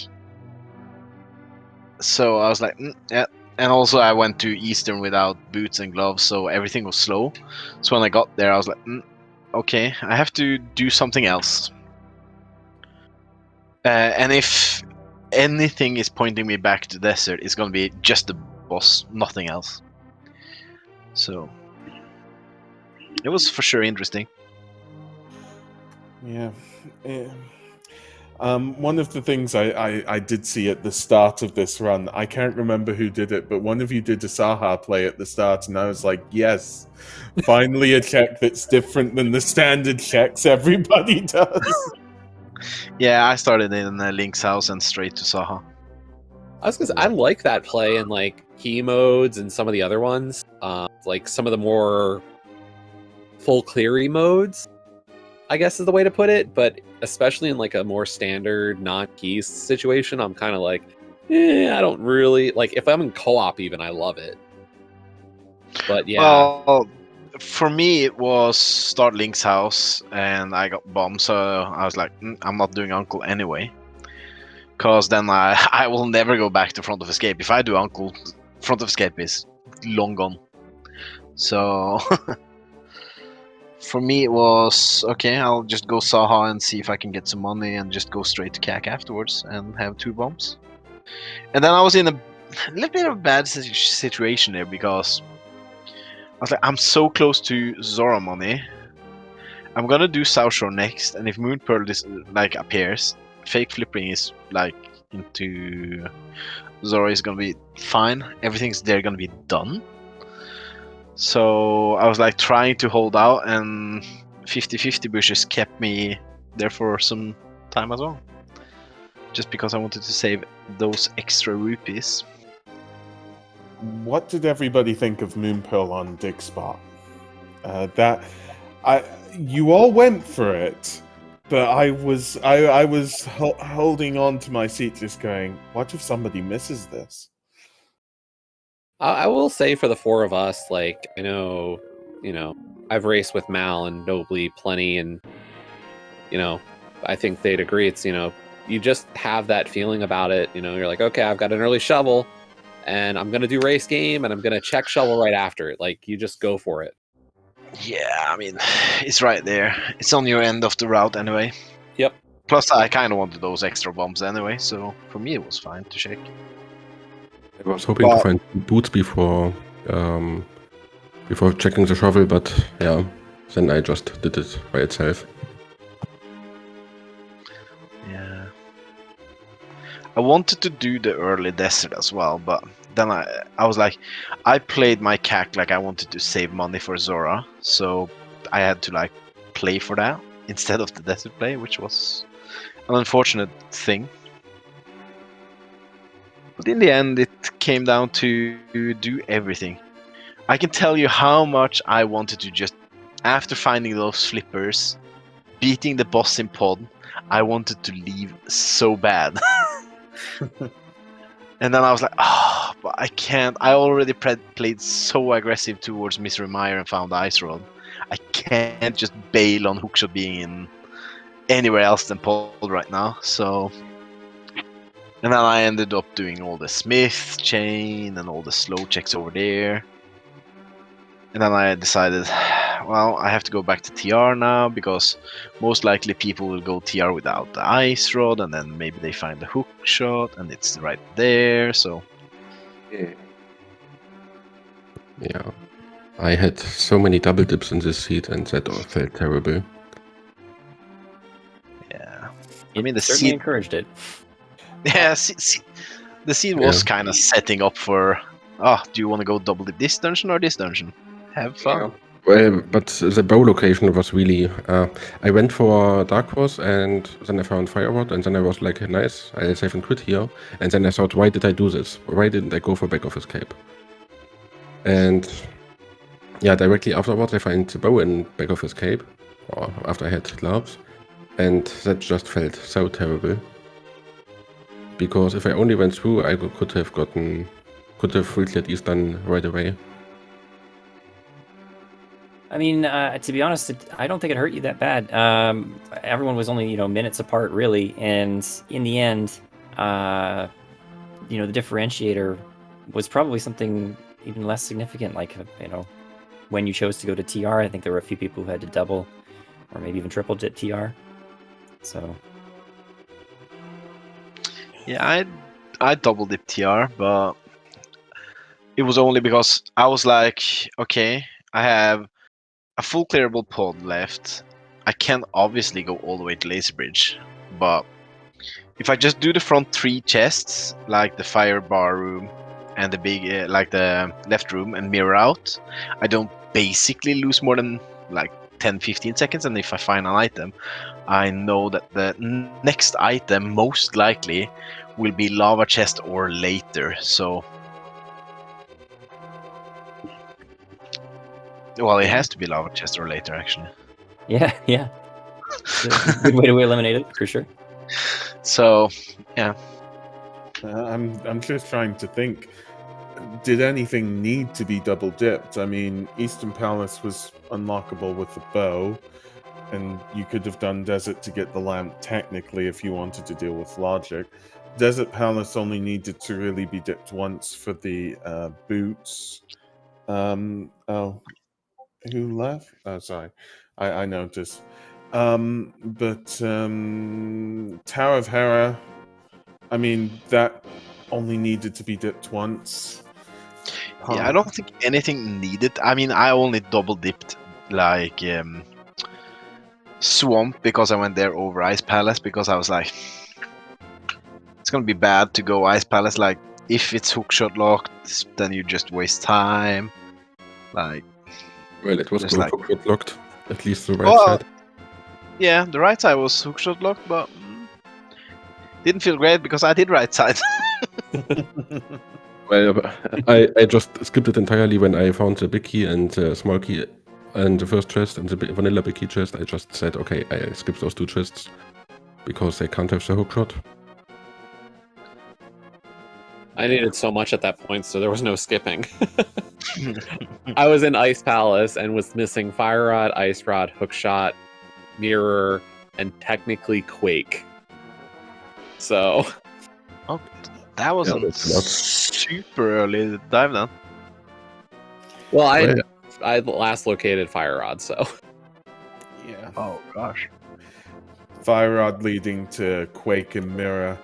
E: So I was like, yeah. And also I went to Eastern without boots and gloves, so everything was slow. So when I got there, I was like, okay, I have to do something else. And if anything is pointing me back to desert, it's gonna be just the boss, nothing else. So it was for sure interesting.
B: Yeah. One of the things I did see at the start of this run, I can't remember who did it, but one of you did a Saha play at the start, and I was like, yes, finally a check that's different than the standard checks everybody does.
E: Yeah, I started in Link's house and straight to Saha.
D: I like that play in like key modes and some of the other ones, like some of the more full cleary modes, I guess is the way to put it. But especially in like a more standard non-key situation, I'm kind of like, I don't really like. If I'm in co-op, even I love it. But yeah,
E: Well, for me it was start Link's house and I got bombed, so I was like, I'm not doing Uncle anyway. Cause then I will never go back to Front of Escape. If I do Uncle, Front of Escape is long gone. So for me it was okay, I'll just go Saha and see if I can get some money and just go straight to CAC afterwards and have 2 bombs. And then I was in a little bit of a bad situation there because I was like, I'm so close to Zora money. I'm gonna do South Shore next, and if Moon Pearl appears, fake flipping is like into Zora is gonna be fine. Everything's there gonna be done. So I was like trying to hold out, and 50-50 bushes kept me there for some time as well. Just because I wanted to save those extra rupees.
B: What did everybody think of Moonpearl on Dig Spot? You all went for it, but I was holding on to my seat, just going, "What if somebody misses this?"
D: I will say for the 4 of us, like I know, I've raced with Mal and Nobly plenty, and I think they'd agree. It's you just have that feeling about it. You know, you're like, okay, I've got an early shovel, and I'm gonna do race game, and I'm gonna check shovel right after it. Like, you just go for it.
E: Yeah, I mean, it's right there. It's on your end of the route anyway.
D: Yep.
E: Plus, I kind of wanted those extra bombs anyway, so for me it was fine to check.
F: I was hoping to find boots before checking the shovel, but yeah, then I just did it by itself.
E: Yeah. I wanted to do the early desert as well, but then I was like, I played my CAC like I wanted to save money for Zora, so I had to like play for that instead of the desert play, which was an unfortunate thing. But in the end, it came down to do everything. I can tell you how much I wanted to just, after finding those flippers, beating the boss in pod, I wanted to leave so bad. And then I was like, oh, but I can't. I already played so aggressive towards Mr. Meyer and found the Ice Rod. I can't just bail on hookshot being in anywhere else than pod right now. So, and then I ended up doing all the Smith chain and all the slow checks over there. And then I decided, well, I have to go back to TR now, because most likely people will go TR without the Ice Rod, and then maybe they find the hook shot, and it's right there, so...
F: Yeah. I had so many double dips in this seed, and that all felt terrible.
E: Yeah.
A: It
E: I mean, the
A: certainly
E: seed...
A: encouraged it.
E: Yeah, the seed was
F: Yeah.
E: kind of setting up for, oh, do you want to go double dip this dungeon or this dungeon? Have fun.
F: Yeah. Well, but the bow location was really... I went for Dark Horse, and then I found Fire Rod, and then I was like, nice, I'll save and quit here. And then I thought, why did I do this? Why didn't I go for Back of Escape? And yeah, directly afterwards I find the bow in Back of Escape, or after I had gloves, and that just felt so terrible. Because if I only went through, I could have full cleared East done right away.
A: I mean, to be honest, I don't think it hurt you that bad. Everyone was only, minutes apart, really, and in the end, the differentiator was probably something even less significant, like, when you chose to go to TR. I think there were a few people who had to double, or maybe even triple dip TR. So...
E: Yeah, I double dipped TR, but it was only because I was like, okay, I have a full clearable pod left. I can obviously go all the way to Laser Bridge, but if I just do the front 3 chests, like the fire bar room and the big, like the left room and mirror out, I don't basically lose more than like 10-15 seconds. And if I find an item, I know that the next item most likely will be lava chest or later. So, well, it has to be lava chest or later, actually.
A: Yeah. It's a good way to eliminate it, for sure.
E: So, yeah.
B: I'm just trying to think. Did anything need to be double dipped? I mean, Eastern Palace was unlockable with the bow, and you could have done Desert to get the lamp technically if you wanted to deal with logic. Desert Palace only needed to really be dipped once for the boots. Oh, who left? Oh, sorry, I noticed. But Tower of Hera, I mean, that only needed to be dipped once.
E: Yeah, I don't think anything needed. I mean, I only double dipped like Swamp because I went there over Ice Palace, because I was like, it's gonna be bad to go Ice Palace. Like, if it's hookshot locked, then you just waste time. Like,
F: Well, it was
E: Just
F: both
E: like-
F: hookshot locked, at least the right
E: Oh,
F: side.
E: yeah, the right side was hookshot locked, but didn't feel great because I did right side.
F: Well, I just skipped it entirely when I found the big key and the small key and the first chest and the vanilla big key chest. I just said, okay, I skip those 2 chests because they can't have the hookshot.
D: I needed so much at that point, so there was no skipping. I was in Ice Palace and was missing Fire Rod, Ice Rod, Hookshot, Mirror, and technically Quake. So
E: That wasn't
F: that's not-
E: super early dive then.
D: well, I
F: Right.
D: I last located Fire Rod, so
B: Yeah.
E: Oh gosh.
B: Fire Rod leading to Quake and Mirror.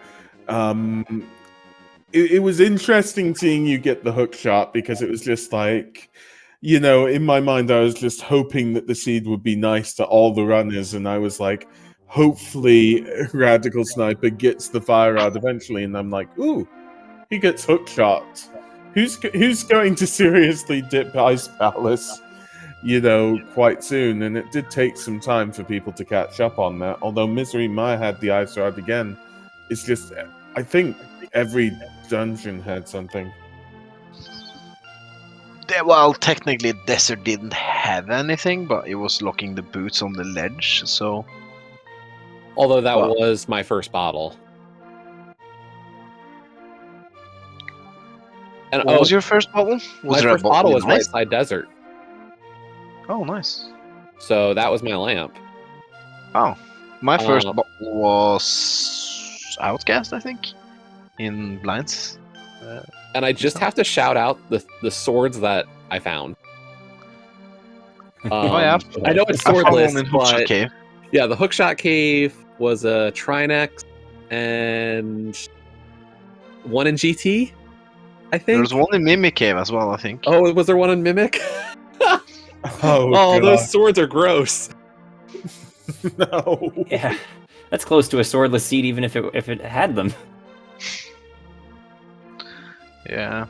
B: It was interesting seeing you get the hook shot because it was just like, you know, in my mind, I was just hoping that the seed would be nice to all the runners, and I was like, hopefully, Radical Sniper gets the Fire Rod eventually, and I'm like, ooh, he gets hook shot. Who's going to seriously dip Ice Palace? You know, quite soon, and it did take some time for people to catch up on that. Although Misery Maya had the Ice Rod again, it's just, I think every dungeon had something.
E: Well, technically, Desert didn't have anything, but it was locking the boots on the ledge. So
D: although that
E: Well-
D: was my first bottle. And
E: what was your first bottle?
D: my
E: Was there a
D: first bottle
E: in
D: was Right
E: ice?
D: Side Desert,
E: Oh, nice.
D: so that was my lamp.
E: Oh, my first
D: Uh,
E: bottle was Outcast, I think, in blinds.
D: And I just have to shout out the swords that I found.
E: Oh yeah,
D: I know it's
E: I found
D: swordless,
E: one in Hookshot
D: but
E: Cave.
D: yeah, the Hookshot Cave was a Trinex and one in GT, I think.
E: There was one in Mimic Cave as well, I think.
D: Oh, was there one in Mimic?
B: Oh, God.
D: Those swords are gross.
B: No.
A: Yeah, that's close to a swordless seed, even if it had them.
E: Yeah.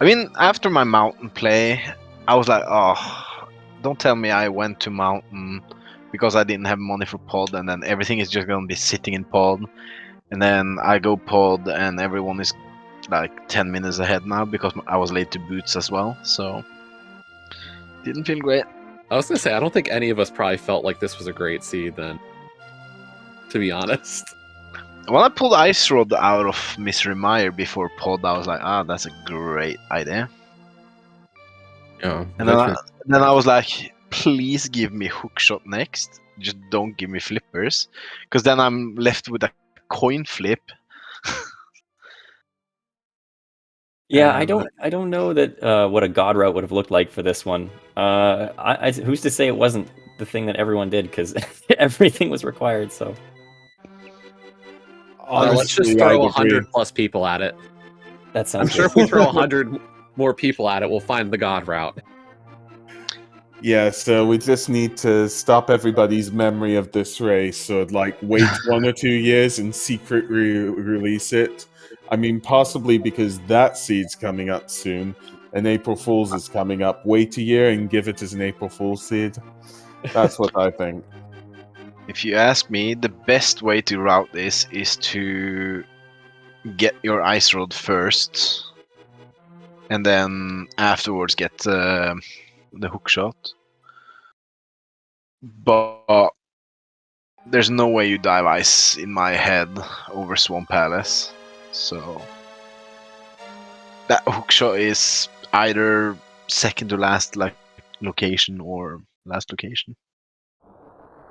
E: I mean, after my mountain play, I was like, oh, don't tell me I went to mountain because I didn't have money for pod, and then everything is just gonna be sitting in pod, and then I go pod, and everyone is like 10 minutes ahead now because I was late to boots as well, so didn't feel great.
D: I was gonna say, I don't think any of us probably felt like this was a great seed then, to be honest.
E: When I pulled Ice Rod out of Misery Mire before pod, I was like, ah, that's a great idea.
F: Yeah.
E: And then I was like, please give me hookshot next. Just don't give me flippers, because then I'm left with a coin flip.
A: Yeah,
E: And-
A: I don't know that what a god route would have looked like for this one. Who's to say it wasn't the thing that everyone did, because everything was required. So
D: Let's just
B: Honestly,
D: throw
B: I'd
D: 100
B: agree.
D: plus people at it.
A: that
D: I'm
A: sounds
D: sure
A: good.
D: if we throw 100 more people at it, we'll find the god route.
B: Yeah, so we just need to stop everybody's memory of this race, or like wait 1 or 2 years and secret release it. I mean, possibly because that seed's coming up soon, and April Fool's is coming up. Wait a year and give it as an April Fool's seed. That's what I think.
E: If you ask me, the best way to route this is to get your Ice Rod first, and then afterwards get the hook shot. But there's no way you dive ice in my head over Swamp Palace. So that hook shot is either second to last location or last location.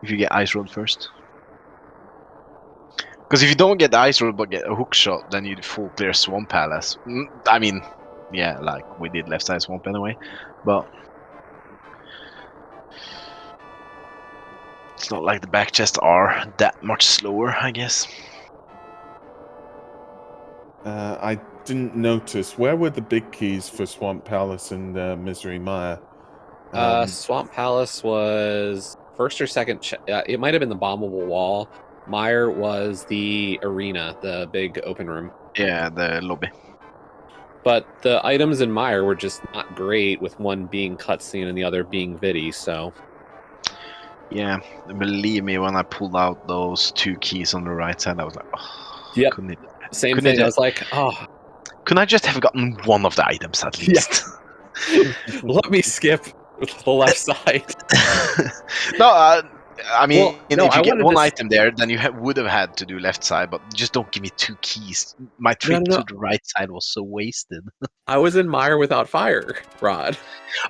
E: If you get Ice Rod first. Because if you don't get the Ice Rod but get a hook shot, then you full clear Swamp Palace. I mean, yeah, like we did left side Swamp anyway. But it's not like the back chests are that much slower, I guess.
B: I didn't notice. Where were the big keys for Swamp Palace and Misery Mire?
D: Swamp Palace was first or second. It might have been the bombable wall. Mire was the arena, the big open room.
E: Yeah, the lobby.
D: But the items in Mire were just not great, with one being cutscene and the other being Viddy, so...
E: Yeah, believe me, when I pulled out those 2 keys on the right side, I was like, oh,
D: Yep.
E: couldn't
D: Same
E: Couldn't
D: thing,
E: it-
D: I was like, oh,
E: I just have gotten one of the items at least?
D: let me skip the left side.
E: No, I mean,
D: Well, no,
E: if you
D: I
E: get
D: wanted
E: one
D: to
E: item there, then you would have had to do left side, but just don't give me 2 keys. My trip
D: no.
E: to the right side was so wasted.
D: I was in Mire without fire rod.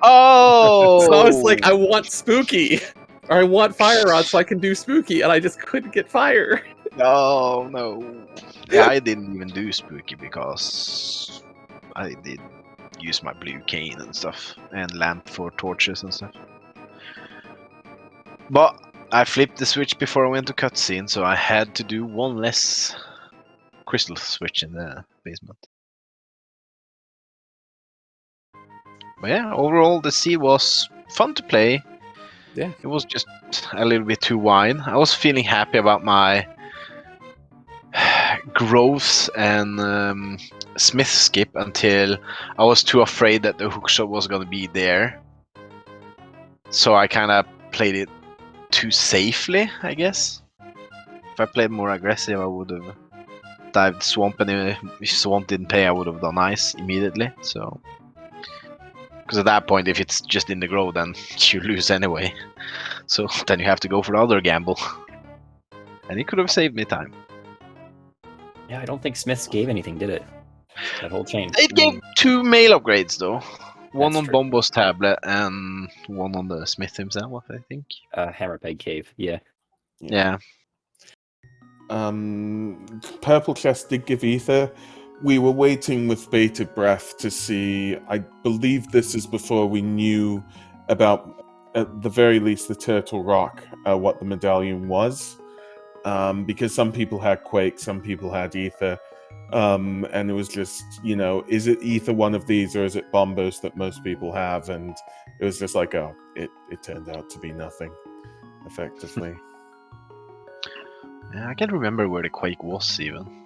E: Oh!
D: So I was like, I want spooky. Or I want fire rod so I can do spooky, and I just couldn't get fire.
E: Oh no. Yeah, I didn't even do spooky because I did use my blue cane and stuff, and lamp for torches and stuff. But I flipped the switch before I went to cutscene, so I had to do one less crystal switch in the basement. But yeah, overall the sea was fun to play.
D: Yeah.
E: It was just a little bit too wide. I was feeling happy about my growth and smith skip until I was too afraid that the hookshot was gonna be there. So I kind of played it too safely, I guess. If I played more aggressive, I would have dived swamp, and if swamp didn't pay, I would have done ice immediately. So, because at that point, if it's just in the grow, then you lose anyway. So then you have to go for the other gamble, and it could have saved me time.
A: Yeah, I don't think Smiths gave anything, did it? That whole chain.
E: It gave 2 mail upgrades though. One
A: That's
E: on
A: true.
E: Bombo's tablet and one on the Smith himself, I think.
A: Hammerpeg Cave, yeah.
E: Yeah.
B: Purple Chest did give ether. We were waiting with bated breath to see. I believe this is before we knew about, at the very least, the Turtle Rock, what the medallion was. Because some people had Quake, some people had ether. And it was just, is it ether one of these, or is it Bombos that most people have? And it was just like, oh, it turned out to be nothing, effectively.
E: I can't remember where the Quake was even.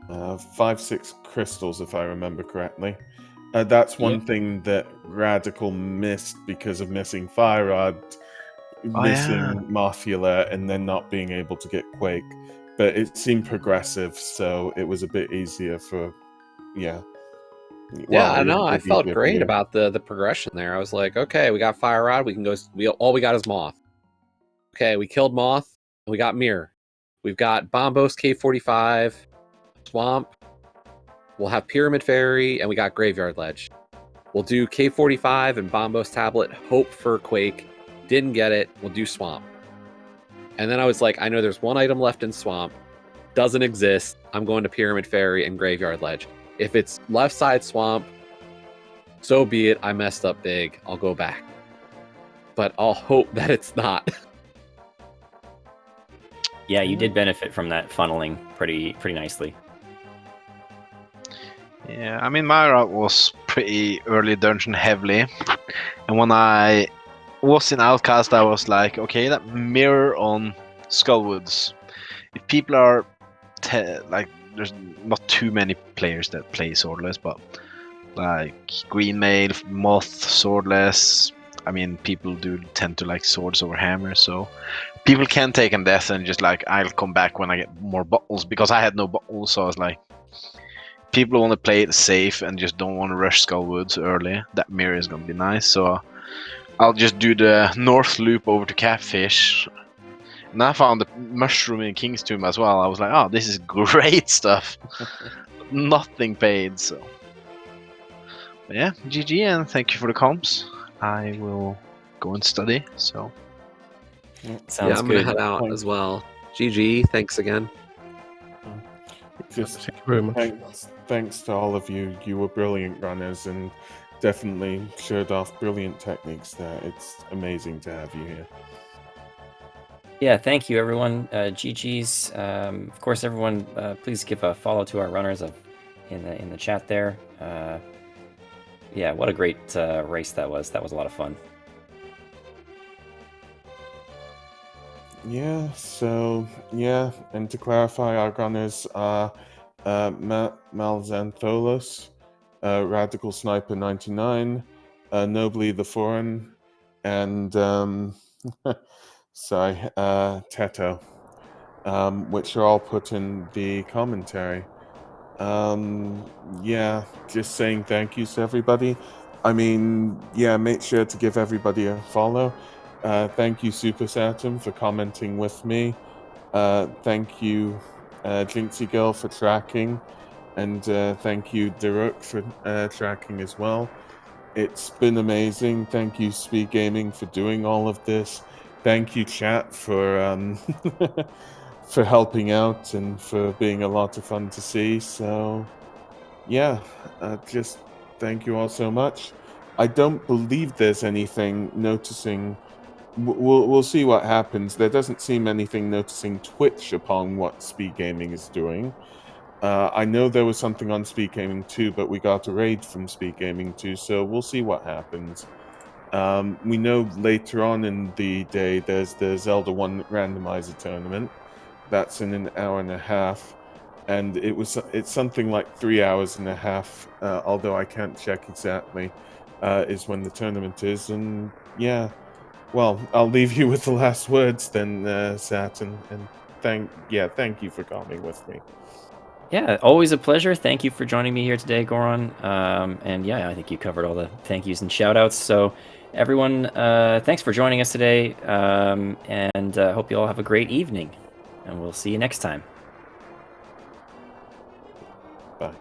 B: 5-6 crystals, if I remember correctly. That's one thing that Radical missed because of missing Fire Rod, missing Morphula, and then not being able to get Quake. But it seemed progressive, so it was a bit easier for,
D: Yeah,
B: well,
D: I
B: it was
D: know.
B: a
D: I
B: bit
D: felt
B: easier for
D: great
B: you.
D: about the progression there. I was like, okay, we got Fire Rod. We can go. All we got is Moth. Okay, we killed Moth. And we got Mirror. We've got Bombos K45, Swamp. We'll have Pyramid Fairy, and we got Graveyard Ledge. We'll do K45 and Bombos Tablet. Hope for Quake. Didn't get it. We'll do Swamp. And then I was like, I know there's one item left in Swamp. Doesn't exist. I'm going to Pyramid Fairy and Graveyard Ledge. If it's left side Swamp, so be it. I messed up big. I'll go back. But I'll hope that it's not.
A: Yeah, you did benefit from that funneling pretty nicely.
E: Yeah, I mean, my route was pretty early dungeon heavily. And when I was in Outcast, I was like, okay, that mirror on Skullwoods. If people are, there's not too many players that play Swordless, but like Green Mail, Moth, Swordless. I mean, people do tend to like swords over hammers, so people can take on death and just like, I'll come back when I get more bottles, because I had no bottles, so I was like, people want to play it safe and just don't want to rush Skullwoods early. That mirror is going to be nice, so I'll just do the north loop over to Catfish. And I found the mushroom in King's Tomb as well. I was like, oh, this is great stuff. Nothing paid, so. But yeah, GG, and thank you for the comps. I will go and study, so.
A: Sounds
D: I'm
A: good.
D: going to head out as well. GG, thanks again.
B: Just
F: Thank you very much.
B: thanks to all of you. You were brilliant runners and definitely showed off brilliant techniques there. It's amazing to have you here.
A: Yeah, thank you, everyone. GG's. Of course, everyone, please give a follow to our runners in the chat there. Yeah, what a great race that was. That was a lot of fun.
B: Yeah, so, yeah, and to clarify, our runners are Malxantholos, Radical Sniper 99, Nobly the Foreign, and, sorry, Teto, which are all put in the commentary. Yeah, just saying thank yous to everybody. I mean, yeah, make sure to give everybody a follow. Thank you, Super Saturn, for commenting with me. Thank you, Jinxie Girl, for tracking. And thank you, Daruk, for tracking as well. It's been amazing. Thank you, Speed Gaming, for doing all of this. Thank you, chat, for for helping out and for being a lot of fun to see. So, yeah, just thank you all so much. I don't believe there's anything noticing. We'll see what happens. There doesn't seem anything noticing Twitch upon what Speed Gaming is doing. I know there was something on Speed Gaming 2, but we got a raid from Speed Gaming 2, so we'll see what happens. We know later on in the day there's the Zelda 1 randomizer tournament. That's in an hour and a half, and it's something like 3 hours and a half, although I can't check exactly, is when the tournament is. And yeah, well, I'll leave you with the last words then, Saturn, and thank you for coming with me.
A: Yeah, always a pleasure. Thank you for joining me here today, Goron. And yeah, I think you covered all the thank yous and shout outs. So everyone, thanks for joining us today. And hope you all have a great evening. And we'll see you next time.
B: Bye.